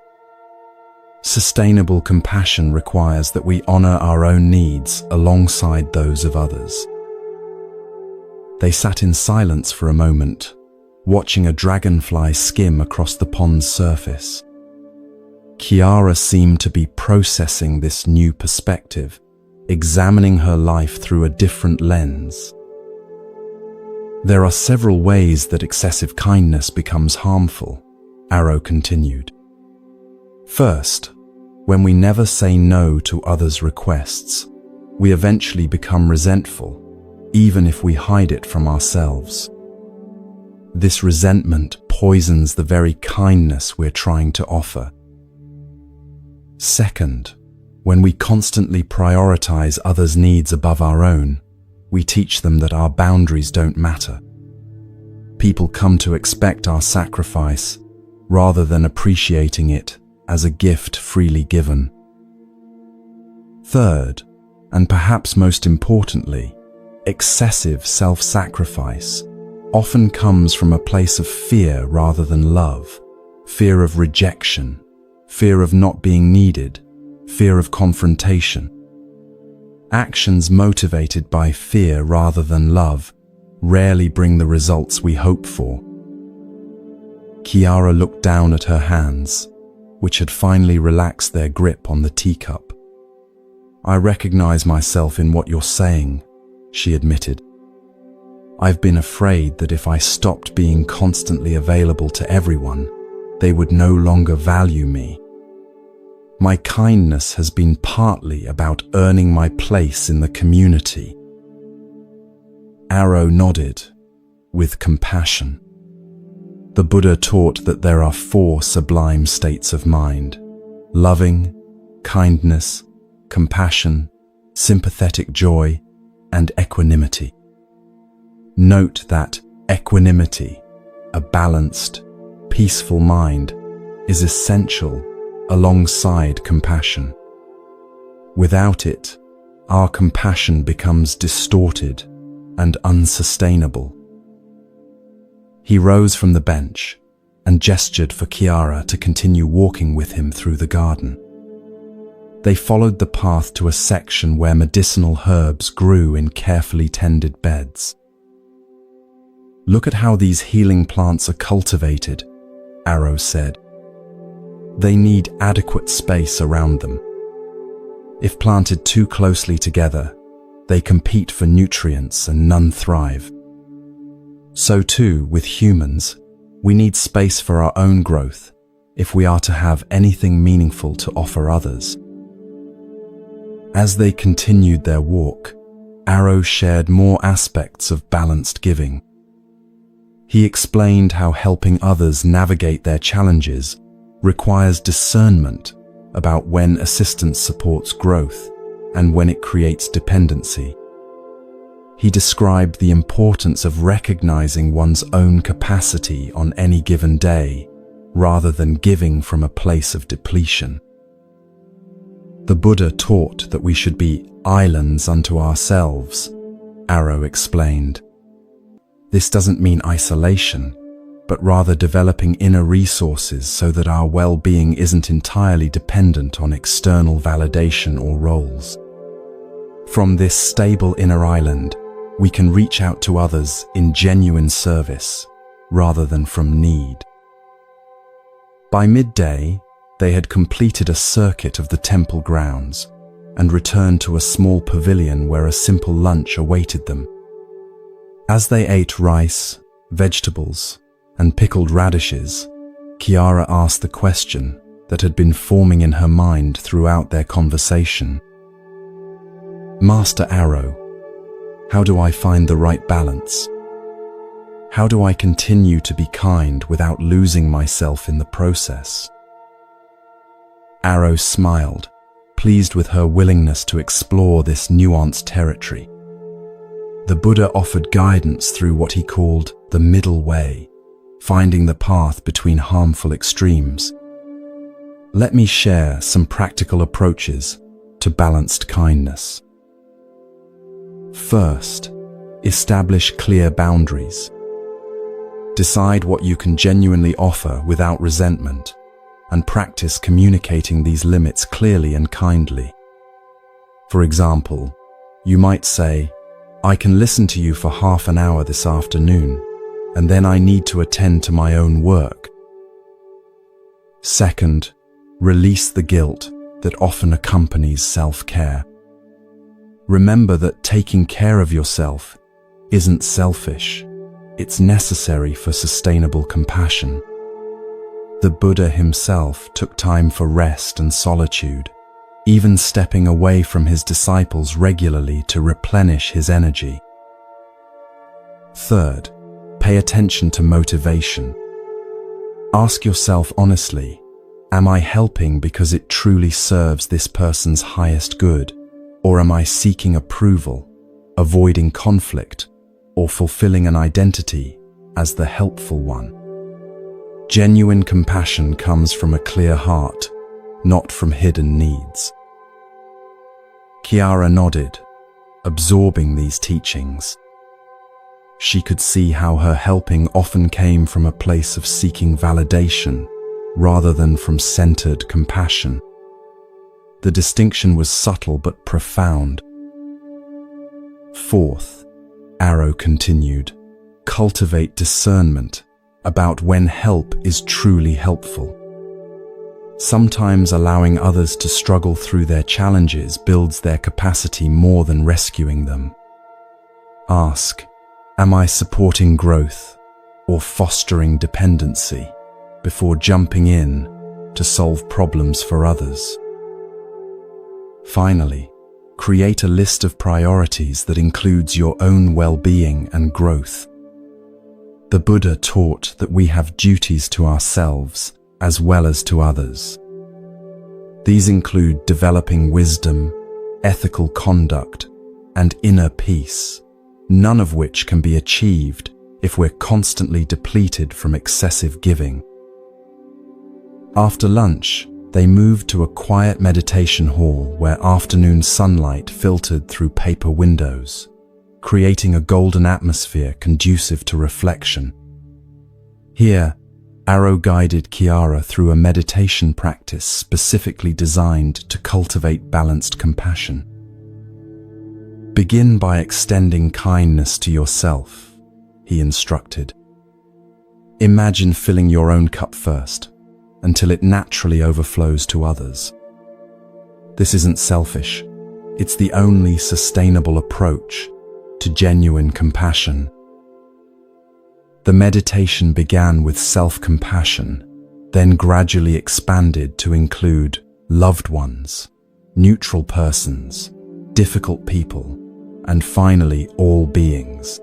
Sustainable compassion requires that we honor our own needs alongside those of others. They sat in silence for a moment, watching a dragonfly skim across the pond's surface. Kiara seemed to be processing this new perspective, examining her life through a different lens. There are several ways that excessive kindness becomes harmful, Arrow continued. First, when we never say no to others' requests, we eventually become resentful, even if we hide it from ourselves. This resentment poisons the very kindness we're trying to offer. Second, when we constantly prioritize others' needs above our own, we teach them that our boundaries don't matter. People come to expect our sacrifice rather than appreciating it as a gift freely given. Third, and perhaps most importantly, excessive self-sacrifice often comes from a place of fear rather than love, fear of rejection, fear of not being needed, fear of confrontation. Actions motivated by fear rather than love rarely bring the results we hope for. Kiara looked down at her hands, which had finally relaxed their grip on the teacup. I recognize myself in what you're saying, she admitted. I've been afraid that if I stopped being constantly available to everyone, they would no longer value me. My kindness has been partly about earning my place in the community. Arrow nodded, with compassion. The Buddha taught that there are 4 sublime states of mind: loving, kindness, compassion, sympathetic joy, and equanimity. Note that equanimity, a balanced, peaceful mind, is essential alongside compassion. Without it, our compassion becomes distorted and unsustainable. He rose from the bench and gestured for Kiara to continue walking with him through the garden. They followed the path to a section where medicinal herbs grew in carefully tended beds. Look at how these healing plants are cultivated, Arrow said. They need adequate space around them. If planted too closely together, they compete for nutrients and none thrive. So too, with humans, we need space for our own growth if we are to have anything meaningful to offer others. As they continued their walk, Arrow shared more aspects of balanced giving. He explained how helping others navigate their challenges requires discernment about when assistance supports growth and when it creates dependency. He described the importance of recognizing one's own capacity on any given day, rather than giving from a place of depletion. The Buddha taught that we should be islands unto ourselves, Arrow explained. This doesn't mean isolation, but rather developing inner resources so that our well-being isn't entirely dependent on external validation or roles. From this stable inner island, we can reach out to others in genuine service rather than from need. By midday, they had completed a circuit of the temple grounds and returned to a small pavilion where a simple lunch awaited them. As they ate rice, vegetables, and pickled radishes, Kiara asked the question that had been forming in her mind throughout their conversation. Master Arrow, how do I find the right balance? How do I continue to be kind without losing myself in the process? Arrow smiled, pleased with her willingness to explore this nuanced territory. The Buddha offered guidance through what he called the middle way, finding the path between harmful extremes. Let me share some practical approaches to balanced kindness. First, establish clear boundaries. Decide what you can genuinely offer without resentment, and practice communicating these limits clearly and kindly. For example, you might say, I can listen to you for half an hour this afternoon, and then I need to attend to my own work. Second, release the guilt that often accompanies self-care. Remember that taking care of yourself isn't selfish, it's necessary for sustainable compassion. The Buddha himself took time for rest and solitude, even stepping away from his disciples regularly to replenish his energy. Third, pay attention to motivation. Ask yourself honestly, am I helping because it truly serves this person's highest good, or am I seeking approval, avoiding conflict, or fulfilling an identity as the helpful one? Genuine compassion comes from a clear heart, not from hidden needs. Kiara nodded, absorbing these teachings. She could see how her helping often came from a place of seeking validation rather than from centered compassion. The distinction was subtle but profound. Fourth, Arrow continued, cultivate discernment about when help is truly helpful. Sometimes allowing others to struggle through their challenges builds their capacity more than rescuing them. Ask, am I supporting growth or fostering dependency before jumping in to solve problems for others? Finally, create a list of priorities that includes your own well-being and growth. The Buddha taught that we have duties to ourselves as well as to others. These include developing wisdom, ethical conduct, and inner peace, none of which can be achieved if we're constantly depleted from excessive giving. After lunch, they moved to a quiet meditation hall where afternoon sunlight filtered through paper windows, creating a golden atmosphere conducive to reflection. Here, Arrow guided Kiara through a meditation practice specifically designed to cultivate balanced compassion. Begin by extending kindness to yourself, he instructed. Imagine filling your own cup first, until it naturally overflows to others. This isn't selfish, it's the only sustainable approach to genuine compassion. The meditation began with self-compassion, then gradually expanded to include loved ones, neutral persons, difficult people, and finally all beings.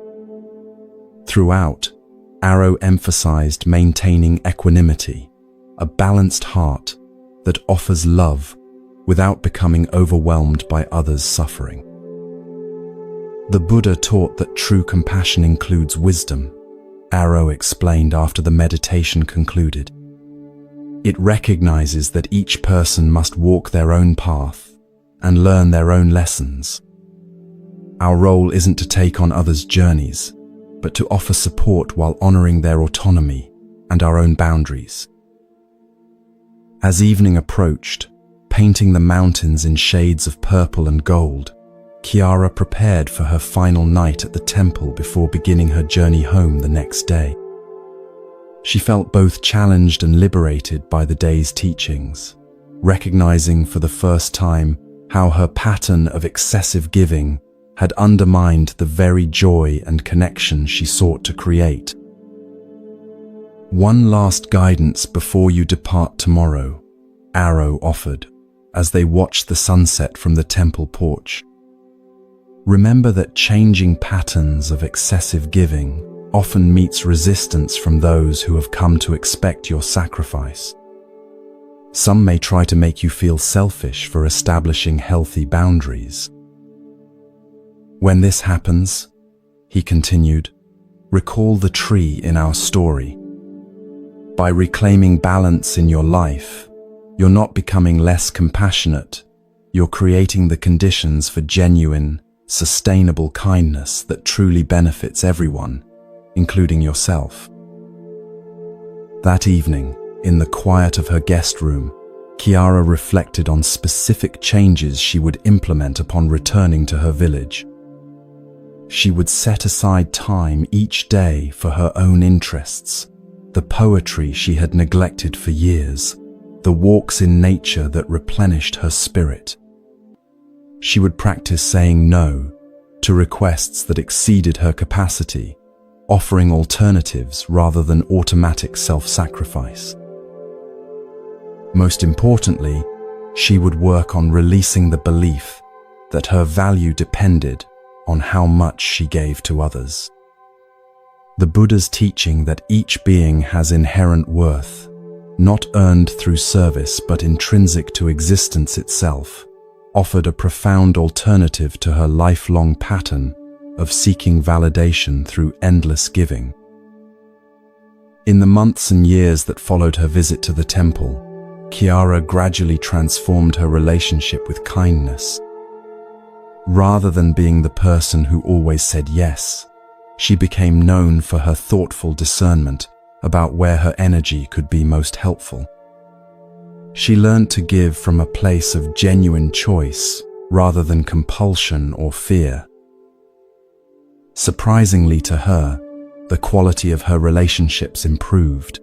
Throughout, Arrow emphasized maintaining equanimity, a balanced heart that offers love without becoming overwhelmed by others' suffering. The Buddha taught that true compassion includes wisdom, Arrow explained after the meditation concluded. It recognizes that each person must walk their own path and learn their own lessons. Our role isn't to take on others' journeys, but to offer support while honoring their autonomy and our own boundaries. As evening approached, painting the mountains in shades of purple and gold, Kiara prepared for her final night at the temple before beginning her journey home the next day. She felt both challenged and liberated by the day's teachings, recognizing for the first time how her pattern of excessive giving had undermined the very joy and connection she sought to create. "One last guidance before you depart tomorrow," Arrow offered, as they watched the sunset from the temple porch. "Remember that changing patterns of excessive giving often meets resistance from those who have come to expect your sacrifice. Some may try to make you feel selfish for establishing healthy boundaries. When this happens," he continued, "recall the tree in our story. By reclaiming balance in your life, you're not becoming less compassionate, you're creating the conditions for genuine, sustainable kindness that truly benefits everyone, including yourself." That evening, in the quiet of her guest room, Kiara reflected on specific changes she would implement upon returning to her village. She would set aside time each day for her own interests, the poetry she had neglected for years, the walks in nature that replenished her spirit. She would practice saying no to requests that exceeded her capacity, offering alternatives rather than automatic self-sacrifice. Most importantly, she would work on releasing the belief that her value depended on how much she gave to others. The Buddha's teaching that each being has inherent worth, not earned through service but intrinsic to existence itself, offered a profound alternative to her lifelong pattern of seeking validation through endless giving. In the months and years that followed her visit to the temple, Kiara gradually transformed her relationship with kindness. Rather than being the person who always said yes, she became known for her thoughtful discernment about where her energy could be most helpful. She learned to give from a place of genuine choice rather than compulsion or fear. Surprisingly to her, the quality of her relationships improved.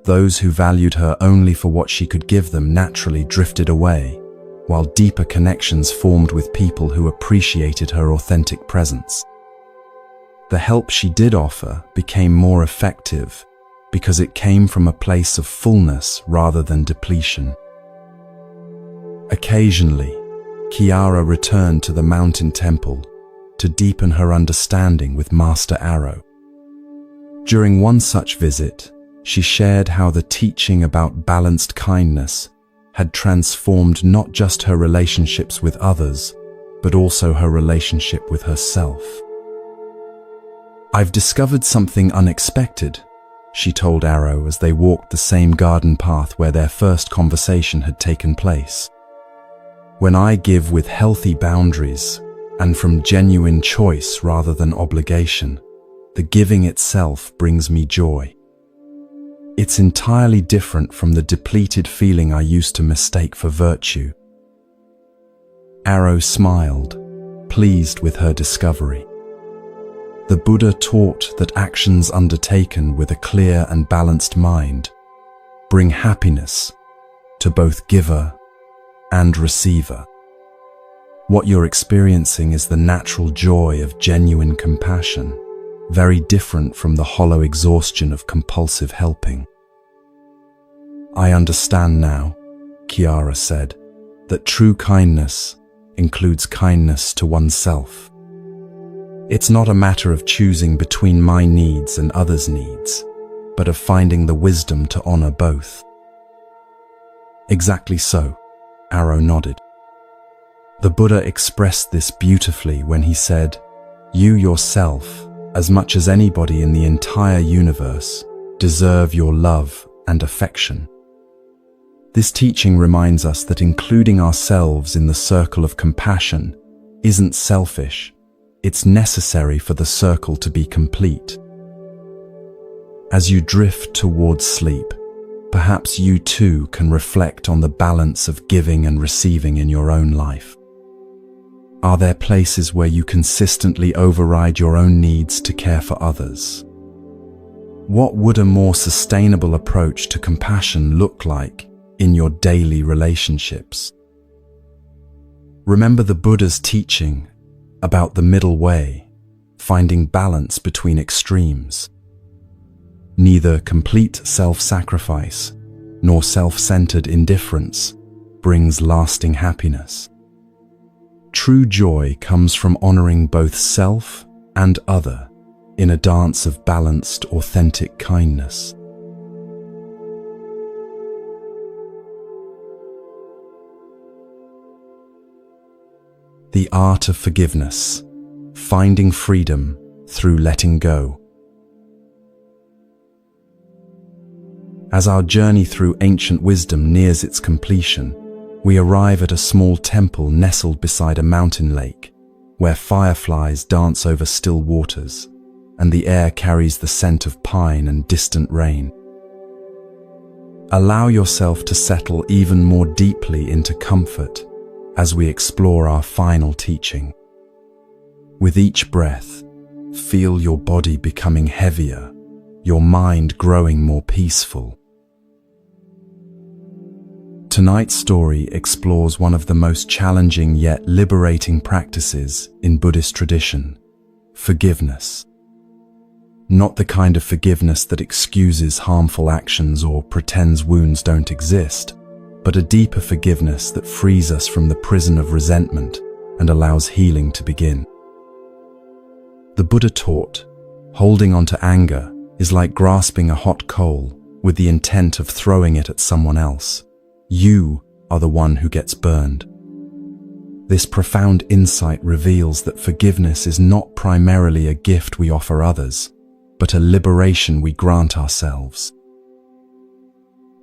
Those who valued her only for what she could give them naturally drifted away, while deeper connections formed with people who appreciated her authentic presence. The help she did offer became more effective because it came from a place of fullness rather than depletion. Occasionally, Kiara returned to the mountain temple to deepen her understanding with Master Arrow. During one such visit, she shared how the teaching about balanced kindness had transformed not just her relationships with others, but also her relationship with herself. "I've discovered something unexpected," she told Arrow as they walked the same garden path where their first conversation had taken place. "When I give with healthy boundaries and from genuine choice rather than obligation, the giving itself brings me joy. It's entirely different from the depleted feeling I used to mistake for virtue." Arrow smiled, pleased with her discovery. The Buddha taught that actions undertaken with a clear and balanced mind bring happiness to both giver and receiver. What you're experiencing is the natural joy of genuine compassion, very different from the hollow exhaustion of compulsive helping. "I understand now," Kiara said, "that true kindness includes kindness to oneself. It's not a matter of choosing between my needs and others' needs, but of finding the wisdom to honor both." "Exactly so," Arrow nodded. The Buddha expressed this beautifully when he said, "You yourself, as much as anybody in the entire universe, deserve your love and affection." This teaching reminds us that including ourselves in the circle of compassion isn't selfish, it's necessary for the circle to be complete. As you drift towards sleep, perhaps you too can reflect on the balance of giving and receiving in your own life. Are there places where you consistently override your own needs to care for others? What would a more sustainable approach to compassion look like in your daily relationships? Remember the Buddha's teaching about the middle way, finding balance between extremes. Neither complete self-sacrifice nor self-centered indifference brings lasting happiness. True joy comes from honoring both self and other in a dance of balanced, authentic kindness. The art of forgiveness, finding freedom through letting go. As our journey through ancient wisdom nears its completion, we arrive at a small temple nestled beside a mountain lake, where fireflies dance over still waters, and the air carries the scent of pine and distant rain. Allow yourself to settle even more deeply into comfort as we explore our final teaching. With each breath, feel your body becoming heavier, your mind growing more peaceful. Tonight's story explores one of the most challenging yet liberating practices in Buddhist tradition: forgiveness. Not the kind of forgiveness that excuses harmful actions or pretends wounds don't exist, but a deeper forgiveness that frees us from the prison of resentment and allows healing to begin. The Buddha taught, holding on to anger is like grasping a hot coal with the intent of throwing it at someone else. You are the one who gets burned. This profound insight reveals that forgiveness is not primarily a gift we offer others, but a liberation we grant ourselves.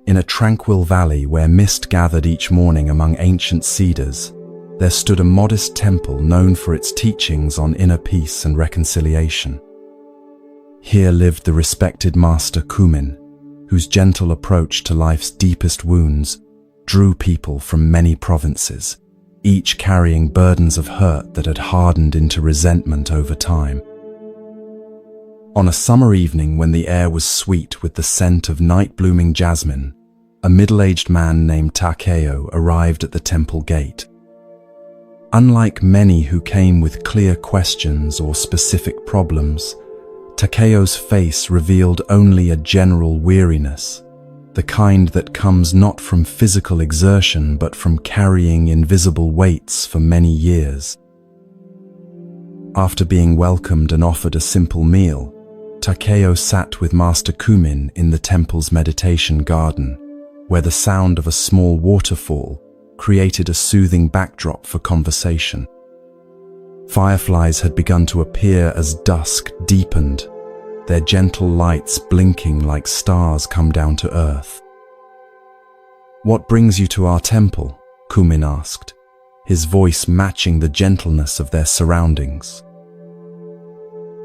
In a tranquil valley where mist gathered each morning among ancient cedars, there stood a modest temple known for its teachings on inner peace and reconciliation. Here lived the respected master Kumin, whose gentle approach to life's deepest wounds drew people from many provinces, each carrying burdens of hurt that had hardened into resentment over time. On a summer evening when the air was sweet with the scent of night-blooming jasmine, a middle-aged man named Takeo arrived at the temple gate. Unlike many who came with clear questions or specific problems, Takeo's face revealed only a general weariness, the kind that comes not from physical exertion but from carrying invisible weights for many years. After being welcomed and offered a simple meal, Takeo sat with Master Kumin in the temple's meditation garden, where the sound of a small waterfall created a soothing backdrop for conversation. Fireflies had begun to appear as dusk deepened, their gentle lights blinking like stars come down to earth. "What brings you to our temple?" Kumin asked, his voice matching the gentleness of their surroundings.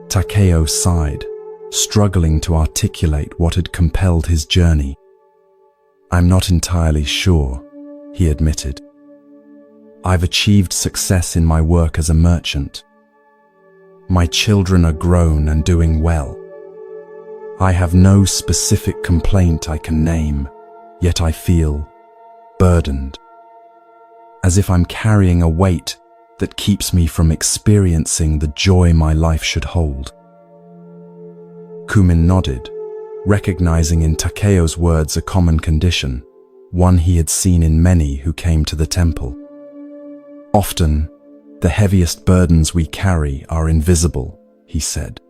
Takeo sighed, struggling to articulate what had compelled his journey. "I'm not entirely sure," he admitted. "I've achieved success in my work as a merchant. My children are grown and doing well. I have no specific complaint I can name, yet I feel burdened, as if I'm carrying a weight that keeps me from experiencing the joy my life should hold." Kumin nodded, recognizing in Takeo's words a common condition, one he had seen in many who came to the temple. "Often, the heaviest burdens we carry are invisible," he said.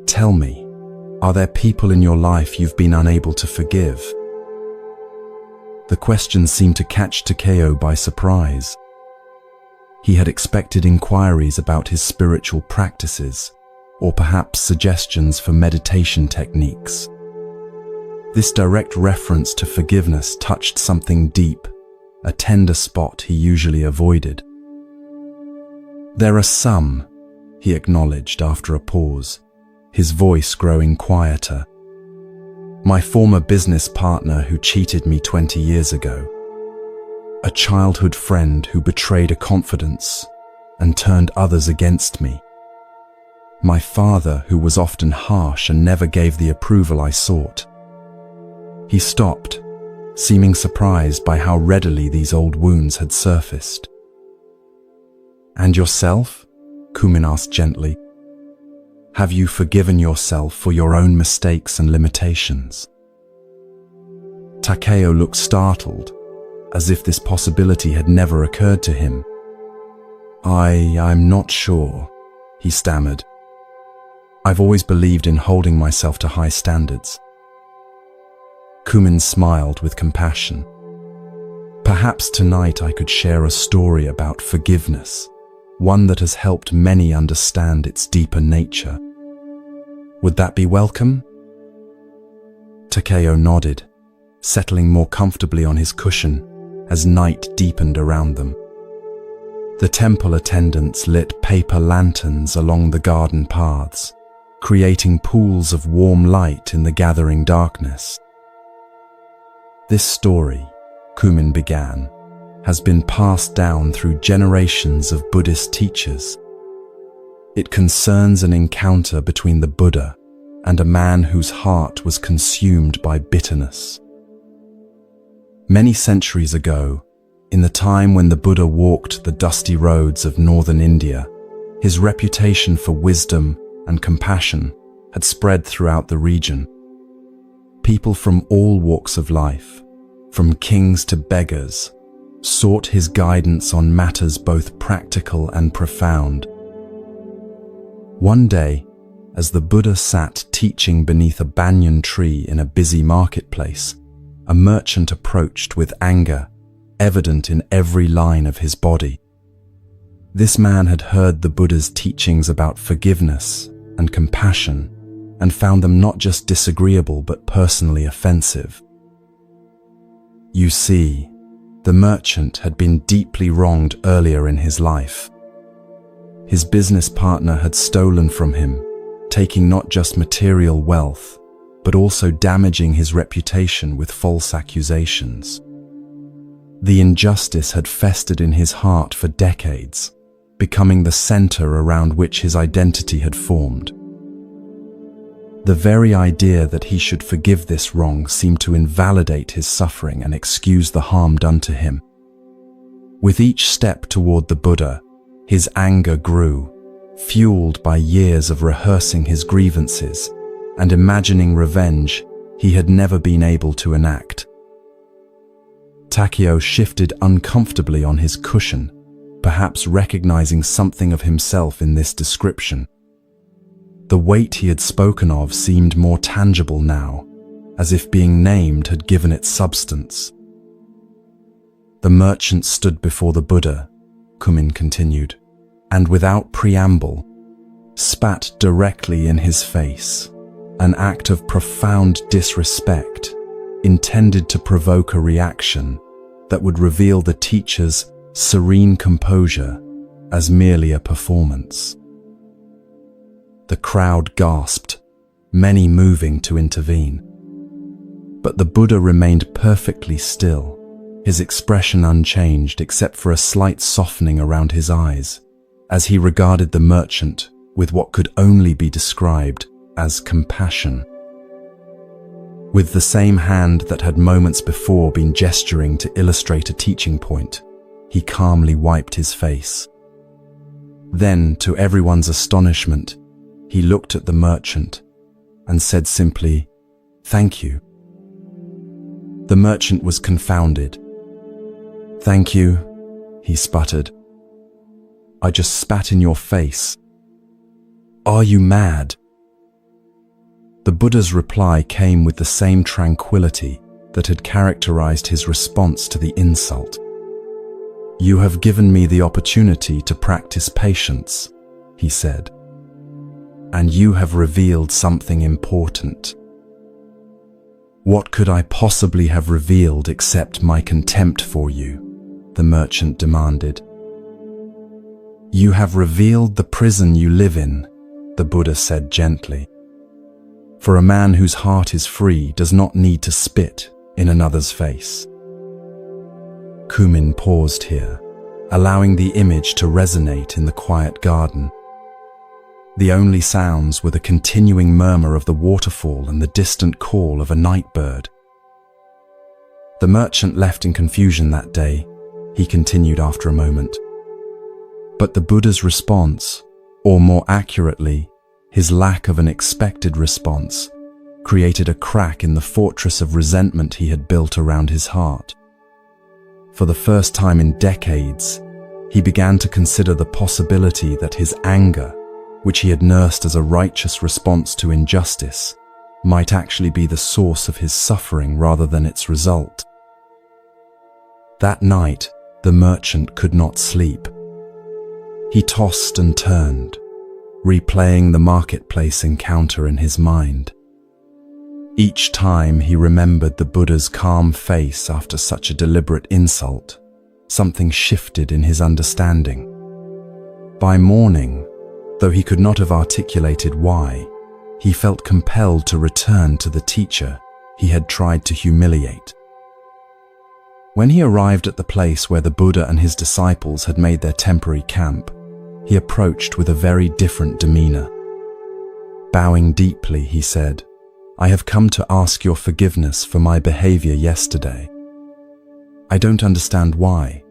"Tell me, are there people in your life you've been unable to forgive?" The question seemed to catch Takeo by surprise. He had expected inquiries about his spiritual practices, or perhaps suggestions for meditation techniques. This direct reference to forgiveness touched something deep, a tender spot he usually avoided. "There are some," he acknowledged after a pause, his voice growing quieter. "My former business partner who cheated me 20 years ago. A childhood friend who betrayed a confidence and turned others against me. My father, who was often harsh and never gave the approval I sought. He stopped, seeming surprised by how readily these old wounds had surfaced. And yourself? Kumin asked gently. Have you forgiven yourself for your own mistakes and limitations? Takeo looked startled, as if this possibility had never occurred to him. I'm not sure, he stammered. I've always believed in holding myself to high standards. Kumin smiled with compassion. Perhaps tonight I could share a story about forgiveness, one that has helped many understand its deeper nature. Would that be welcome? Takeo nodded, settling more comfortably on his cushion as night deepened around them. The temple attendants lit paper lanterns along the garden paths, creating pools of warm light in the gathering darkness. This story, Kumin began, has been passed down through generations of Buddhist teachers. It concerns an encounter between the Buddha and a man whose heart was consumed by bitterness. Many centuries ago, in the time when the Buddha walked the dusty roads of northern India, his reputation for wisdom and compassion had spread throughout the region. People from all walks of life, from kings to beggars, sought his guidance on matters both practical and profound. One day, as the Buddha sat teaching beneath a banyan tree in a busy marketplace, a merchant approached with anger evident in every line of his body. This man had heard the Buddha's teachings about forgiveness and compassion and found them not just disagreeable but personally offensive. You see, the merchant had been deeply wronged earlier in his life. His business partner had stolen from him, taking not just material wealth, but also damaging his reputation with false accusations. The injustice had festered in his heart for decades, becoming the center around which his identity had formed. The very idea that he should forgive this wrong seemed to invalidate his suffering and excuse the harm done to him. With each step toward the Buddha, his anger grew, fueled by years of rehearsing his grievances and imagining revenge he had never been able to enact. Takeo shifted uncomfortably on his cushion, perhaps recognizing something of himself in this description. The weight he had spoken of seemed more tangible now, as if being named had given it substance. The merchant stood before the Buddha, Kumin continued, and without preamble, spat directly in his face, an act of profound disrespect intended to provoke a reaction that would reveal the teacher's serene composure as merely a performance. The crowd gasped, many moving to intervene. But the Buddha remained perfectly still, his expression unchanged except for a slight softening around his eyes, as he regarded the merchant with what could only be described as compassion. With the same hand that had moments before been gesturing to illustrate a teaching point, he calmly wiped his face. Then, to everyone's astonishment, he looked at the merchant and said simply, "Thank you." The merchant was confounded. "Thank you," he sputtered. "I just spat in your face. Are you mad?" The Buddha's reply came with the same tranquility that had characterized his response to the insult. "You have given me the opportunity to practice patience," he said, "and you have revealed something important." "What could I possibly have revealed except my contempt for you?" the merchant demanded. "You have revealed the prison you live in," the Buddha said gently. "For a man whose heart is free does not need to spit in another's face." Kumin paused here, allowing the image to resonate in the quiet garden. The only sounds were the continuing murmur of the waterfall and the distant call of a night bird. The merchant left in confusion that day, he continued after a moment. But the Buddha's response, or more accurately, his lack of an expected response, created a crack in the fortress of resentment he had built around his heart. For the first time in decades, he began to consider the possibility that his anger, which he had nursed as a righteous response to injustice, might actually be the source of his suffering rather than its result. That night, the merchant could not sleep. He tossed and turned, replaying the marketplace encounter in his mind. Each time he remembered the Buddha's calm face after such a deliberate insult, something shifted in his understanding. By morning, though he could not have articulated why, he felt compelled to return to the teacher he had tried to humiliate. When he arrived at the place where the Buddha and his disciples had made their temporary camp, he approached with a very different demeanor. Bowing deeply, he said, "I have come to ask your forgiveness for my behavior yesterday. I don't understand why,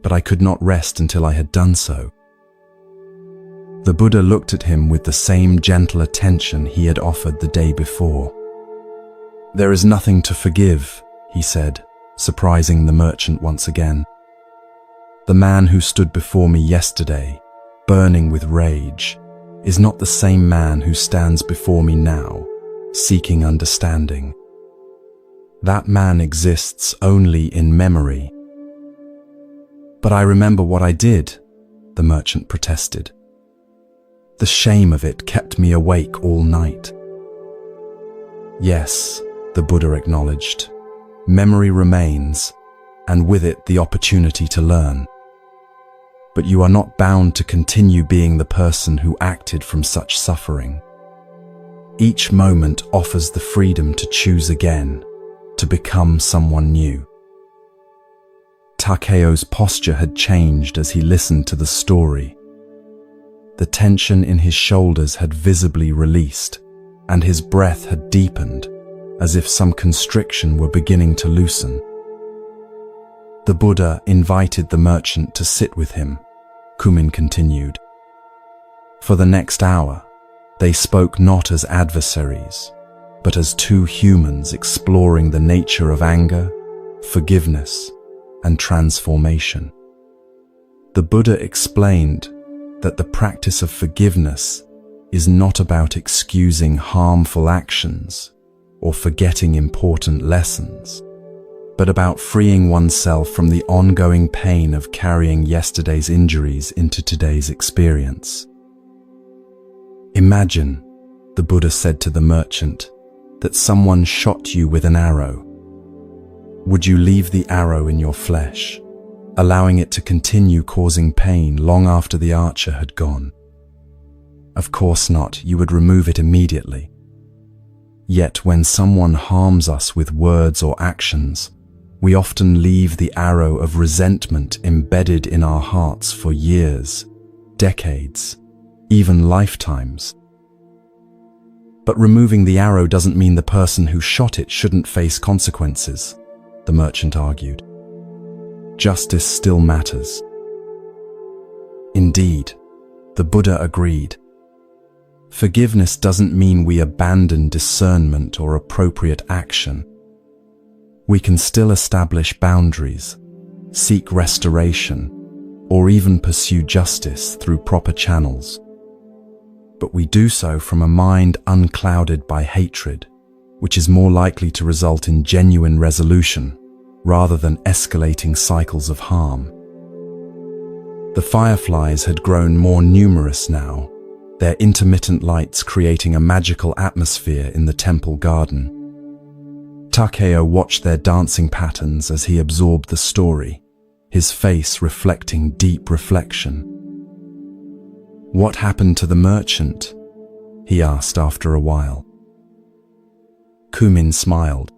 but I could not rest until I had done so." The Buddha looked at him with the same gentle attention he had offered the day before. "There is nothing to forgive," he said, surprising the merchant once again. "The man who stood before me yesterday, burning with rage, is not the same man who stands before me now, seeking understanding. That man exists only in memory." "But I remember what I did," the merchant protested. "The shame of it kept me awake all night." "Yes," the Buddha acknowledged, "memory remains, and with it the opportunity to learn. But you are not bound to continue being the person who acted from such suffering. Each moment offers the freedom to choose again, to become someone new." Takeo's posture had changed as he listened to the story. The tension in his shoulders had visibly released, and his breath had deepened, as if some constriction were beginning to loosen. The Buddha invited the merchant to sit with him, Kumin continued. For the next hour, they spoke not as adversaries, but as two humans exploring the nature of anger, forgiveness, and transformation. The Buddha explained that the practice of forgiveness is not about excusing harmful actions or forgetting important lessons, but about freeing oneself from the ongoing pain of carrying yesterday's injuries into today's experience. "Imagine," the Buddha said to the merchant, "that someone shot you with an arrow. Would you leave the arrow in your flesh, allowing it to continue causing pain long after the archer had gone? Of course not, you would remove it immediately. Yet when someone harms us with words or actions, we often leave the arrow of resentment embedded in our hearts for years, decades, even lifetimes. But removing the arrow doesn't mean the person who shot it shouldn't face consequences," the merchant argued. "Justice still matters." Indeed, the Buddha agreed. Forgiveness doesn't mean we abandon discernment or appropriate action. We can still establish boundaries, seek restoration, or even pursue justice through proper channels. But we do so from a mind unclouded by hatred, which is more likely to result in genuine resolution rather than escalating cycles of harm. The fireflies had grown more numerous now, their intermittent lights creating a magical atmosphere in the temple garden. Takeo watched their dancing patterns as he absorbed the story, his face reflecting deep reflection. "What happened to the merchant?" he asked after a while. Kumin smiled.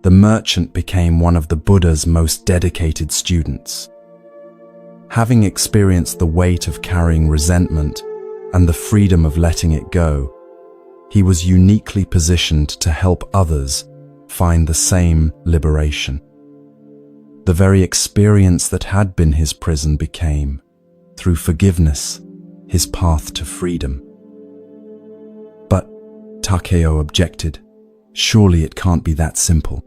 "The merchant became one of the Buddha's most dedicated students. Having experienced the weight of carrying resentment and the freedom of letting it go, he was uniquely positioned to help others find the same liberation. The very experience that had been his prison became, through forgiveness, his path to freedom. But, Takeo objected, surely it can't be that simple.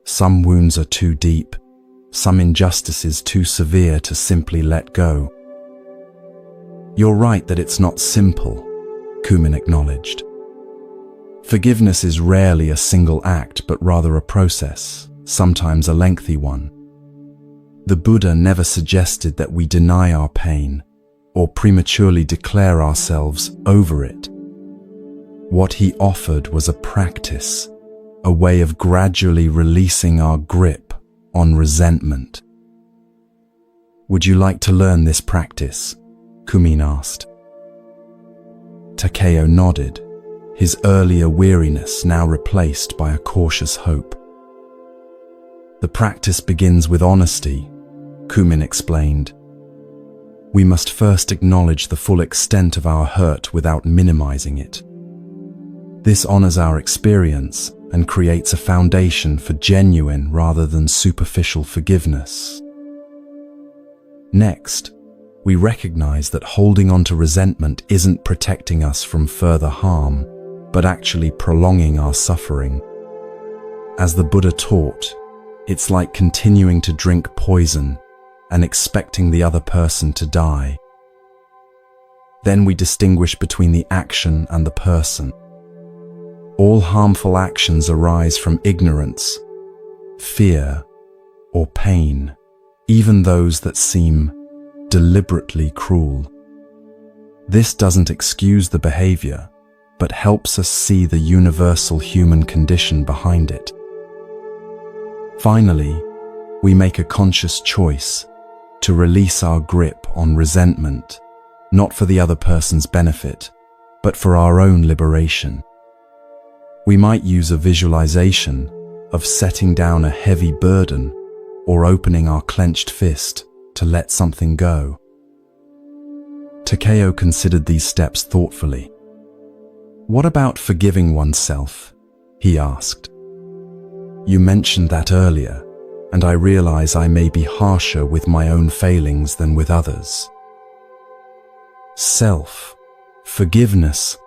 Some wounds are too deep, some injustices too severe to simply let go. You're right that it's not simple, Kumin acknowledged. Forgiveness is rarely a single act, but rather a process, sometimes a lengthy one. The Buddha never suggested that we deny our pain or prematurely declare ourselves over it. What he offered was a practice, a way of gradually releasing our grip on resentment. Would you like to learn this practice? Kumin asked. Takeo nodded, his earlier weariness now replaced by a cautious hope. The practice begins with honesty, Kumin explained. We must first acknowledge the full extent of our hurt without minimizing it. This honors our experience and creates a foundation for genuine rather than superficial forgiveness. Next, we recognize that holding on to resentment isn't protecting us from further harm, but actually prolonging our suffering. As the Buddha taught, it's like continuing to drink poison and expecting the other person to die. Then we distinguish between the action and the person. All harmful actions arise from ignorance, fear, or pain, even those that seem deliberately cruel. This doesn't excuse the behavior, but helps us see the universal human condition behind it. Finally, we make a conscious choice to release our grip on resentment, not for the other person's benefit, but for our own liberation. We might use a visualization of setting down a heavy burden or opening our clenched fist to let something go. Takeo considered these steps thoughtfully. What about forgiving oneself? He asked. You mentioned that earlier, and I realize I may be harsher with my own failings than with others. Self-forgiveness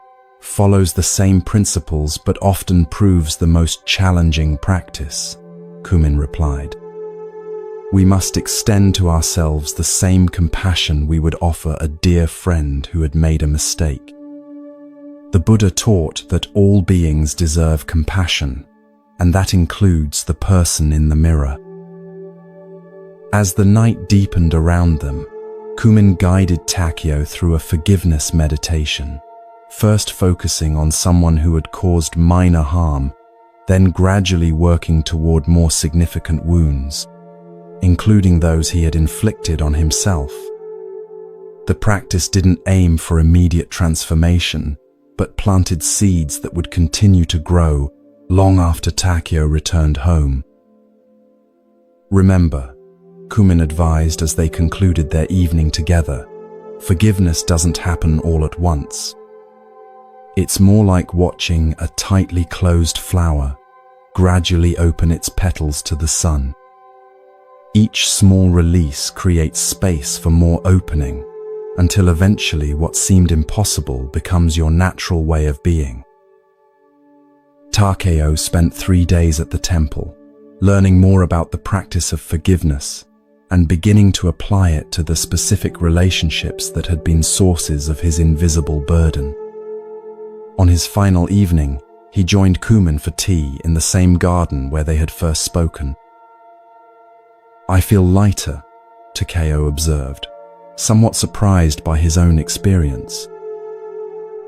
follows the same principles but often proves the most challenging practice, Kumin replied. We must extend to ourselves the same compassion we would offer a dear friend who had made a mistake. The Buddha taught that all beings deserve compassion, and that includes the person in the mirror. As the night deepened around them, Kumin guided Takeo through a forgiveness meditation, first focusing on someone who had caused minor harm, then gradually working toward more significant wounds, including those he had inflicted on himself. The practice didn't aim for immediate transformation, but planted seeds that would continue to grow long after Takeo returned home. Remember, Kumin advised as they concluded their evening together, forgiveness doesn't happen all at once. It's more like watching a tightly closed flower gradually open its petals to the sun. Each small release creates space for more opening, until eventually what seemed impossible becomes your natural way of being. Takeo spent 3 days at the temple, learning more about the practice of forgiveness and beginning to apply it to the specific relationships that had been sources of his invisible burden. On his final evening, he joined Kumin for tea in the same garden where they had first spoken. I feel lighter, Takeo observed, somewhat surprised by his own experience.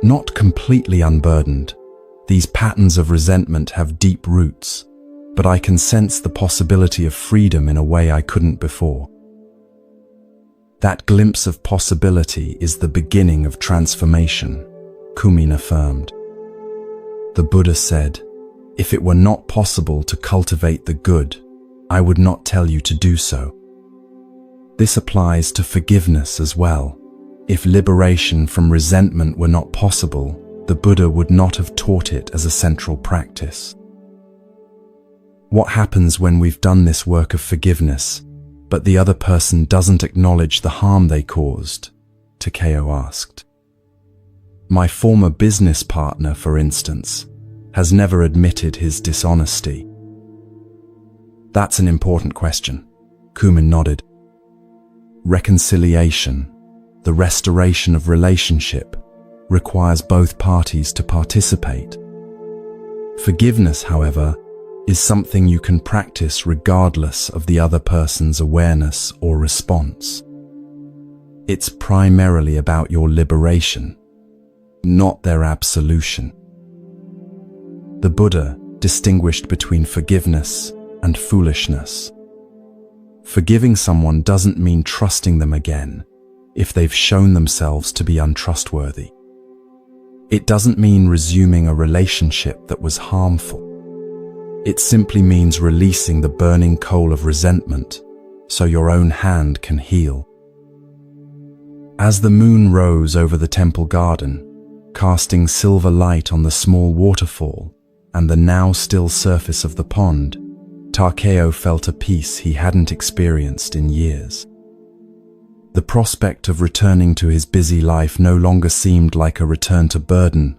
Not completely unburdened, these patterns of resentment have deep roots, but I can sense the possibility of freedom in a way I couldn't before. That glimpse of possibility is the beginning of transformation, Kumin affirmed. The Buddha said, if it were not possible to cultivate the good, I would not tell you to do so. This applies to forgiveness as well. If liberation from resentment were not possible, the Buddha would not have taught it as a central practice. What happens when we've done this work of forgiveness, but the other person doesn't acknowledge the harm they caused? Takeo asked. My former business partner, for instance, has never admitted his dishonesty. That's an important question. Kumin nodded. Reconciliation, the restoration of relationship, requires both parties to participate. Forgiveness, however, is something you can practice regardless of the other person's awareness or response. It's primarily about your liberation, not their absolution. The Buddha distinguished between forgiveness and foolishness. Forgiving someone doesn't mean trusting them again if they've shown themselves to be untrustworthy. It doesn't mean resuming a relationship that was harmful. It simply means releasing the burning coal of resentment so your own hand can heal. As the moon rose over the temple garden, casting silver light on the small waterfall and the now still surface of the pond, Takeo felt a peace he hadn't experienced in years. The prospect of returning to his busy life no longer seemed like a return to burden,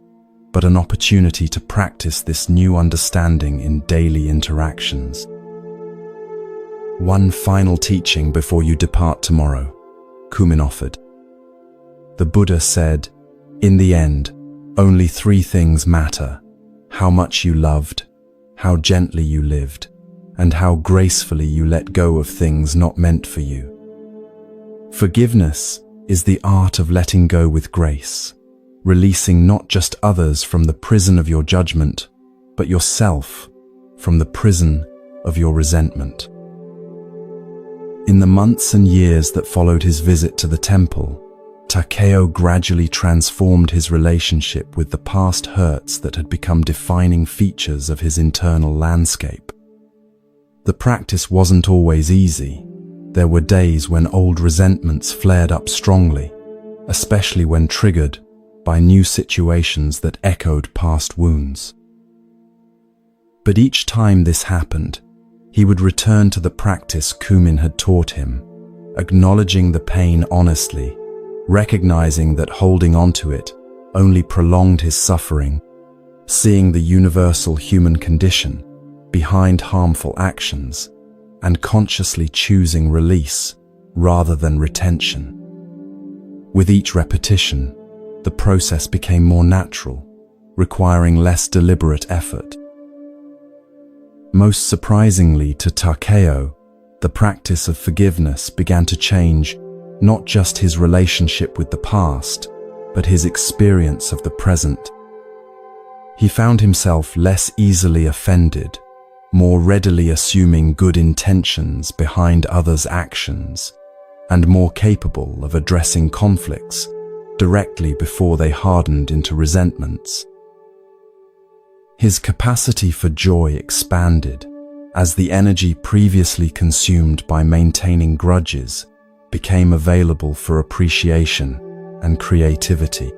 but an opportunity to practice this new understanding in daily interactions. One final teaching before you depart tomorrow, Kumin offered. The Buddha said, in the end, only 3 things matter: how much you loved, how gently you lived, and how gracefully you let go of things not meant for you. Forgiveness is the art of letting go with grace, releasing not just others from the prison of your judgment, but yourself from the prison of your resentment. In the months and years that followed his visit to the temple, Takeo gradually transformed his relationship with the past hurts that had become defining features of his internal landscape. The practice wasn't always easy. There were days when old resentments flared up strongly, especially when triggered by new situations that echoed past wounds. But each time this happened, he would return to the practice Kumin had taught him, acknowledging the pain honestly, recognizing that holding onto it only prolonged his suffering, seeing the universal human condition behind harmful actions, and consciously choosing release rather than retention. With each repetition, the process became more natural, requiring less deliberate effort. Most surprisingly to Takeo, the practice of forgiveness began to change not just his relationship with the past, but his experience of the present. He found himself less easily offended, more readily assuming good intentions behind others' actions, and more capable of addressing conflicts directly before they hardened into resentments. His capacity for joy expanded as the energy previously consumed by maintaining grudges became available for appreciation and creativity.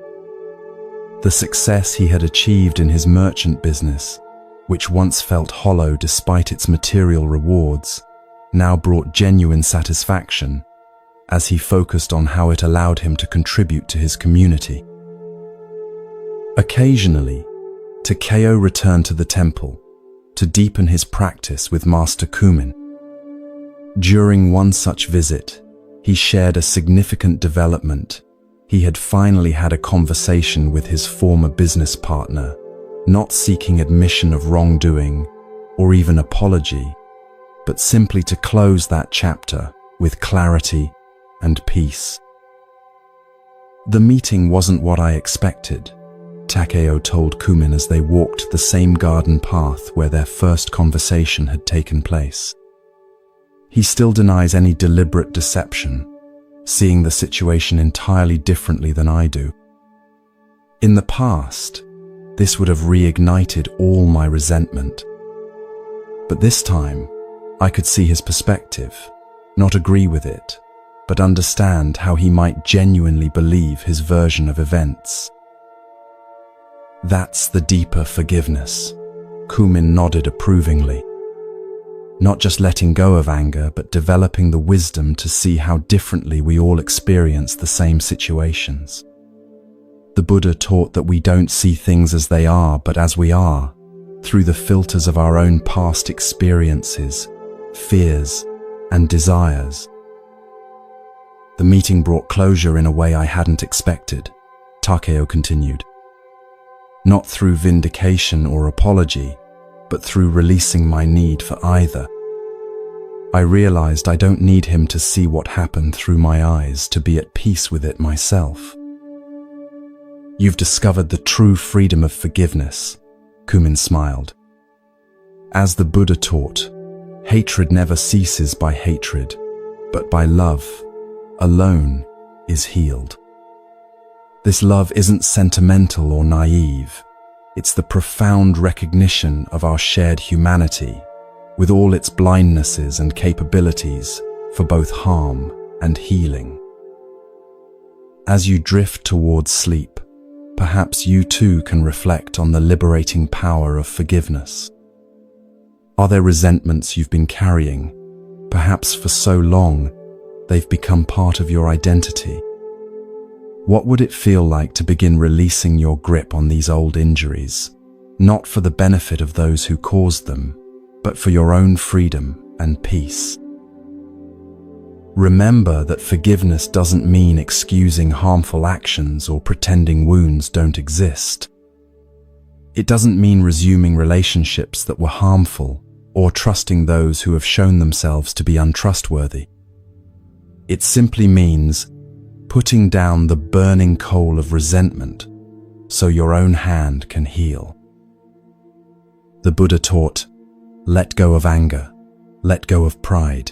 The success he had achieved in his merchant business, which once felt hollow despite its material rewards, now brought genuine satisfaction as he focused on how it allowed him to contribute to his community. Occasionally, Takeo returned to the temple to deepen his practice with Master Kumin. During one such visit, he shared a significant development. He had finally had a conversation with his former business partner, not seeking admission of wrongdoing or even apology, but simply to close that chapter with clarity and peace. The meeting wasn't what I expected, Takeo told Kumin as they walked the same garden path where their first conversation had taken place. He still denies any deliberate deception, seeing the situation entirely differently than I do. In the past, this would have reignited all my resentment. But this time, I could see his perspective, not agree with it, but understand how he might genuinely believe his version of events. That's the deeper forgiveness. Kumin nodded approvingly. Not just letting go of anger, but developing the wisdom to see how differently we all experience the same situations. The Buddha taught that we don't see things as they are, but as we are, through the filters of our own past experiences, fears, and desires. The meeting brought closure in a way I hadn't expected, Takeo continued. Not through vindication or apology, but through releasing my need for either. I realized I don't need him to see what happened through my eyes to be at peace with it myself. You've discovered the true freedom of forgiveness, Kumin smiled. As the Buddha taught, hatred never ceases by hatred, but by love alone is healed. This love isn't sentimental or naive. It's the profound recognition of our shared humanity, with all its blindnesses and capabilities for both harm and healing. As you drift towards sleep, perhaps you too can reflect on the liberating power of forgiveness. Are there resentments you've been carrying, perhaps for so long they've become part of your identity? What would it feel like to begin releasing your grip on these old injuries, not for the benefit of those who caused them, but for your own freedom and peace? Remember that forgiveness doesn't mean excusing harmful actions or pretending wounds don't exist. It doesn't mean resuming relationships that were harmful or trusting those who have shown themselves to be untrustworthy. It simply means putting down the burning coal of resentment so your own hand can heal. The Buddha taught, let go of anger, let go of pride.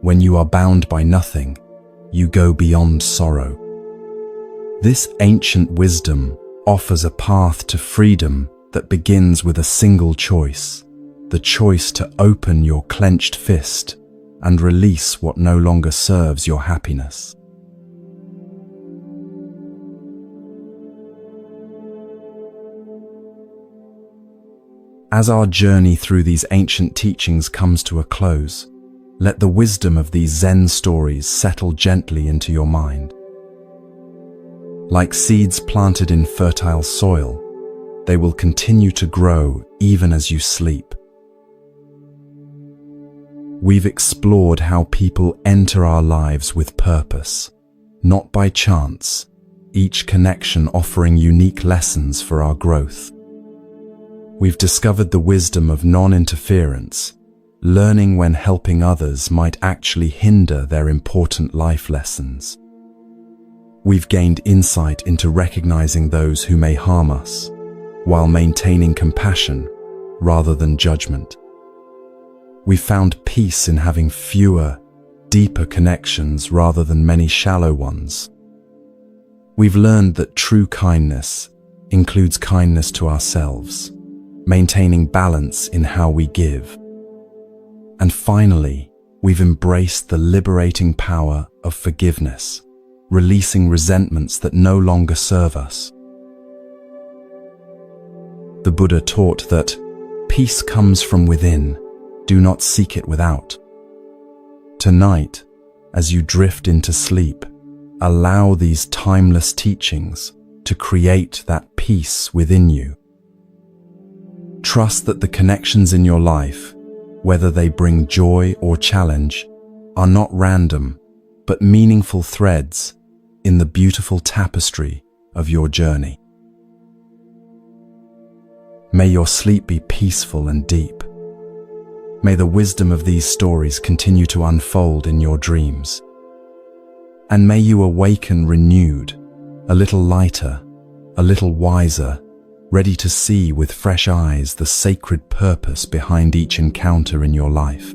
When you are bound by nothing, you go beyond sorrow. This ancient wisdom offers a path to freedom that begins with a single choice, the choice to open your clenched fist and release what no longer serves your happiness. As our journey through these ancient teachings comes to a close, let the wisdom of these Zen stories settle gently into your mind. Like seeds planted in fertile soil, they will continue to grow even as you sleep. We've explored how people enter our lives with purpose, not by chance, each connection offering unique lessons for our growth. We've discovered the wisdom of non-interference, learning when helping others might actually hinder their important life lessons. We've gained insight into recognizing those who may harm us, while maintaining compassion rather than judgment. We found peace in having fewer, deeper connections rather than many shallow ones. We've learned that true kindness includes kindness to ourselves, maintaining balance in how we give. And finally, we've embraced the liberating power of forgiveness, releasing resentments that no longer serve us. The Buddha taught that peace comes from within, do not seek it without. Tonight, as you drift into sleep, allow these timeless teachings to create that peace within you. Trust that the connections in your life, whether they bring joy or challenge, are not random, but meaningful threads in the beautiful tapestry of your journey. May your sleep be peaceful and deep. May the wisdom of these stories continue to unfold in your dreams. And may you awaken renewed, a little lighter, a little wiser, ready to see with fresh eyes the sacred purpose behind each encounter in your life.